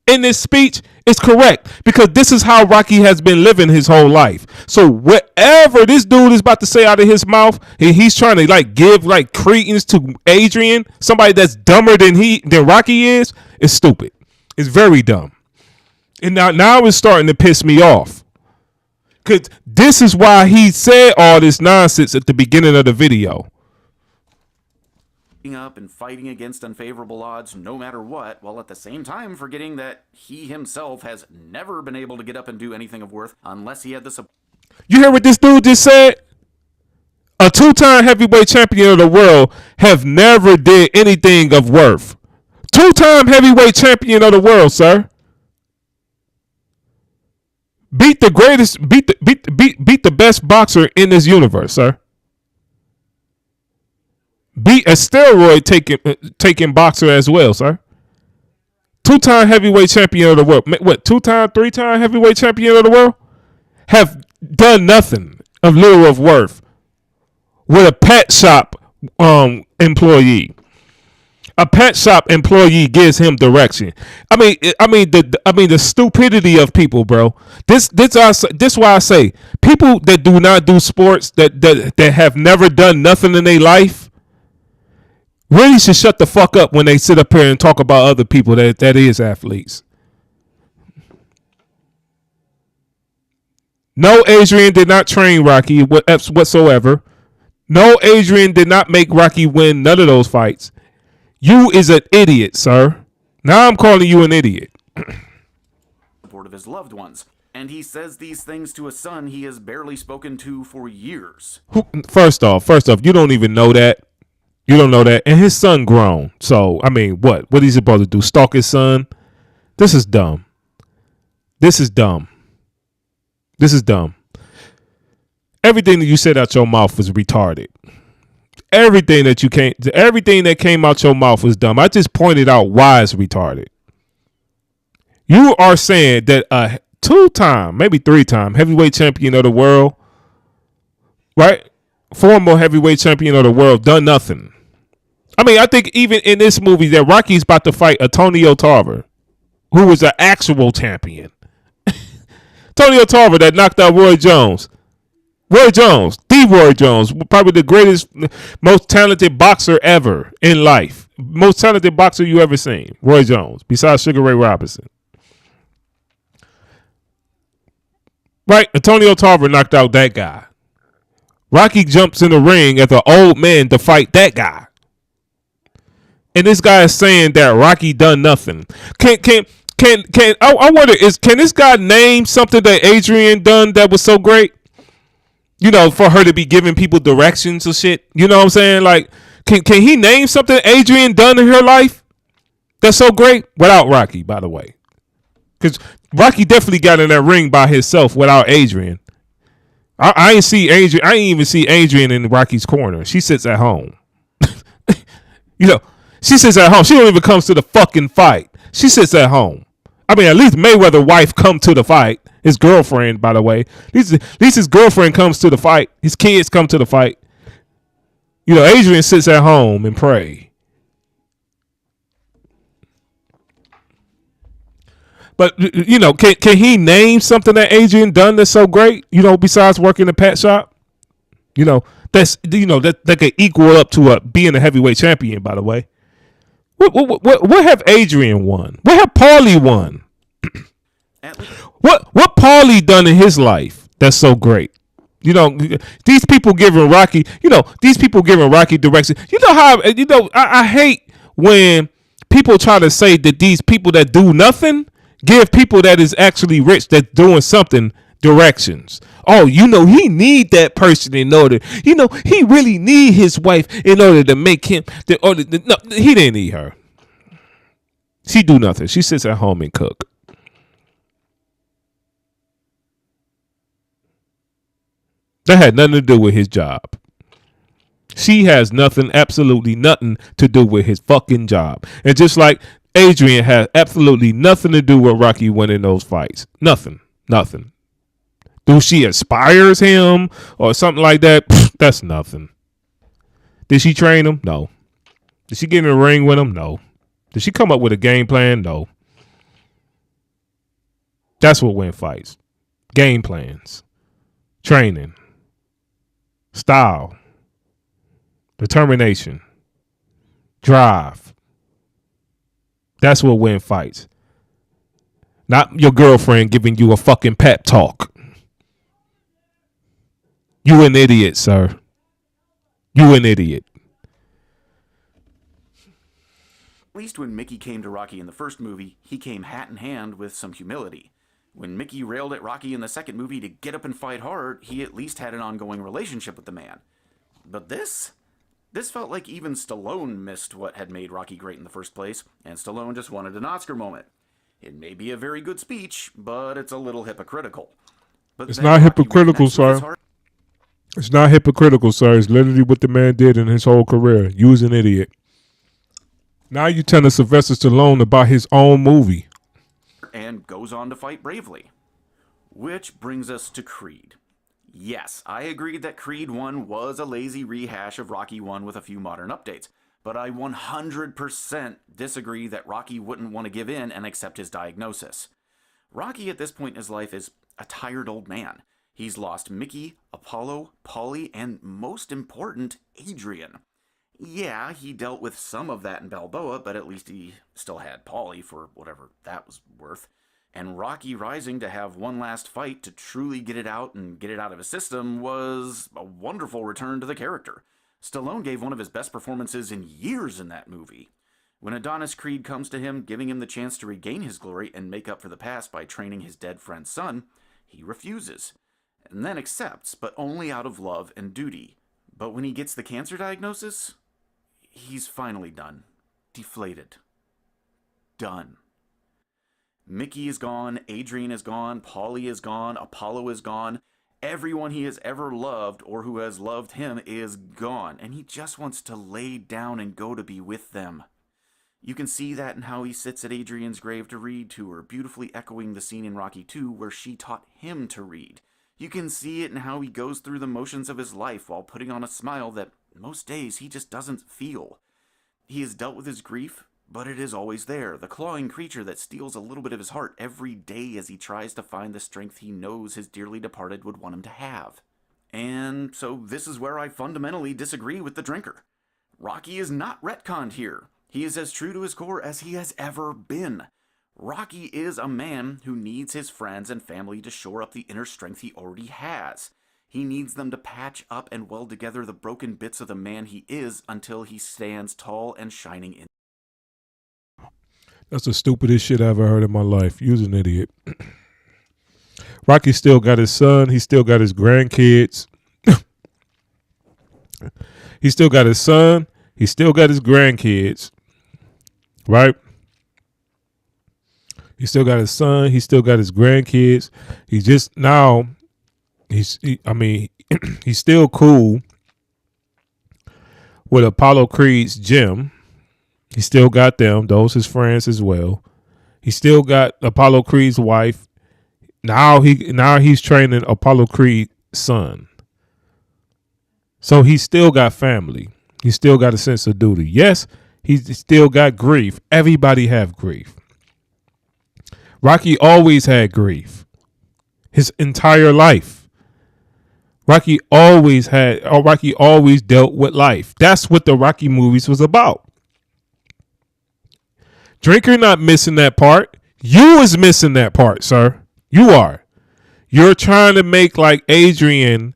in this speech is correct, because this is how Rocky has been living his whole life. So whatever this dude is about to say out of his mouth, he's trying to like give like credence to Adrian, somebody that's dumber than Rocky is stupid. It's very dumb. And now it's starting to piss me off. Because this is why he said all this nonsense at the beginning of the video. Up and fighting against unfavorable odds no matter what, while at the same time forgetting that he himself has never been able to get up and do anything of worth unless he had the support. You hear what this dude just said? A 2-time heavyweight champion of the world have never did anything of worth. 2-time heavyweight champion of the world, sir. Beat the greatest, beat the best boxer in this universe, sir. Beat a steroid taking boxer as well, sir. 2-time heavyweight champion of the world. What, 2-time, 3-time heavyweight champion of the world? Have done nothing of little of worth with a pet shop employee. A pet shop employee gives him direction. I mean the stupidity of people, bro. This why I say people that do not do sports, that have never done nothing in their life, really should shut the fuck up when they sit up here and talk about other people that is athletes. No, Adrian did not train Rocky whatsoever. No, Adrian did not make Rocky win none of those fights. You is an idiot, sir. Now I'm calling you an idiot. Support of his loved ones, and he says these things to a son he has barely spoken to for years. First off, you don't even know that. You don't know that, and his son grown. So I mean, what is he supposed to do? Stalk his son? This is dumb. This is dumb. Everything that you said out your mouth was retarded. Everything that came out your mouth was dumb. I just pointed out why it's retarded. You are saying that a 2-time, maybe 3-time heavyweight champion of the world, right? Former heavyweight champion of the world, done nothing. I mean, I think even in this movie that Rocky's about to fight Antonio Tarver, who was an actual champion. Antonio Tarver that knocked out Roy Jones. Roy Jones, probably the greatest, most talented boxer ever in life. Most talented boxer you ever seen. Roy Jones, besides Sugar Ray Robinson. Right? Antonio Tarver knocked out that guy. Rocky jumps in the ring as an old man to fight that guy. And this guy is saying that Rocky done nothing. I wonder, can this guy name something that Adrian done that was so great? You know, for her to be giving people directions or shit. You know what I'm saying? Like, can he name something Adrian done in her life that's so great? Without Rocky, by the way. Because Rocky definitely got in that ring by himself without Adrian. I ain't even see Adrian in Rocky's corner. She sits at home. You know, she sits at home. She don't even come to the fucking fight. She sits at home. I mean, at least Mayweather's wife come to the fight. His girlfriend, by the way. At least his girlfriend comes to the fight. His kids come to the fight. You know, Adrian sits at home and pray. But, you know, can he name something that Adrian done that's so great, you know, besides working the pet shop? You know, that could equal up to being a heavyweight champion, by the way. What have Adrian won? What have Paulie won? What Paulie done in his life that's so great? You know, these people giving Rocky. You know, these people giving Rocky direction. You know how? You know, I hate when people try to say that these people that do nothing give people that is actually rich that's doing something directions. Oh, you know, he need that person in order. You know, he really need his wife in order to make him. No, he didn't need her. She do nothing. She sits at home and cook. That had nothing to do with his job. She has nothing, absolutely nothing to do with his fucking job. And just like Adrian had absolutely nothing to do with Rocky winning those fights. Nothing. Do she aspires him or something like that? Pfft, that's nothing. Did she train him? No. Did she get in the ring with him? No. Did she come up with a game plan? No. That's what wins fights. Game plans. Training. Style. Determination. Drive. That's what wins fights. Not your girlfriend giving you a fucking pep talk. You an idiot, sir. You an idiot. At least when Mickey came to Rocky in the first movie, he came hat in hand with some humility. When Mickey railed at Rocky in the second movie to get up and fight hard, he at least had an ongoing relationship with the man. But this felt like even Stallone missed what had made Rocky great in the first place, and Stallone just wanted an Oscar moment. It may be a very good speech, but it's a little hypocritical. But it's not hypocritical, sir. It's not hypocritical, sir. It's literally what the man did in his whole career. You was an idiot. Now you telling Sylvester Stallone about his own movie. And goes on to fight bravely. Which brings us to Creed. Yes, I agreed that Creed 1 was a lazy rehash of Rocky 1 with a few modern updates, but I 100% disagree that Rocky wouldn't want to give in and accept his diagnosis. Rocky at this point in his life is a tired old man. He's lost Mickey, Apollo, Paulie, and most important, Adrian. Yeah, he dealt with some of that in Balboa, but at least he still had Paulie for whatever that was worth. And Rocky rising to have one last fight to truly get it out and get it out of his system was a wonderful return to the character. Stallone gave one of his best performances in years in that movie. When Adonis Creed comes to him, giving him the chance to regain his glory and make up for the past by training his dead friend's son, he refuses. And then accepts, but only out of love and duty. But when he gets the cancer diagnosis, he's finally done. Deflated. Done. Mickey is gone, Adrian is gone, Paulie is gone, Apollo is gone. Everyone he has ever loved or who has loved him is gone, and he just wants to lay down and go to be with them. You can see that in how he sits at Adrian's grave to read to her, beautifully echoing the scene in Rocky II where she taught him to read. You can see it in how he goes through the motions of his life while putting on a smile that most days he just doesn't feel. He has dealt with his grief, but it is always there, the clawing creature that steals a little bit of his heart every day as he tries to find the strength he knows his dearly departed would want him to have. And so this is where I fundamentally disagree with the drinker. Rocky is not retconned here. He is as true to his core as he has ever been. Rocky is a man who needs his friends and family to shore up the inner strength he already has. He needs them to patch up and weld together the broken bits of the man he is until he stands tall and shining in. That's the stupidest shit I ever heard in my life. You's an idiot. Rocky still got his son. He still got his grandkids. He still got his son. He still got his grandkids. Right? He still got his son. He still got his grandkids. He just now, he's still cool with Apollo Creed's gym. He still got them. Those his friends as well. He still got Apollo Creed's wife. Now he's training Apollo Creed's son. So he still got family. He still got a sense of duty. Yes, he's still got grief. Everybody have grief. Rocky always had grief. His entire life. Rocky always dealt with life. That's what the Rocky movies was about. Drinker not missing that part. You was missing that part, sir. You are. You're trying to make like Adrian.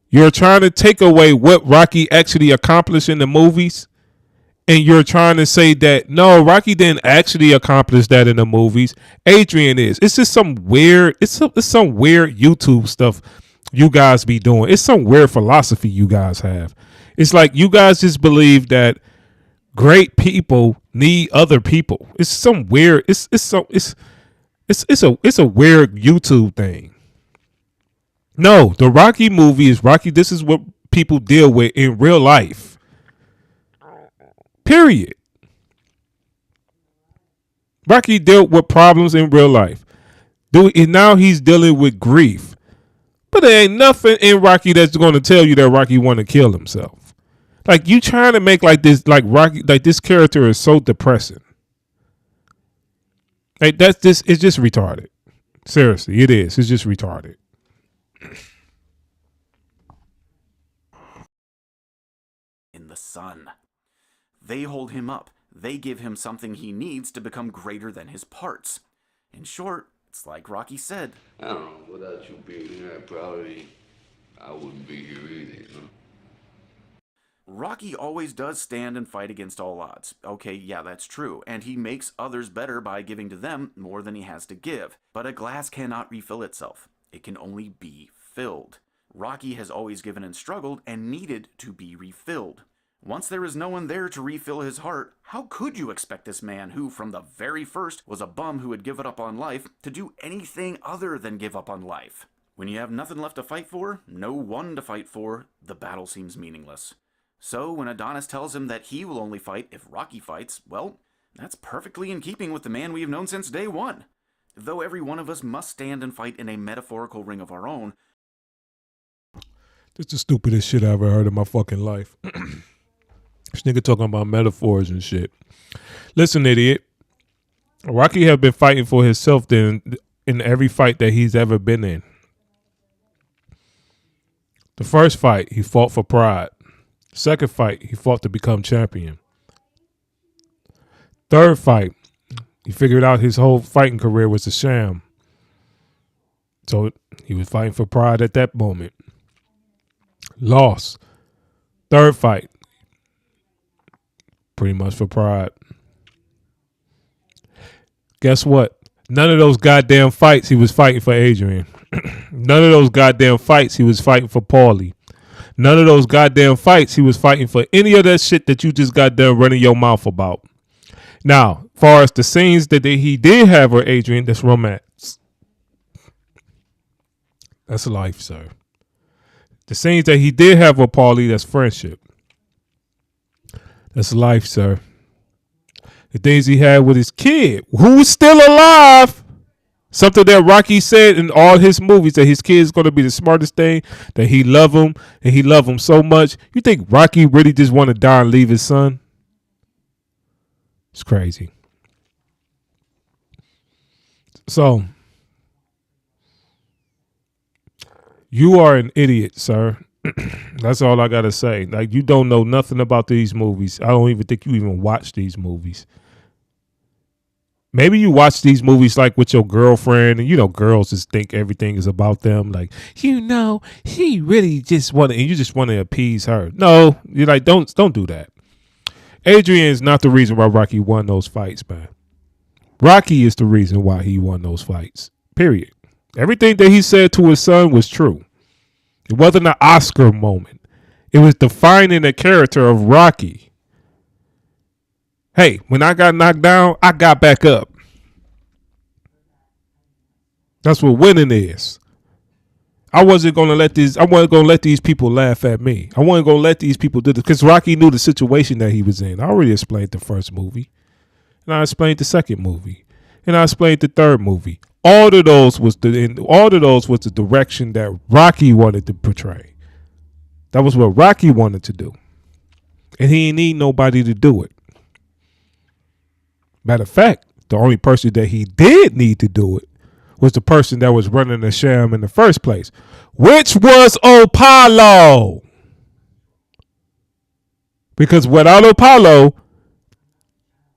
You're trying to take away what Rocky actually accomplished in the movies. And you're trying to say that, no, Rocky didn't actually accomplish that in the movies. Adrian is. It's just some weird, it's some weird YouTube stuff you guys be doing. It's some weird philosophy you guys have. It's like you guys just believe that great people need other people. It's some weird, it's a weird YouTube thing. No, the Rocky movie is Rocky. This is what people deal with in real life. Period. Rocky dealt with problems in real life. And now he's dealing with grief. But there ain't nothing in Rocky that's going to tell you that Rocky want to kill himself. Like you trying to make like this, like Rocky, like this character is so depressing. Like it's just retarded. Seriously, it is. It's just retarded. In the sun. They hold him up. They give him something he needs to become greater than his parts. In short, it's like Rocky said. I don't know, without you being here, probably I wouldn't be here either, you know? Rocky always does stand and fight against all odds. Okay, yeah, that's true. And he makes others better by giving to them more than he has to give. But a glass cannot refill itself. It can only be filled. Rocky has always given and struggled and needed to be refilled. Once there is no one there to refill his heart, how could you expect this man who, from the very first, was a bum who had given up on life, to do anything other than give up on life? When you have nothing left to fight for, no one to fight for, the battle seems meaningless. So when Adonis tells him that he will only fight if Rocky fights, well, that's perfectly in keeping with the man we have known since day one. Though every one of us must stand and fight in a metaphorical ring of our own. This is the stupidest shit I ever heard in my fucking life. This nigga talking about metaphors and shit. Listen, idiot. Rocky have been fighting for himself in every fight that he's ever been in. The first fight, he fought for pride. Second fight, he fought to become champion. Third fight, he figured out his whole fighting career was a sham. So he was fighting for pride at that moment. Lost. Third fight, pretty much for pride. Guess what? None of those goddamn fights he was fighting for Adrian. None of those goddamn fights he was fighting for Paulie. None of those goddamn fights he was fighting for any of that shit that you just got done running your mouth about. Now, far as the scenes that he did have with Adrian, that's romance. That's life, sir. The scenes that he did have with Paulie, that's friendship. That's life, sir. The things he had with his kid, who's still alive. Something that Rocky said in all his movies, that his kid is going to be the smartest thing, that he love him, and he love him so much. You think Rocky really just want to die and leave his son? It's crazy. So, you are an idiot, sir. That's all I got to say. Like, you don't know nothing about these movies. I don't even think you even watch these movies. Maybe you watch these movies like with your girlfriend, and you know girls just think everything is about them. Like, you know, he really just want to, and you just want to appease her. No, you're like, don't do that. Adrian is not the reason why Rocky won those fights, man. Rocky is the reason why he won those fights. Period. Everything that he said to his son was true. It wasn't an Oscar moment. It was defining the character of Rocky. Hey, when I got knocked down, I got back up. That's what winning is. I wasn't gonna let these people laugh at me. I wasn't gonna let these people do this because Rocky knew the situation that he was in. I already explained the first movie, and I explained the second movie, and I explained the third movie. All of those was the direction that Rocky wanted to portray. That was what Rocky wanted to do, and he didn't need nobody to do it. Matter of fact, the only person that he did need to do it was the person that was running the sham in the first place, which was Apollo. Because without Apollo,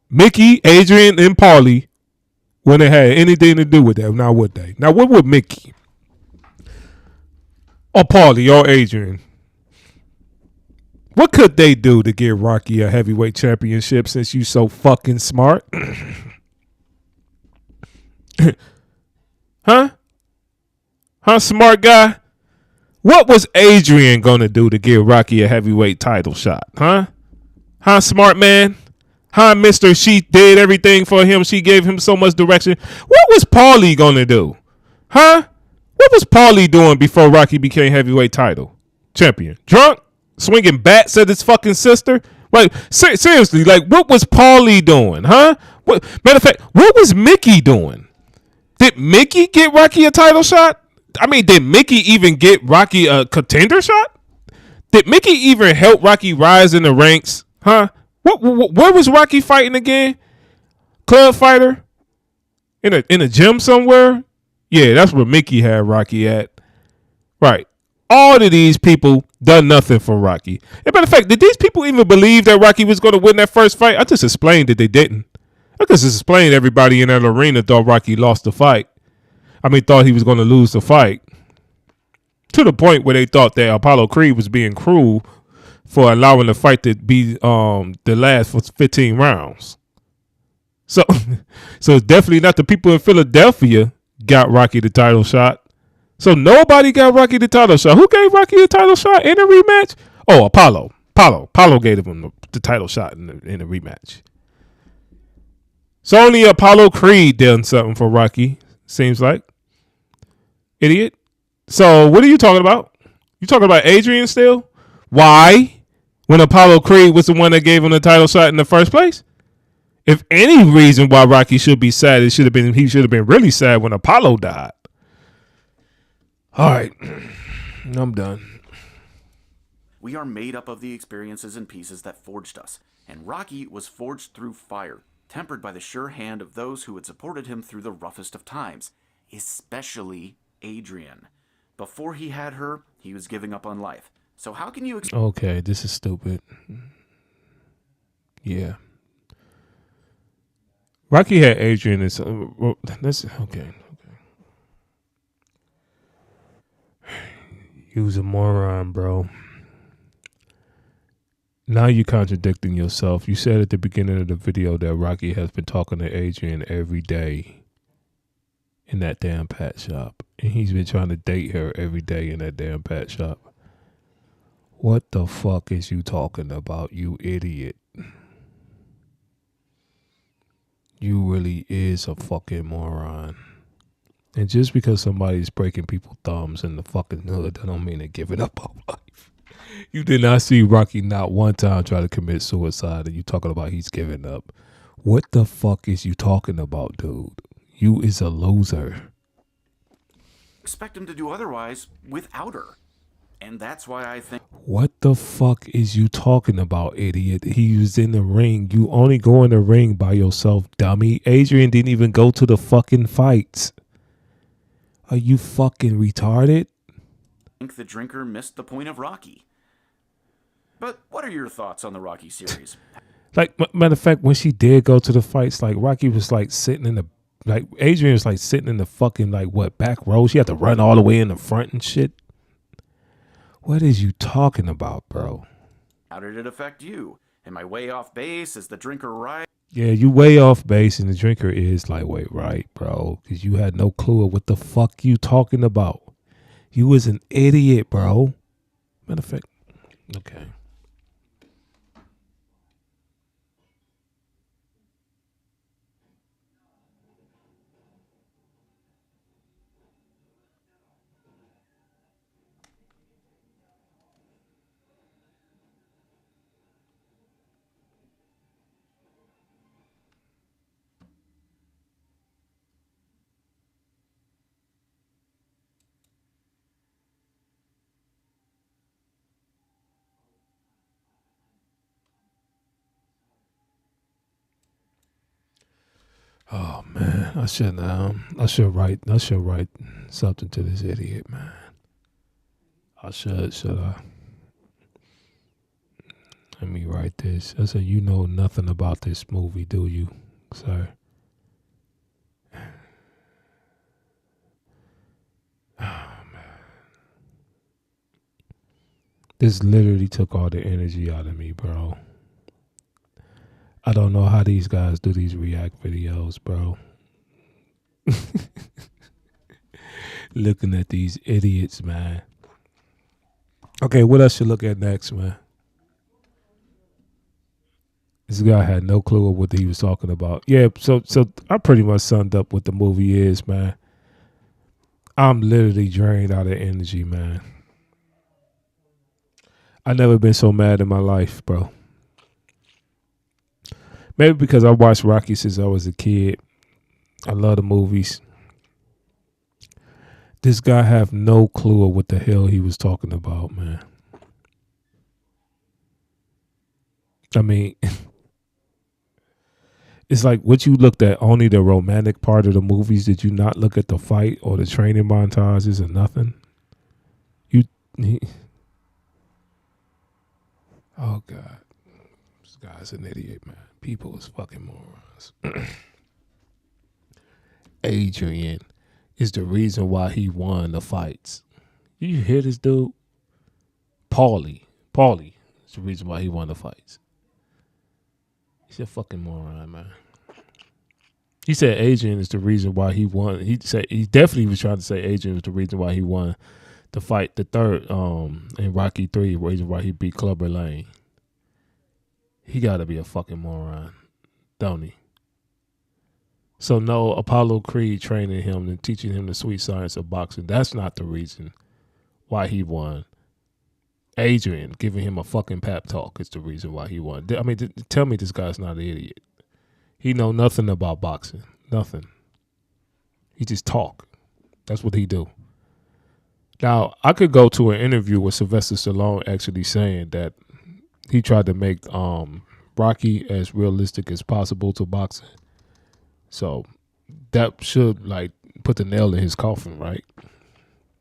Mickey, Adrian, and Paulie when it had anything to do with that. Now, would they? Now, what would Mickey or Paulie or Adrian? What could they do to give Rocky a heavyweight championship since you so fucking smart? Huh? Huh, smart guy? What was Adrian going to do to give Rocky a heavyweight title shot? Huh? Huh, smart man? Huh, mister? She did everything for him. She gave him so much direction. What was Paulie going to do? Huh? What was Paulie doing before Rocky became heavyweight title champion? Drunk? Swinging bats at his fucking sister? Like, seriously, like, what was Paulie doing? Huh? Matter of fact, what was Mickey doing? Did Mickey get Rocky a title shot? I mean, did Mickey even get Rocky a contender shot? Did Mickey even help Rocky rise in the ranks? Huh? Where was Rocky fighting again? Club fighter? In a gym somewhere? Yeah, that's where Mickey had Rocky at. Right. All of these people done nothing for Rocky. As a matter of fact, did these people even believe that Rocky was going to win that first fight? I just explained that they didn't. I just explained everybody in that arena thought Rocky lost the fight. I mean, thought he was going to lose the fight. To the point where they thought that Apollo Creed was being cruel for allowing the fight to be the last for 15 rounds. So it's definitely not the people in Philadelphia got Rocky the title shot. So nobody got Rocky the title shot. Who gave Rocky the title shot in a rematch? Oh, Apollo. Apollo gave him the title shot in the rematch. So only Apollo Creed done something for Rocky, seems like. Idiot. So what are you talking about? You talking about Adrian still? Why? When Apollo Creed was the one that gave him the title shot in the first place? If any reason why Rocky should be sad, he should have been really sad when Apollo died. All right. I'm done. We are made up of the experiences and pieces that forged us, and Rocky was forged through fire, tempered by the sure hand of those who had supported him through the roughest of times, especially Adrian. Before he had her, he was giving up on life. So how can you... Okay, this is stupid. Yeah. Rocky had Adrian. That's okay. You was a moron, bro. Now you're contradicting yourself. You said at the beginning of the video that Rocky has been talking to Adrian every day in that damn pet shop. And he's been trying to date her every day in that damn pet shop. What the fuck is you talking about, you idiot? You really is a fucking moron. And just because somebody's breaking people's thumbs in the fucking hood, that don't mean they're giving up on life. You did not see Rocky not one time try to commit suicide, and you talking about he's giving up. What the fuck is you talking about, dude? You is a loser. Expect him to do otherwise without her. And that's why I think... What the fuck is you talking about, idiot? He was in the ring. You only go in the ring by yourself, dummy. Adrian didn't even go to the fucking fights. Are you fucking retarded? I think the drinker missed the point of Rocky. But what are your thoughts on the Rocky series? Like, matter of fact, when she did go to the fights, like, Rocky was like sitting in the... Like, Adrian was like sitting in the fucking, like, what, back row? She had to run all the way in the front and shit. What is you talking about, bro? How did it affect you? Am I way off base? Is the drinker right? Yeah, you way off base, and the drinker is lightweight, right, bro? Because you had no clue of what the fuck you talking about. You was an idiot, bro. Matter of fact, okay. Oh man, I should write something to this idiot, man. Should I? Let me write this. I said, you know nothing about this movie, do you, sir? This literally took all the energy out of me, bro. I don't know how these guys do these react videos, bro. Looking at these idiots, man. Okay, what else should look at next, man? This guy had no clue of what he was talking about. Yeah, so I pretty much summed up what the movie is, man. I'm literally drained out of energy, man. I never been so mad in my life, bro. Maybe because I watched Rocky since I was a kid. I love the movies. This guy have no clue of what the hell he was talking about, man. I mean, it's like what you looked at, only the romantic part of the movies. Did you not look at the fight or the training montages or nothing? Oh, God. This guy's an idiot, man. People is fucking morons. Adrian is the reason why he won the fights. You hear this dude? Paulie is the reason why he won the fights. He's a fucking moron, man. He said Adrian is the reason why he won. He said he definitely was trying to say Adrian was the reason why he won the fight, the third in Rocky 3, reason why he beat Clubber Lang. He gotta be a fucking moron, don't he? So no, Apollo Creed training him and teaching him the sweet science of boxing. That's not the reason why he won. Adrian giving him a fucking pep talk is the reason why he won. I mean, tell me this guy's not an idiot. He know nothing about boxing. Nothing. He just talk. That's what he do. Now, I could go to an interview with Sylvester Stallone actually saying that he tried to make Rocky as realistic as possible to boxing. So that should like put the nail in his coffin, right?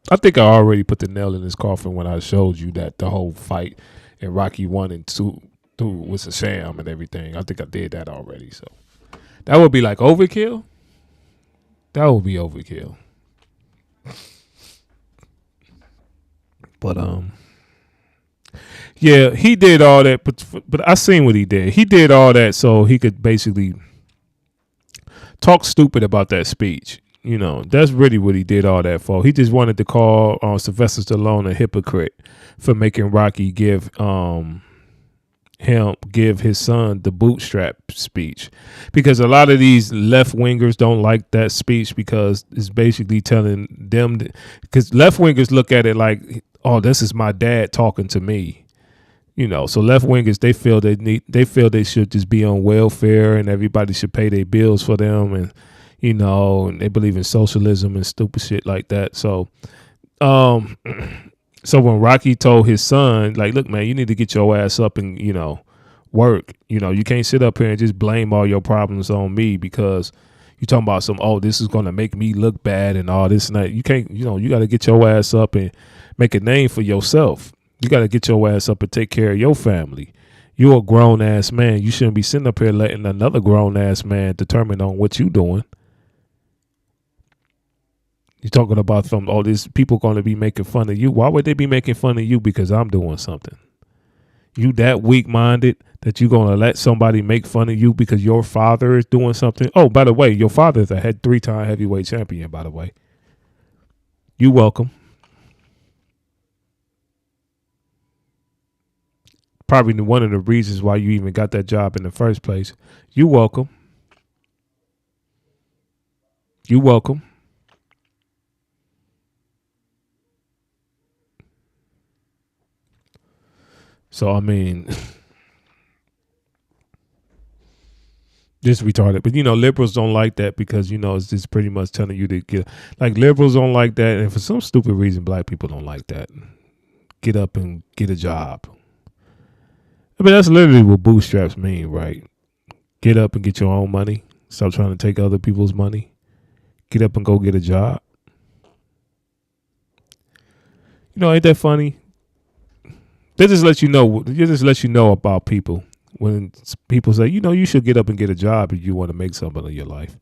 I think I already put the nail in his coffin when I showed you that the whole fight in Rocky 1 and 2 was a sham and everything. I think I did that already. So that would be like overkill. That would be overkill. But yeah, he did all that, but I seen what he did. He did all that so he could basically talk stupid about that speech. You know, that's really what he did all that for. He just wanted to call Sylvester Stallone a hypocrite for making Rocky give his son the bootstrap speech, because a lot of these left wingers don't like that speech because it's basically telling them, because left wingers look at it like, oh, this is my dad talking to me. You know, so left wingers, they feel they should just be on welfare and everybody should pay their bills for them, and you know, and they believe in socialism and stupid shit like that. So, so when Rocky told his son, like, look, man, you need to get your ass up and, you know, work. You know, you can't sit up here and just blame all your problems on me because you talking about this is going to make me look bad and all this and that. You can't, you know, you got to get your ass up and make a name for yourself. You got to get your ass up and take care of your family. You're a grown ass man. You shouldn't be sitting up here letting another grown ass man determine on what you doing. You're talking about these people going to be making fun of you. Why would they be making fun of you? Because I'm doing something. You that weak-minded that you're going to let somebody make fun of you because your father is doing something? Oh, by the way, your father is a 3-time heavyweight champion, by the way. You welcome. Probably one of the reasons why you even got that job in the first place. You welcome. You welcome. So, I mean, just retarded. But, you know, liberals don't like that because, you know, it's just pretty much telling you to get, like, liberals don't like that. And for some stupid reason, black people don't like that. Get up and get a job. I mean, that's literally what bootstraps mean, right? Get up and get your own money. Stop trying to take other people's money. Get up and go get a job. You know, ain't that funny? They just let you know about people when people say, you know, you should get up and get a job if you want to make something of your life.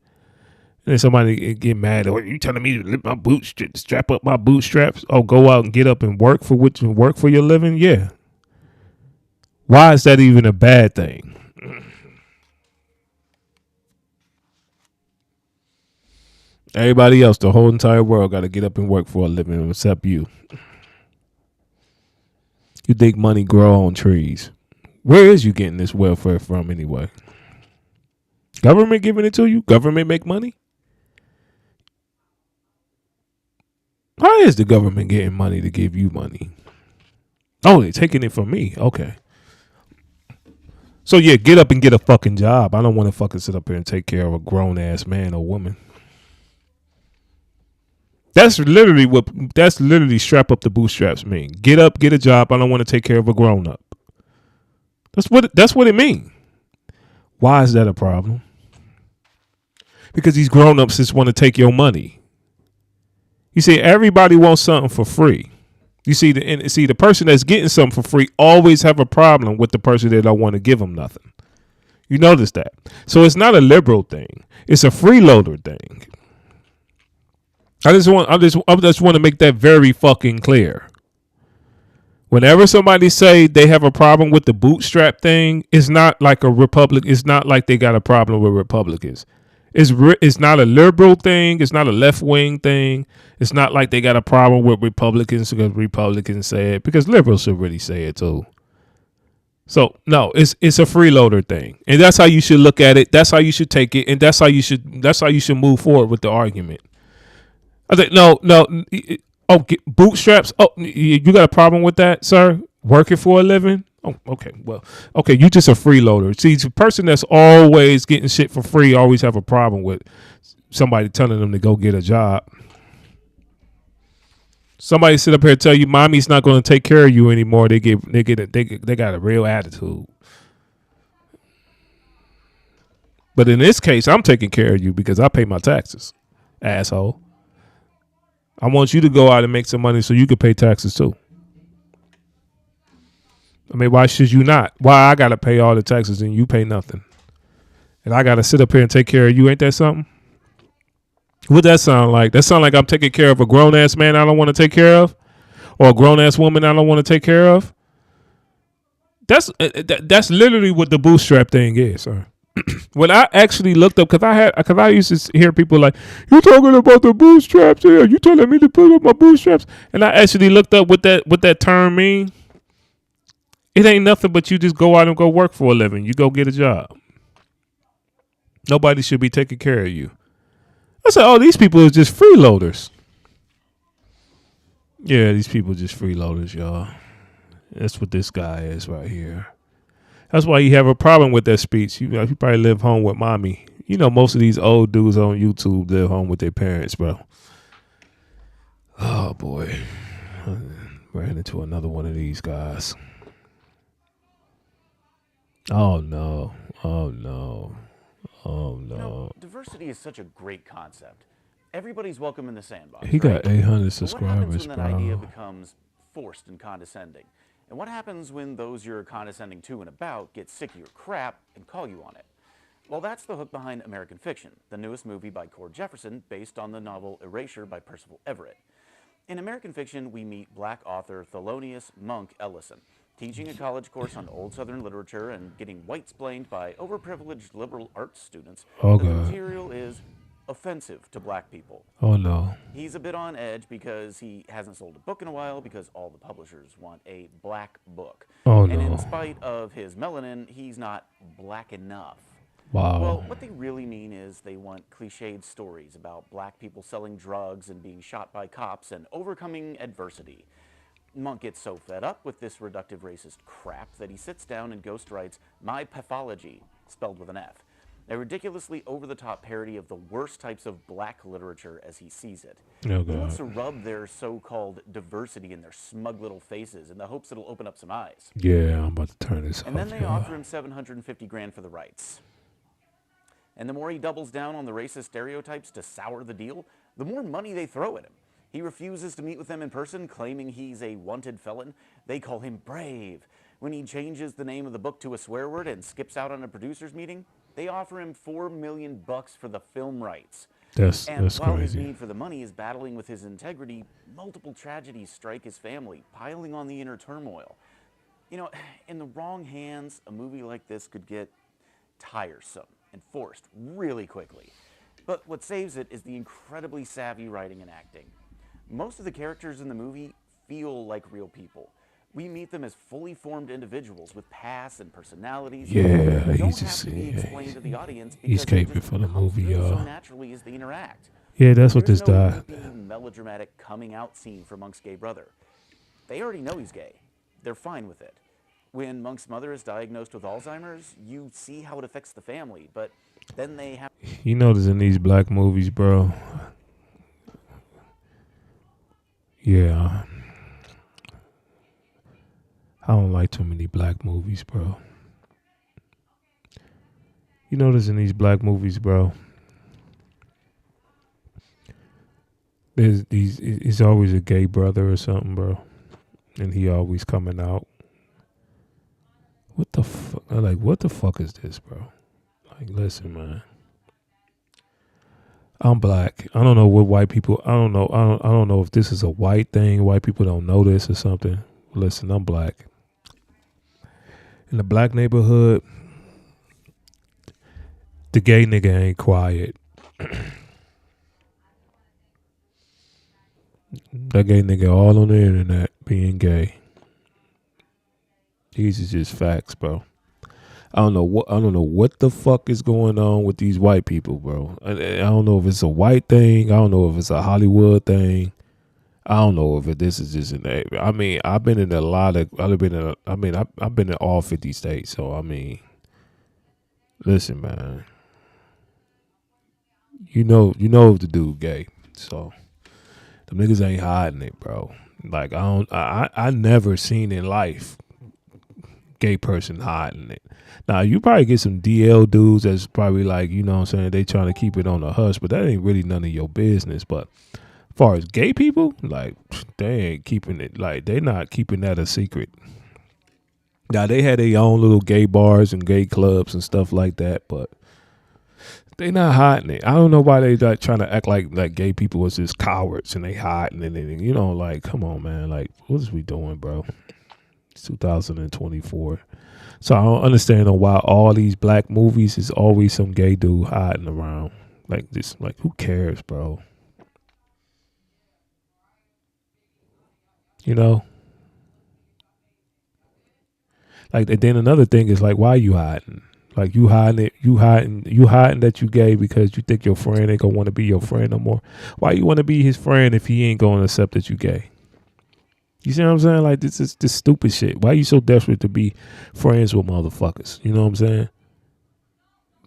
And then somebody get mad. Oh, you telling me to lift my strap up my bootstraps? Oh, go out and get up and work for your living? Yeah. Why is that even a bad thing? Everybody else, the whole entire world, got to get up and work for a living except you. You think money grow on trees? Where is you getting this welfare from anyway? Government giving it to you? Government make money? How is the government getting money to give you money? Oh, they're taking it from me. Okay. So yeah, get up and get a fucking job. I don't want to fucking sit up here and take care of a grown ass man or woman. That's literally strap up the bootstraps mean. Get up, get a job. I don't want to take care of a grown up. That's what it means. Why is that a problem? Because these grown ups just want to take your money. You see, everybody wants something for free. You see, the person that's getting something for free always have a problem with the person that don't want to give them nothing. You notice that. So it's not a liberal thing. It's a freeloader thing. I just want to make that very fucking clear. Whenever somebody say they have a problem with the bootstrap thing, it's not like a Republic. It's not like they got a problem with Republicans. It's not a liberal thing. It's not a left wing thing. It's not like they got a problem with Republicans because Republicans say it, because liberals should really say it too. So no, it's a freeloader thing, and that's how you should look at it. That's how you should take it, and that's how you should move forward with the argument. I think no. Oh, bootstraps. Oh, you got a problem with that, sir? Working for a living? Oh, okay. Well, okay. You just a freeloader. See, the person that's always getting shit for free always have a problem with somebody telling them to go get a job. Somebody sit up here and tell you, "Mommy's not going to take care of you anymore." They got a real attitude. But in this case, I'm taking care of you because I pay my taxes, asshole. I want you to go out and make some money so you can pay taxes too. I mean, why should you not? Why I got to pay all the taxes and you pay nothing? And I got to sit up here and take care of you. Ain't that something? What that sound like? That sound like I'm taking care of a grown-ass man I don't want to take care of? Or a grown-ass woman I don't want to take care of? That's literally what the bootstrap thing is, sir. When I actually looked up, because I used to hear people like, "You talking about the bootstraps here? You telling me to put up my bootstraps?" And I actually looked up what that term mean. It ain't nothing but you just go out and go work for a living. You go get a job. Nobody should be taking care of you. I said, "Oh, these people are just freeloaders." Yeah, these people are just freeloaders, y'all. That's what this guy is right here. That's why you have a problem with that speech. You probably live home with mommy. You know, most of these old dudes on YouTube live home with their parents, bro. Oh, boy. Ran into another one of these guys. Oh, no. Oh, no. Oh, no. You know, diversity is such a great concept. Everybody's welcome in the sandbox. He got 800 subscribers, what happens when bro. that idea becomes forced and condescending? And what happens when those you're condescending to and about get sick of your crap and call you on it? Well, that's the hook behind American Fiction, the newest movie by Cord Jefferson based on the novel Erasure by Percival Everett. In American Fiction, we meet black author Thelonious Monk Ellison, teaching a college course on old Southern literature and getting white-splained by overprivileged liberal arts students. Oh, that the God. material is offensive to black people. Oh, no. He's a bit on edge because he hasn't sold a book in a while because all the publishers want a black book. Oh, and no. in spite of his melanin, he's not black enough. Wow. Well, what they really mean is they want cliched stories about black people selling drugs and being shot by cops and overcoming adversity. Monk gets so fed up with this reductive racist crap that he sits down and ghostwrites My Pathology, spelled with an F, a ridiculously over-the-top parody of the worst types of black literature as he sees it. Oh, He wants God. to rub their so-called diversity in their smug little faces in the hopes it'll open up some eyes. Yeah, I'm about to turn this And off. then they offer him $750,000 for the rights. And the more he doubles down on the racist stereotypes to sour the deal, the more money they throw at him. He refuses to meet with them in person, claiming he's a wanted felon. They call him brave. When he changes the name of the book to a swear word and skips out on a producer's meeting, they offer him $4 million for the film rights. That's And while his crazy. need for the money is battling with his integrity, multiple tragedies strike his family, piling on the inner turmoil. You know, in the wrong hands, a movie like this could get tiresome and forced really quickly. But what saves it is the incredibly savvy writing and acting. Most of the characters in the movie feel like real people. We meet them as fully formed individuals with pasts and personalities. Yeah, that don't he's have just to be explained to the audience he's because they caping just for the come movie, through so y'all. naturally as they interact. Yeah, that's what There's this no guy. loopy, melodramatic coming out scene for Monk's gay brother. They already know he's gay. They're fine with it. When Monk's mother is diagnosed with Alzheimer's, you see how it affects the family, but then they have... You notice in these black movies, bro. Yeah. I don't like too many black movies, bro. You notice in these black movies, bro. He's always a gay brother or something, bro. And he always coming out. What the fuck? Like, what the fuck is this, bro? Like, listen, man. I'm black. I don't know what white people. I don't know. I don't know if this is a white thing. White people don't know this or something. Listen, I'm black. In the black neighborhood, the gay nigga ain't quiet. That gay nigga all on the internet being gay. These is just facts, bro. I don't know what the fuck is going on with these white people, bro. I don't know if it's a white thing. I don't know if it's a Hollywood thing. I don't know if this is just an. I mean, I've been in a lot of. I've been in all 50 states. So I mean, listen, man. You know the dude gay. So them niggas ain't hiding it, bro. Like I never seen in life gay person hiding it. Now you probably get some DL dudes that's probably like, you know what I'm saying, they trying to keep it on the hush, but that ain't really none of your business. But as far as gay people, like they ain't keeping it, like they not keeping that a secret. Now they had their own little gay bars and gay clubs and stuff like that, but they not hiding it. I don't know why they like trying to act like gay people was just cowards and they hiding it. And, you know, like, come on, man. Like, what is we doing, bro? It's 2024. So I don't understand why all these black movies is always some gay dude hiding around. Like, just, like, who cares, bro? You know? Like, and then another thing is, like, why you hiding? Like, you hiding it, you hiding that you gay because you think your friend ain't gonna want to be your friend no more. Why you want to be his friend if he ain't gonna accept that you gay? You see what I'm saying? Like, this is this stupid shit. Why you so desperate to be friends with motherfuckers? You know what I'm saying?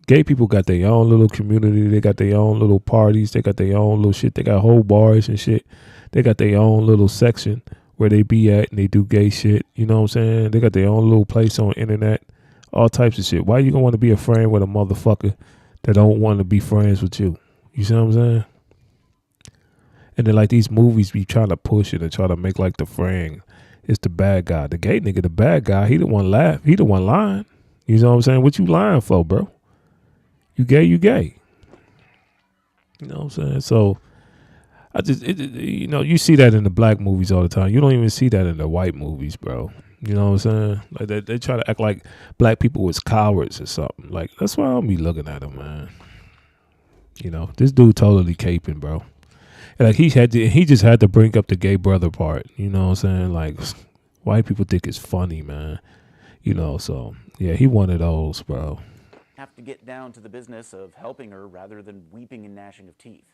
Gay people got their own little community. They got their own little parties. They got their own little shit. They got whole bars and shit. They got their own little section where they be at and they do gay shit. You know what I'm saying? They got their own little place on the internet. All types of shit. Why you gonna want to be a friend with a motherfucker that don't want to be friends with you? You see what I'm saying? And then like these movies be trying to push it and try to make like the friend is the bad guy. The gay nigga, the bad guy, he the one laugh. He the one lying. You know what I'm saying? What you lying for, bro? You gay, you gay. You know what I'm saying? So I just, you know, you see that in the black movies all the time. You don't even see that in the white movies, bro. You know what I'm saying? Like they try to act like black people was cowards or something. Like that's why I don't be looking at them, man. You know, this dude totally caping, bro. And like he just had to bring up the gay brother part. You know what I'm saying? Like white people think it's funny, man. You know, so yeah, he one of those, bro. Have to get down to the business of helping her rather than weeping and gnashing of teeth.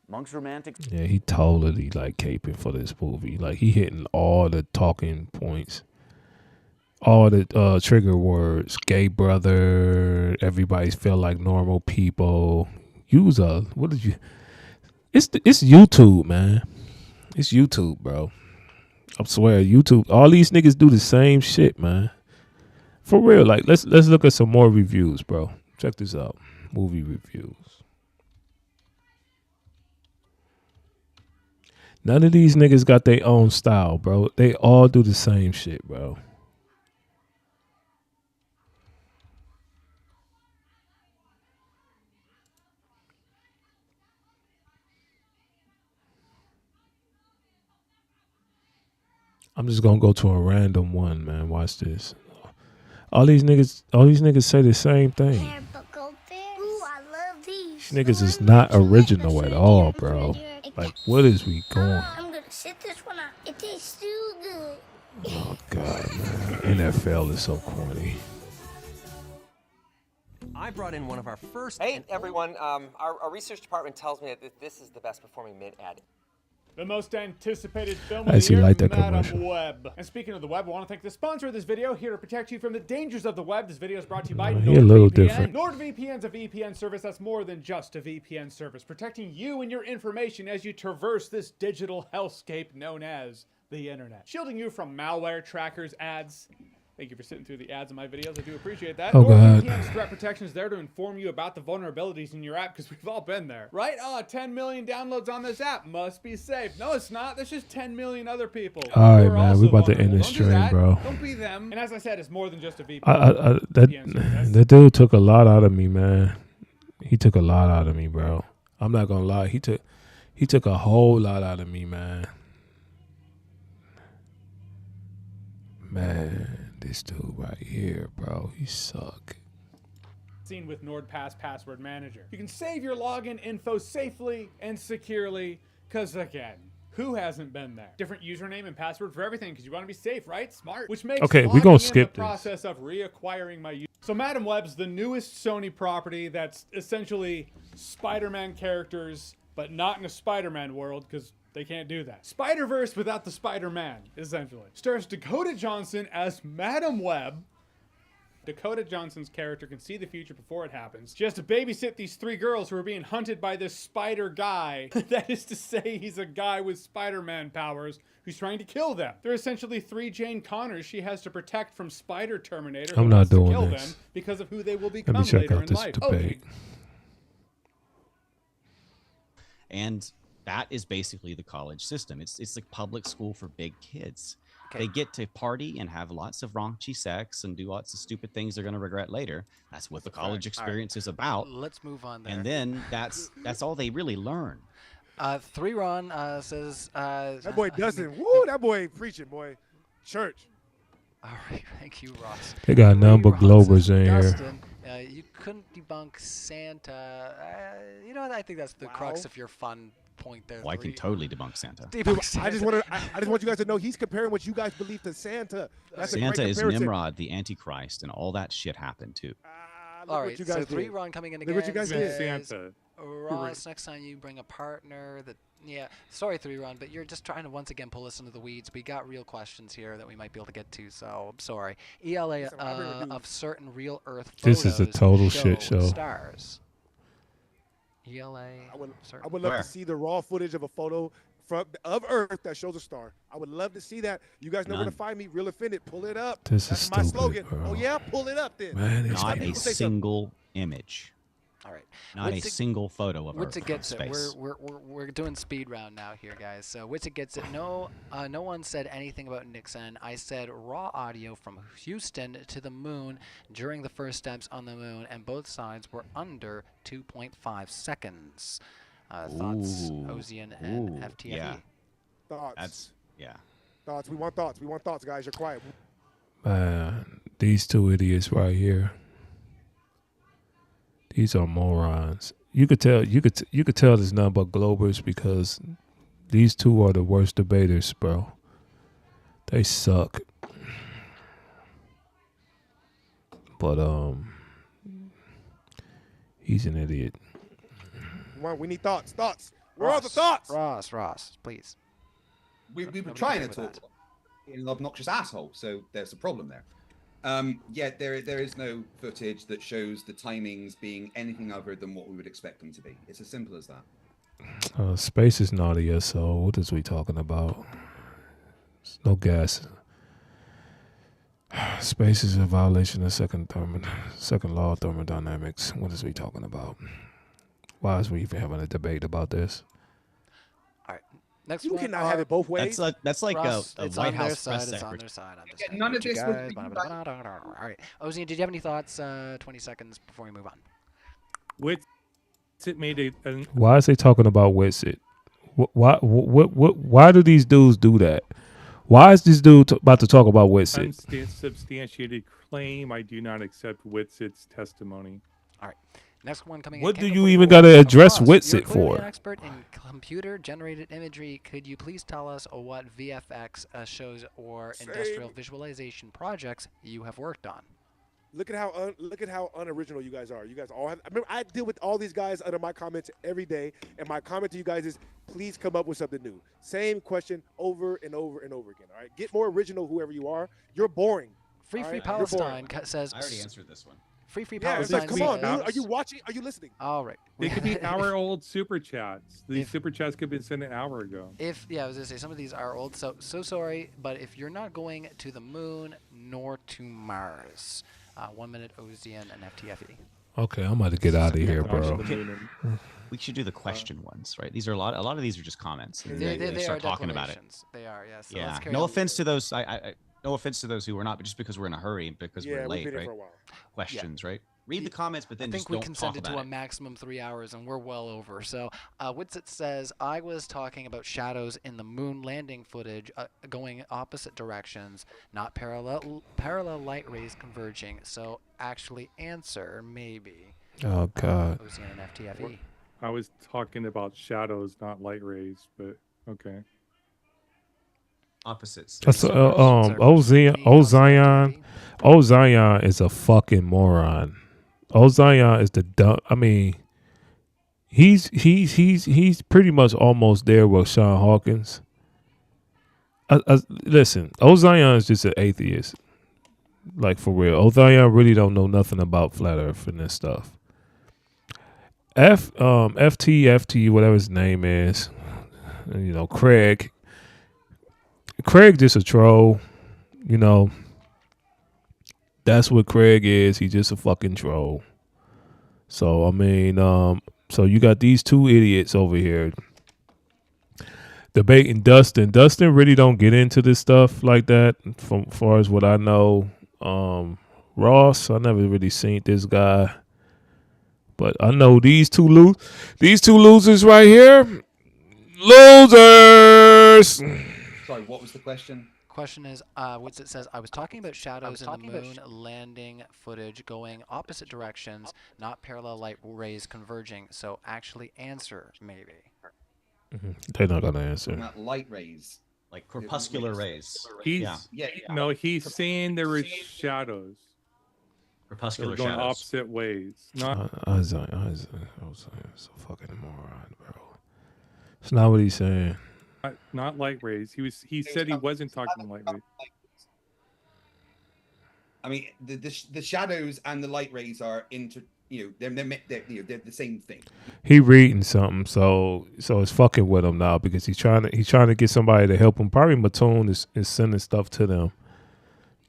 Monk's romantic. Yeah, he totally like caping for this movie. Like he hitting all the talking points. All the trigger words, gay brother, everybody's feel like normal people. It's YouTube, man. It's YouTube, bro. I swear, YouTube. All these niggas do the same shit, man. For real, like let's look at some more reviews, bro. Check this out. Movie reviews. None of these niggas got their own style, bro. They all do the same shit, bro. I'm just gonna go to a random one, man. Watch this. All these niggas say the same thing. Ooh, I love these. These niggas is not original at all, bro. Like, what is we going? I'm gonna sit this one out. It tastes so good. Oh God, man. NFL is so corny. I brought in one of our first. Hey, everyone. Our research department tells me that this is the best performing mid ad. The most anticipated film I of the actually year, like that Madam commercial. Web. And speaking of the web, I want to thank the sponsor of this video here to protect you from the dangers of the web. This video is brought to you by He a little NordVPN. different. NordVPN is a VPN service that's more than just a VPN service, protecting you and your information as you traverse this digital hellscape known as the internet. Shielding you from malware, trackers, ads. Thank you for sitting through the ads in my videos. I do appreciate that. Oh, God. NordVPN's threat protection is there to inform you about the vulnerabilities in your app because we've all been there, right? Oh, 10 million downloads on this app must be safe. No, it's not. There's just 10 million other people. All right, who are man. also We about to vulnerable. end this Don't do stream, that. bro. Don't be them. And as I said, it's more than just a VPN. That dude took a lot out of me, man. He took a lot out of me, bro. I'm not gonna lie. He took a whole lot out of me, man. Man, this dude right here, bro, he suck. Seen with NordPass Password Manager. You can save your login info safely and securely, because again, who hasn't been there? Different username and password for everything, because you want to be safe, right? Smart. Which makes Okay, we logging gonna in skip the this. process of reacquiring my user. So Madam Web's the newest Sony property that's essentially Spider-Man characters, but not in a Spider-Man world, because they can't do that. Spider-Verse without the Spider-Man, essentially. Stars Dakota Johnson as Madam Web. Dakota Johnson's character can see the future before it happens. She has to babysit these 3 girls who are being hunted by this spider guy. That is to say, he's a guy with Spider-Man powers who's trying to kill them. They're essentially 3 Jane Connors she has to protect from Spider Terminator who I'm not wants to doing kill this. them because of who they will Let become me check later out in this life. debate. And that is basically the college system. It's like public school for big kids. They get to party and have lots of raunchy sex and do lots of stupid things they're going to regret later. That's what the college experience is about. Let's move on there. And then that's all they really learn. 3 Ron says that boy doesn't. Woo, that boy preaching, boy. Church. All right, thank you, Ross. They got none but Globers in here. Dustin, you couldn't debunk Santa. You know what? I think that's the crux of your fun point there. Well, I can totally debunk Santa. Debunk Santa. I just want you guys to know he's comparing what you guys believe to Santa. That's a Santa great is comparison. Nimrod, the Antichrist, and all that shit happened too. All right, you guys so 3 did. Ron coming in Look again. what you guys did. Says, Ross, next time you bring a partner that, sorry 3 Ron, but you're just trying to once again pull us into the weeds. We got real questions here that we might be able to get to, so I'm sorry. ELA of certain real Earth photos This is a total shit show. Stars. ELA. I would love to see the raw footage of a photo of Earth that shows a star. I would love to see that. You guys know where to find me. Real Offended. Pull it up. This That's is my stupid, slogan. bro. Oh yeah, pull it up then. Man, Not a single image. All right. Not a single photo of Earth Witsit from gets it. space. We're doing speed round now here, guys. So Witsit gets it. No one said anything about Nixon. I said raw audio from Houston to the moon during the first steps on the moon, and both sides were under 2.5 seconds. Thoughts, Ozian and FTFE. Yeah. Thoughts. Yeah. Thoughts. We want thoughts. We want thoughts, guys. You're quiet. Man, these 2 idiots right here. These are morons. You could tell there's none but Globers because these 2 are the worst debaters, bro. They suck. But he's an idiot. We need thoughts. Thoughts. Where are the thoughts? Ross, please. We were trying to talk in an obnoxious asshole, so there's a problem there. Yeah, there is no footage that shows the timings being anything other than what we would expect them to be. It's as simple as that. Space is not a SO. What is we talking about? There's no gas. Space is a violation of second law of thermodynamics. What is we talking about? Why is we even having a debate about this? All right. Next You one cannot have it both ways. That's like Ross, a it's White on their House press side, it's on secretary. their side. I'm just None of this was. All right. Ozian, did you have any thoughts? 20 seconds before we move on. Witsit made a Why is they talking about Witsit? Why do these dudes do that? Why is this dude about to talk about Whitsitt? Unsubstantiated claim. I do not accept Whitsitt's testimony. All right. Next one coming What in. do you even got to address You're Whitsitt clearly for? an expert in computer-generated imagery. Could you please tell us what VFX shows or industrial visualization projects you have worked on? Look at how unoriginal you guys are. You guys all have. I remember I deal with all these guys under my comments every day, and my comment to you guys is, please come up with something new. Same question over and over and over again. All right, get more original, whoever you are. You're boring. Free right? Palestine says. I already answered this one. Free Yeah, Palestine. come on, dude. Are you watching? Are you listening? All right. They could be hour-old super chats. These super chats could have been sent an hour ago. I was gonna say some of these are old. So sorry, but if you're not going to the moon nor to Mars, 1 minute Ozian and FTFE. Okay, I'm about to get out of here, bro. We should do the question ones, right? These are a lot of these are just comments. And they start talking about it. They are, yes. So yeah. let's carry No on. offense to those. No offense to those who were not, but just because we're in a hurry, because we're late, we've been right? here for a while. Questions, right? Read the comments, but then I think just we don't talk consented about to it. a maximum 3 hours, and we're well over. So, Whitsitt says, I was talking about shadows in the moon landing footage going opposite directions, not parallel light rays converging. So, actually answer, maybe. Oh, God. Ozian and FTFE. I was talking about shadows, not light rays, but okay. Opposites. Ozion is a fucking moron. Ozion is the dumb. I mean, he's pretty much almost there with Sean Hawkins. Listen, Ozion is just an atheist. Like, for real. Ozion really don't know nothing about flat earth and this stuff. FT, whatever his name is, you know, Craig just a troll, you know. That's what Craig is. He's just a fucking troll. So, I mean, so you got these two idiots over here debating Dustin. Dustin really don't get into this stuff like that, from far as what I know. Ross, I never really seen this guy. But I know these two losers right here. Losers! Sorry, what was the question? Question is, Whitsitt says, I was talking about shadows in the moon landing footage going opposite directions, not parallel light rays converging. So actually answer, maybe. They're not going to answer. Not light rays. Like corpuscular rays. He's saying there were shadows. Corpuscular going shadows. opposite ways. Not I was so fucking moron, bro. It's not what he's saying. not light rays. He said he wasn't talking light rays. I mean, the shadows and the light rays are they're the same thing. He reading something, so it's fucking with him now, because he's trying to get somebody to help him. Probably Mattoon is sending stuff to them.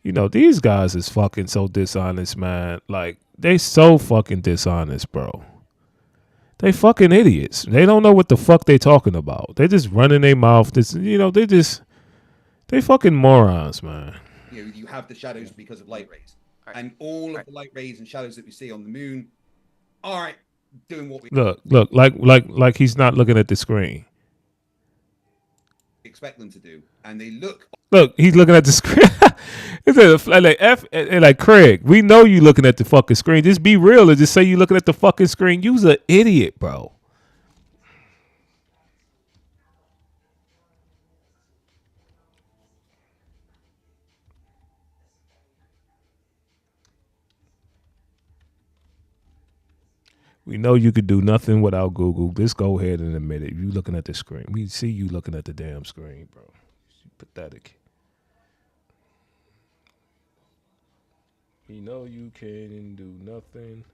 You know, these guys is fucking so dishonest, man. Like, they so fucking dishonest, bro. They fucking idiots. They don't know what the fuck they talking about. They just running their mouth. They fucking morons, man. You have the shadows because of light rays, and all of the light rays and shadows that we see on the moon are doing what we Look, like he's not looking at the screen. expect them to do, and they look. Look, he's looking at the screen. Like Craig, we know you looking at the fucking screen. Just be real and just say you looking at the fucking screen. You's an idiot, bro. We know you could do nothing without Google. Just go ahead and admit it. You looking at the screen. We see you looking at the damn screen, bro. Pathetic. We know you can do nothing.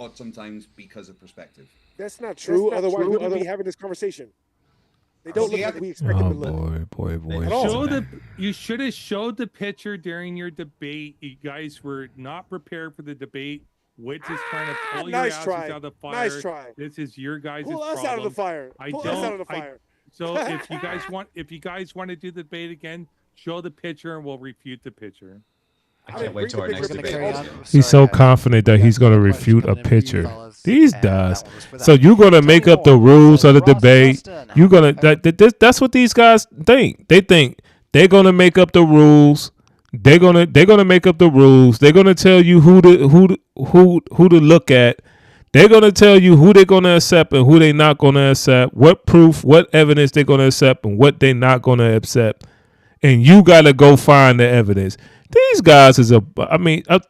Odd sometimes because of perspective. That's not true. Otherwise, we wouldn't be having this conversation. They don't look like we expect them to look. Boy. You should have showed the picture during your debate. You guys were not prepared for the debate. Witz is trying to pull your asses out of the fire. Nice try. This is your guys' Pull problem. us out of the fire. Pull us out of the fire. So if you guys want to do the debate again, show the picture and we'll refute the picture. I can't wait till our next debate. He's so confident that he's going to refute a picture. These guys. So you're going to make up the rules of the debate. You're going to that's what these guys think. They think they're going to make up the rules. They're going to make up the rules. They're going to tell you who to look at. They're going to tell you who they're going to accept and who they're not going to accept, what proof, what evidence they're going to accept and what they're not going to accept. And you got to go find the evidence. These guys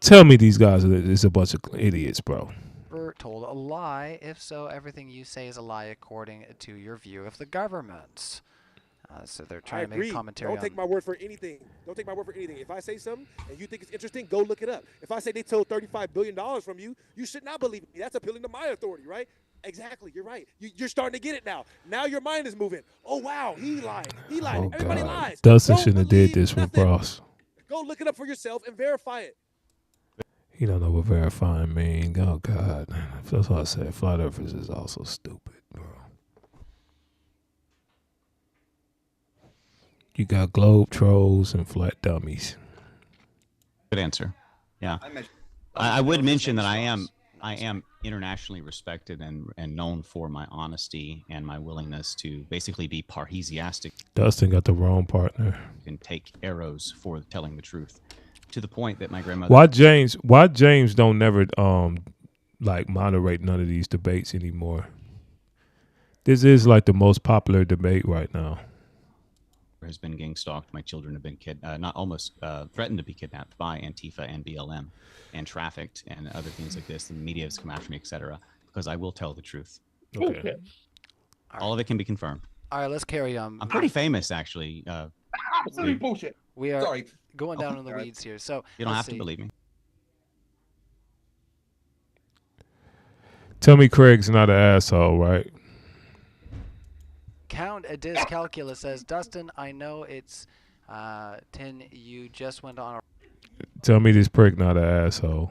tell me these guys is a bunch of idiots, bro. Told a lie. If so, everything you say is a lie according to your view of the government. So they're trying to make commentary. Don't take my word for anything. Don't take my word for anything. If I say something and you think it's interesting, go look it up. If I say they stole $35 billion from you, you should not believe me. That's appealing to my authority, right? Exactly. You're right. You're starting to get it now. Now your mind is moving. Oh, wow. He lied. He lied. Oh, Everybody God. lies. Dustin shouldn't have did this with Ross. Go look it up for yourself and verify it. He don't know what verifying mean. Oh, God. That's why I said flat earthers is also stupid, bro. You got globe trolls and flat dummies. Good answer. Yeah. I would mention that I am internationally respected and known for my honesty and my willingness to basically be parhesiastic. Dustin got the wrong partner. And take arrows for telling the truth, to the point that my grandmother. Why James don't never moderate none of these debates anymore? This is like the most popular debate right now. Has been gang stalked. My children have been threatened to be kidnapped by Antifa and BLM, and trafficked and other things like this. And the media has come after me, etc. Because I will tell the truth. Okay. All of it can be confirmed. All right, let's carry on. I'm pretty famous, actually. Absolute bullshit. We are going down in the weeds here, so you don't have to believe me. Tell me Craig's not an asshole, right? Count a Dyscalculus says, Dustin, I know it's 10. You just went on a. Tell me this prick not an asshole.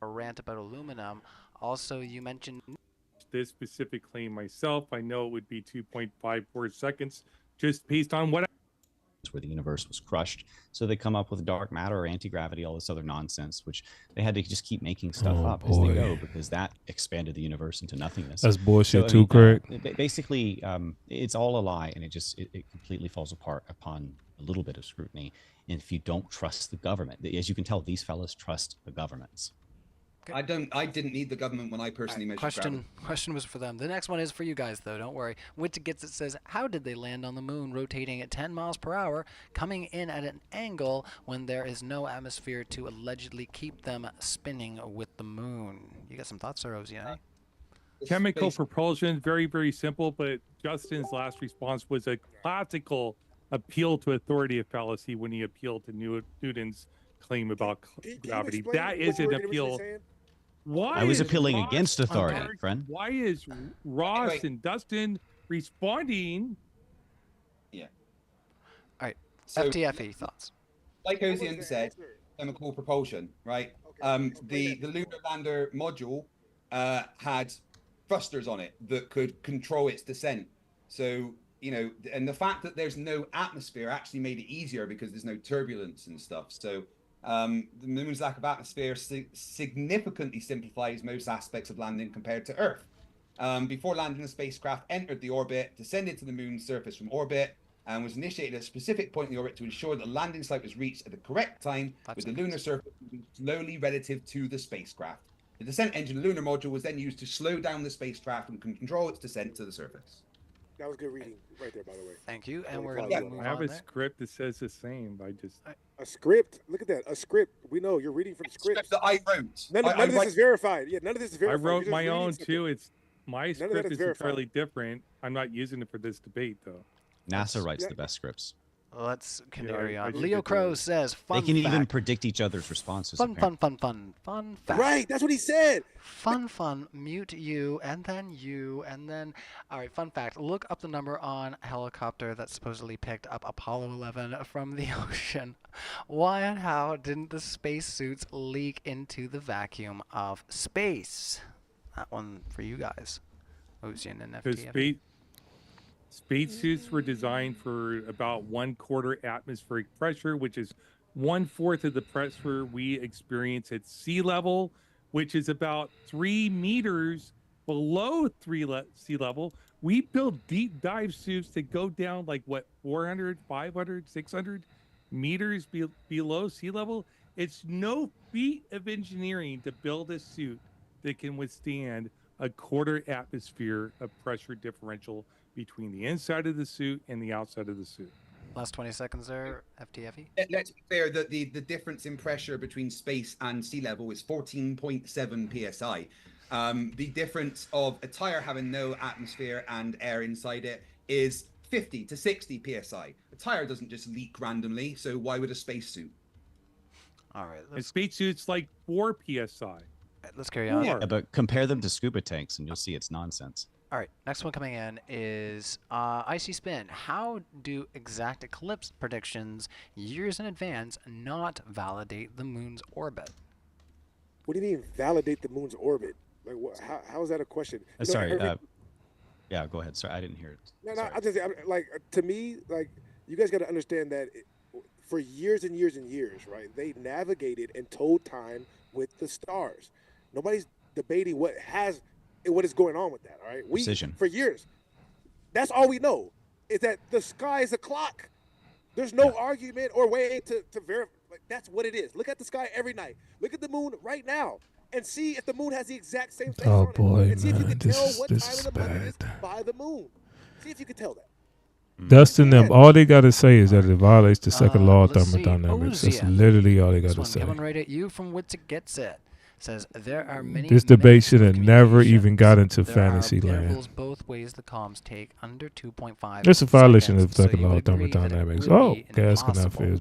A rant about aluminum. Also, you mentioned this specific claim myself. I know it would be 2.54 seconds, just based on what. Where the universe was crushed, so they come up with dark matter or anti-gravity, all this other nonsense, which they had to just keep making stuff up as they go, because that expanded the universe into nothingness. That's bullshit too, Craig. Basically, it's all a lie, and it completely falls apart upon a little bit of scrutiny. And if you don't trust the government, as you can tell, these fellas trust the governments. I didn't need the government when I personally measured gravity. Question was for them. The next one is for you guys, though. Don't worry. Witch Gets It says, how did they land on the moon rotating at 10 miles per hour, coming in at an angle when there is no atmosphere to allegedly keep them spinning with the moon? You got some thoughts, Sir Ozzy? Chemical propulsion, very, very simple, but Justin's last response was a classical appeal to authority fallacy when he appealed to Newton's claim about gravity. That is an appeal. I was appealing against authority, friend. Why is Ross and Dustin responding? Yeah. All right. So, FTFE thoughts. Like Ozian said, chemical propulsion, right? The lunar lander module had thrusters on it that could control its descent. So, and the fact that there's no atmosphere actually made it easier because there's no turbulence and stuff. So the moon's lack of atmosphere significantly simplifies most aspects of landing compared to Earth. Before landing, the spacecraft entered the orbit, descended to the moon's surface from orbit, and was initiated at a specific point in the orbit to ensure that the landing site was reached at the correct time, with the lunar surface moving slowly relative to the spacecraft. The descent engine, the lunar module, was then used to slow down the spacecraft and control its descent to the surface. That was good reading right there, by the way. Thank you. And we're going to move on. I have a script that says the same. A script? Look at that. A script. We know you're reading from scripts. That I wrote. None of this is verified. Yeah, none of this is verified. I wrote my own too. My script is verified. entirely different. I'm not using it for this debate though. NASA writes the best scripts. Let's carry I on. think Leo that Crow says, They fun can even fact. predict each other's responses. Fun apparently. fact. Right, that's what he said. Fun, mute you, and then you, and then... Alright, fun fact. Look up the number on a helicopter that supposedly picked up Apollo 11 from the ocean. Why and how didn't the spacesuits leak into the vacuum of space? That one for you guys. Ocean and Because FTF. spacesuits were designed for about 1/4 atmospheric pressure, which is 1/4 of the pressure we experience at sea level, which is about 3 meters below sea level. We build deep dive suits that go down like what 400, 500, 600 meters below sea level. It's no feat of engineering to build a suit that can withstand a 1/4 atmosphere of pressure differential between the inside of the suit and the outside of the suit. Last 20 seconds there, FTFE. Let's be clear that the difference in pressure between space and sea level is 14.7 psi. The difference of a tire having no atmosphere and air inside it is 50 to 60 psi. A tire doesn't just leak randomly, so why would a spacesuit? All right. A spacesuit's like 4 psi. Let's carry on. Yeah, but compare them to scuba tanks, and you'll see it's nonsense. All right, next one coming in is Icy Spin. How do exact eclipse predictions years in advance not validate the moon's orbit? What do you mean validate the moon's orbit? Like, how is that a question? Sorry. Yeah, go ahead. Sorry, I didn't hear it. No, I just like to me, like you guys got to understand that for years and years and years, right? They navigated and told time with the stars. Nobody's debating what is going on with that. All right, Precision. For years, that's all we know is that the sky is a clock. There's no argument or way to verify. Like, that's what it is. Look at the sky every night. Look at the moon right now and see if the moon has the exact same face on it. Boy, And see if you man, can tell this what time is of the month it bad. is by the moon. See if you can tell that. Dustin, them, all they got to say is that it violates the second law of thermodynamics. That's literally all they got This to one say. coming right at you from Wits It Gets It. Says there are many. This debate should have never communications. even got into There fantasy are land. intervals both ways the comms take under 2.5. It's a violation of seconds, so second you law would of agree that it thermodynamics. would Oh, be gas impossible. enough is.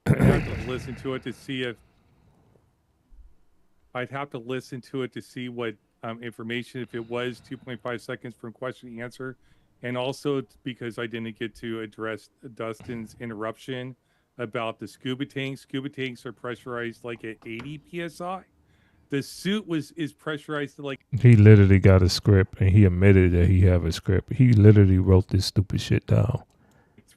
I'd have to listen to it to see if. I'd have to listen to it to see what information, if it was 2.5 seconds from question to answer, and also because I didn't get to address Dustin's interruption about the scuba tanks. Scuba tanks are pressurized like at 80 psi. The suit is pressurized to like. He literally got a script, and he admitted that he have a script. He literally wrote this stupid shit down.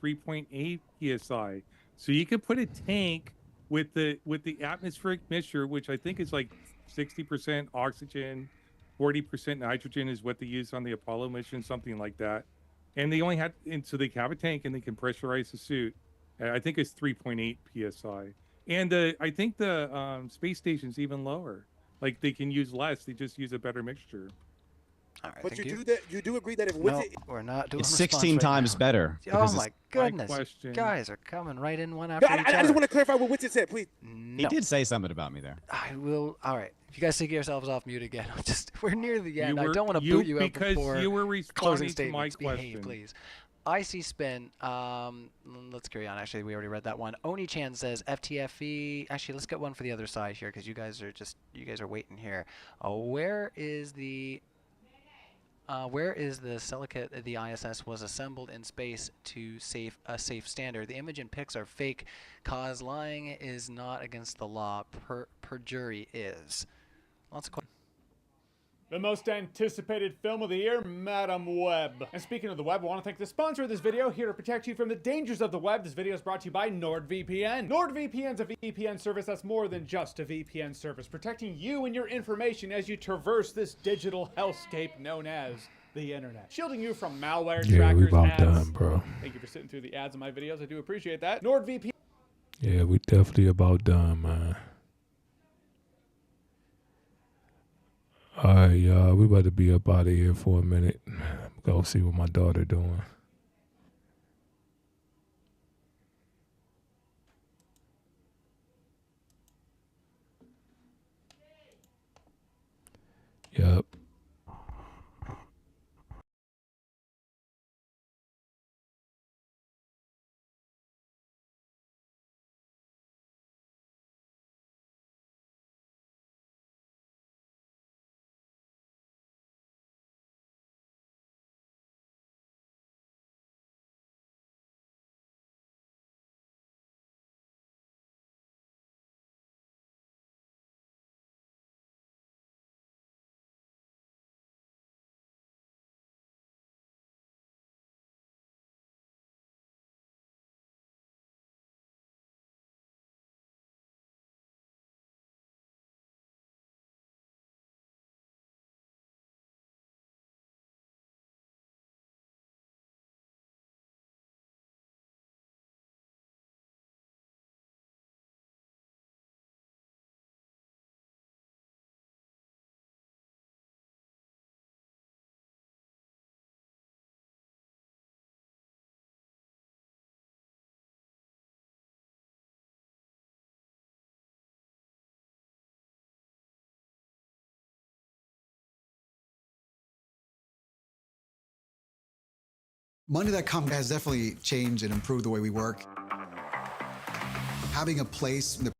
3.8 psi. So you can put a tank with the atmospheric mixture, which I think is like 60% oxygen, 40% nitrogen is what they used on the Apollo mission, something like that. And they only had, and so they have a tank and they can pressurize the suit. I think it's 3.8 psi. And I think the space station's even lower. Like they can use less; they just use a better mixture. All right, But you do agree that if no, we're not doing. It's 16 times better. Oh my goodness! question. Guys are coming right in one No, after each other. I just want to clarify what Winston said, please. He did say something about me there. I will. All right. If you guys take yourselves off mute again, we're near the end. You I were- don't want to you- boot you out because before you were closing responding to my statements. Behave, question. please. Icy Spin. Let's carry on. Actually, we already read that one. Oni-chan says FTFE. Actually, let's get one for the other side here because you guys are waiting here. Where is the silicate the ISS was assembled in space to a safe standard? The image and pics are fake, cause lying is not against the law. Perjury is. Lots of questions. The most anticipated film of the year, Madam Web. And speaking of the web, I want to thank the sponsor of this video, here to protect you from the dangers of the web. This video is brought to you by NordVPN. NordVPN's a VPN service that's more than just a VPN service, protecting you and your information as you traverse this digital hellscape known as the internet. Shielding you from malware, Yeah, we trackers, about ads. done, bro. Thank you for sitting through the ads in my videos. I do appreciate that. NordVPN. Yeah, we definitely about done, man. All right, y'all. We about to be up out of here for a minute. Go see what my daughter doing. Yep. Monday.com has definitely changed and improved the way we work. Having a place in the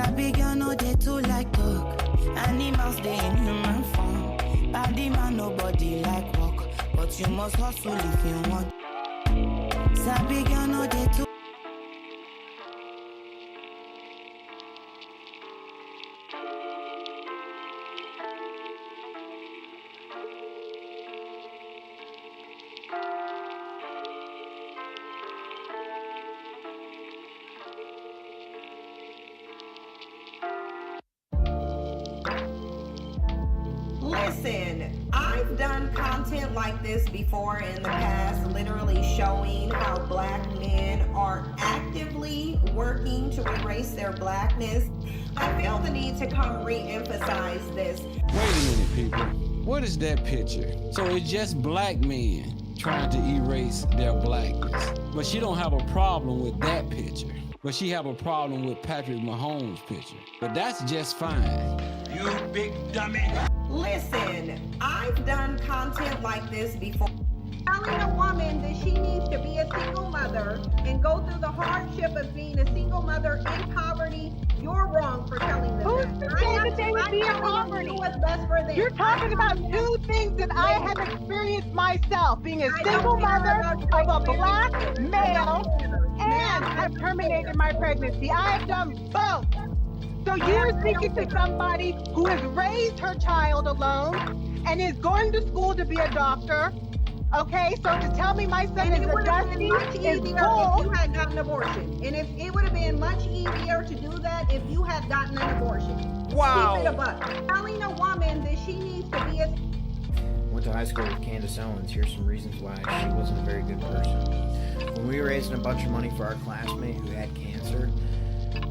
Sabi girl no dey too like talk. Animals they in human form. Body man nobody like walk, but you must hustle if you want. Sabi girl no dey too. Listen, I've done content like this before in the past, literally showing how black men are actively working to erase their blackness. I feel the need to come re-emphasize this. Wait a minute, people. What is that picture? So it's just black men trying to erase their blackness. But she don't have a problem with that picture. But she have a problem with Patrick Mahomes' picture. But that's just fine. You big dummy. Listen, I've done content like this before. Telling a woman that she needs to be a single mother and go through the hardship of being a single mother in poverty, you're wrong for telling them Who's that. to say that they would be in poverty? What's best for them. You're talking about two things that I have experienced myself, being a single mother of a black male, and I've terminated my pregnancy. I have done both. So you're speaking to somebody who has raised her child alone and is going to school to be a doctor. Okay, so to tell me my son is a dusty is bull. If you had gotten an abortion, and if it would have been much easier to do that if you had gotten an abortion. Wow. Keep it a buck. Telling a woman that she needs to be a. Went to high school with Candace Owens. Here's some reasons why she wasn't a very good person. When we were raising a bunch of money for our classmate who had cancer,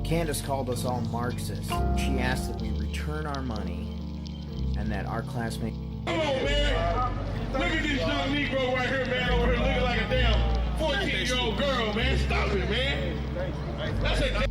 Candace called us all Marxists. She asked that we return our money and that our classmate... Come on, man. Look at this young Negro right here, man, over here looking like a damn 14-year-old girl, man. Stop it, man. That's a...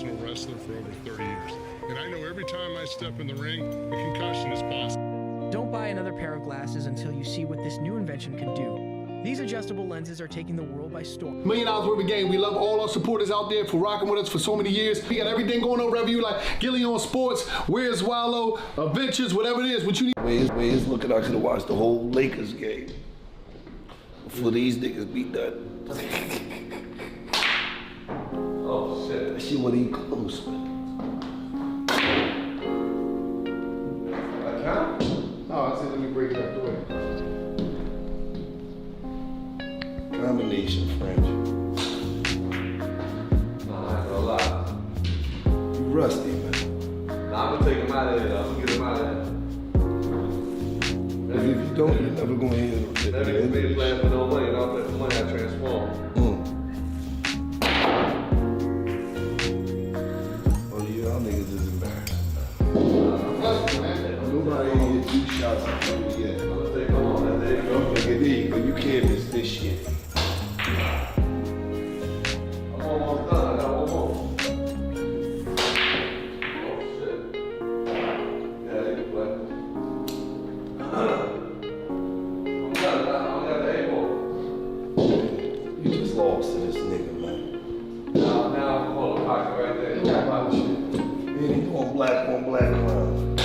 professional wrestler for over 30 years. And I know every time I step in the ring, a concussion is possible. Don't buy another pair of glasses until you see what this new invention can do. These adjustable lenses are taking the world by storm. $1 million worth of game. We love all our supporters out there for rocking with us for so many years. We got everything going on wherever you like. Gilly on Sports, Where's Wallow, Adventures, whatever it is. What you need. Ways looking, I could have watched the whole Lakers game before these niggas beat that. Oh shit. That shit wasn't even close, man. I count? No, I said let me break that away. Combination French. Nah, I ain't gonna lie. You rusty, man. Nah, I'm gonna take him out of here, though. I'm gonna get him out of here. If you don't, you're never gonna hear it. That nigga's been playing for no money, and I'll play for money, I transform. Oh, yeah, y'all niggas is embarrassing, man. Nobody ain't hit 2 shots at you yet. I'm gonna say, come on, man. There you go. Look at these, but you can't miss this shit. I'm almost done. I got one more. Oh, shit. Yeah, they can play. I'm done. I only got the 8 more. You just lost to this nigga, man. Now I'm pulling a pocket right there. Yeah, about shit. Yeah, he going black on black around.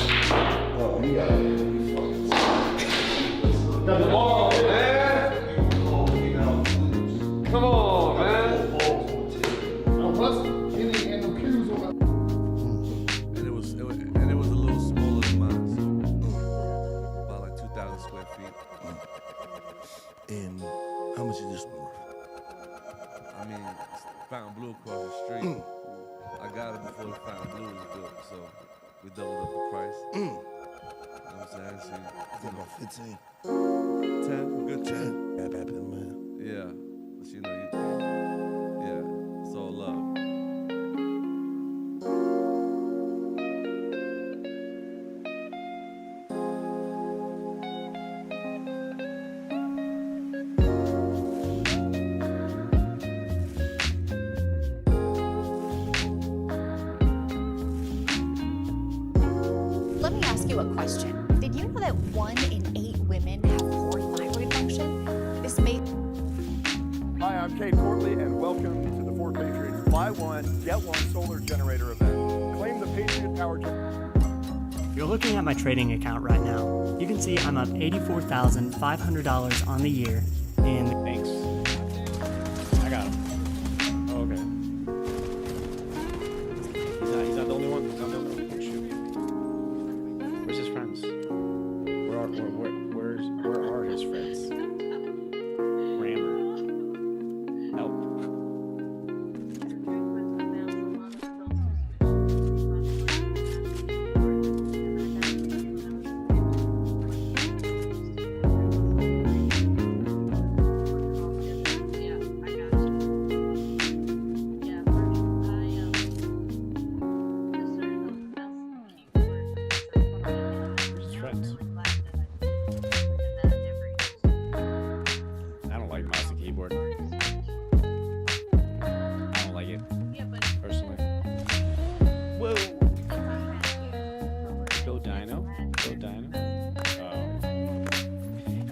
Oh, he got it. He fucking got the ball, man. Come on, man. And it was a little smaller than mine, so about like 2,000 square feet. And how much is this one worth? I mean, Fountain Blue across the street. I got it before the Fountain Blue was built, so we doubled up the price. You know what I'm saying? It's about 15. 10, a good 10. Happy, man. Yeah, but you know, yeah, it's all love. Let me ask you a question. Did you know that 1 in 8 women have poor thyroid function? This may... Hi, I'm Kate Portley, and welcome to the Ford Patriots Buy One, Get One Solar Generator event. Claim the Patriot Power You're looking at my trading account right now. You can see I'm up $84,500 on the year, and... Thanks. I got him. Oh, okay. He's not the only one. He's not the only one. Where's his friends? Where are his friends? Rammer. Help.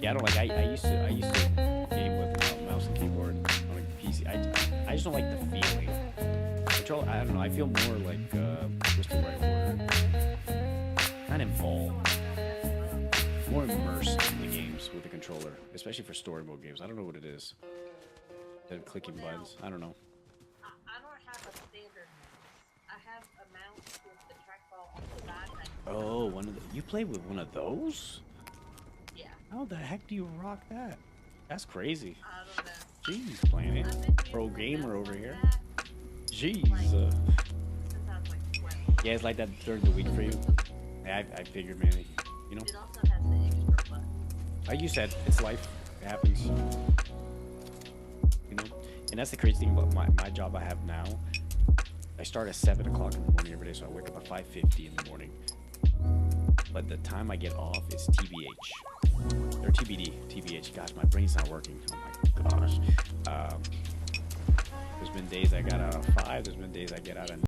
I don't like. I used to game with mouse and keyboard on a PC. I just don't like the feeling. Control. I don't know. I feel more like what's the right word? Not involved. More immersed in the games with the controller, especially for story mode games. I don't know what it is. Than clicking buttons. I don't know. I don't have a standard mouse. I have a mouse with the trackball on the side. Oh, one of the. You play with one of those? Yeah. How the heck do you rock that? That's crazy. I don't know. Jeez, Planet. Pro gamer over here. Jeez. Yeah, it's like that during the week for you. Yeah, I figured, man. You know? It also has the extra button. Like you said, it's life. It happens. You know? And that's the crazy thing about my job I have now. I start at 7 o'clock in the morning every day, so I wake up at 5:50 in the morning. But the time I get off is TBH. Or TBD. TBH. Gosh, my brain's not working. Oh my gosh. There's been days I got out at 5. There's been days I get out at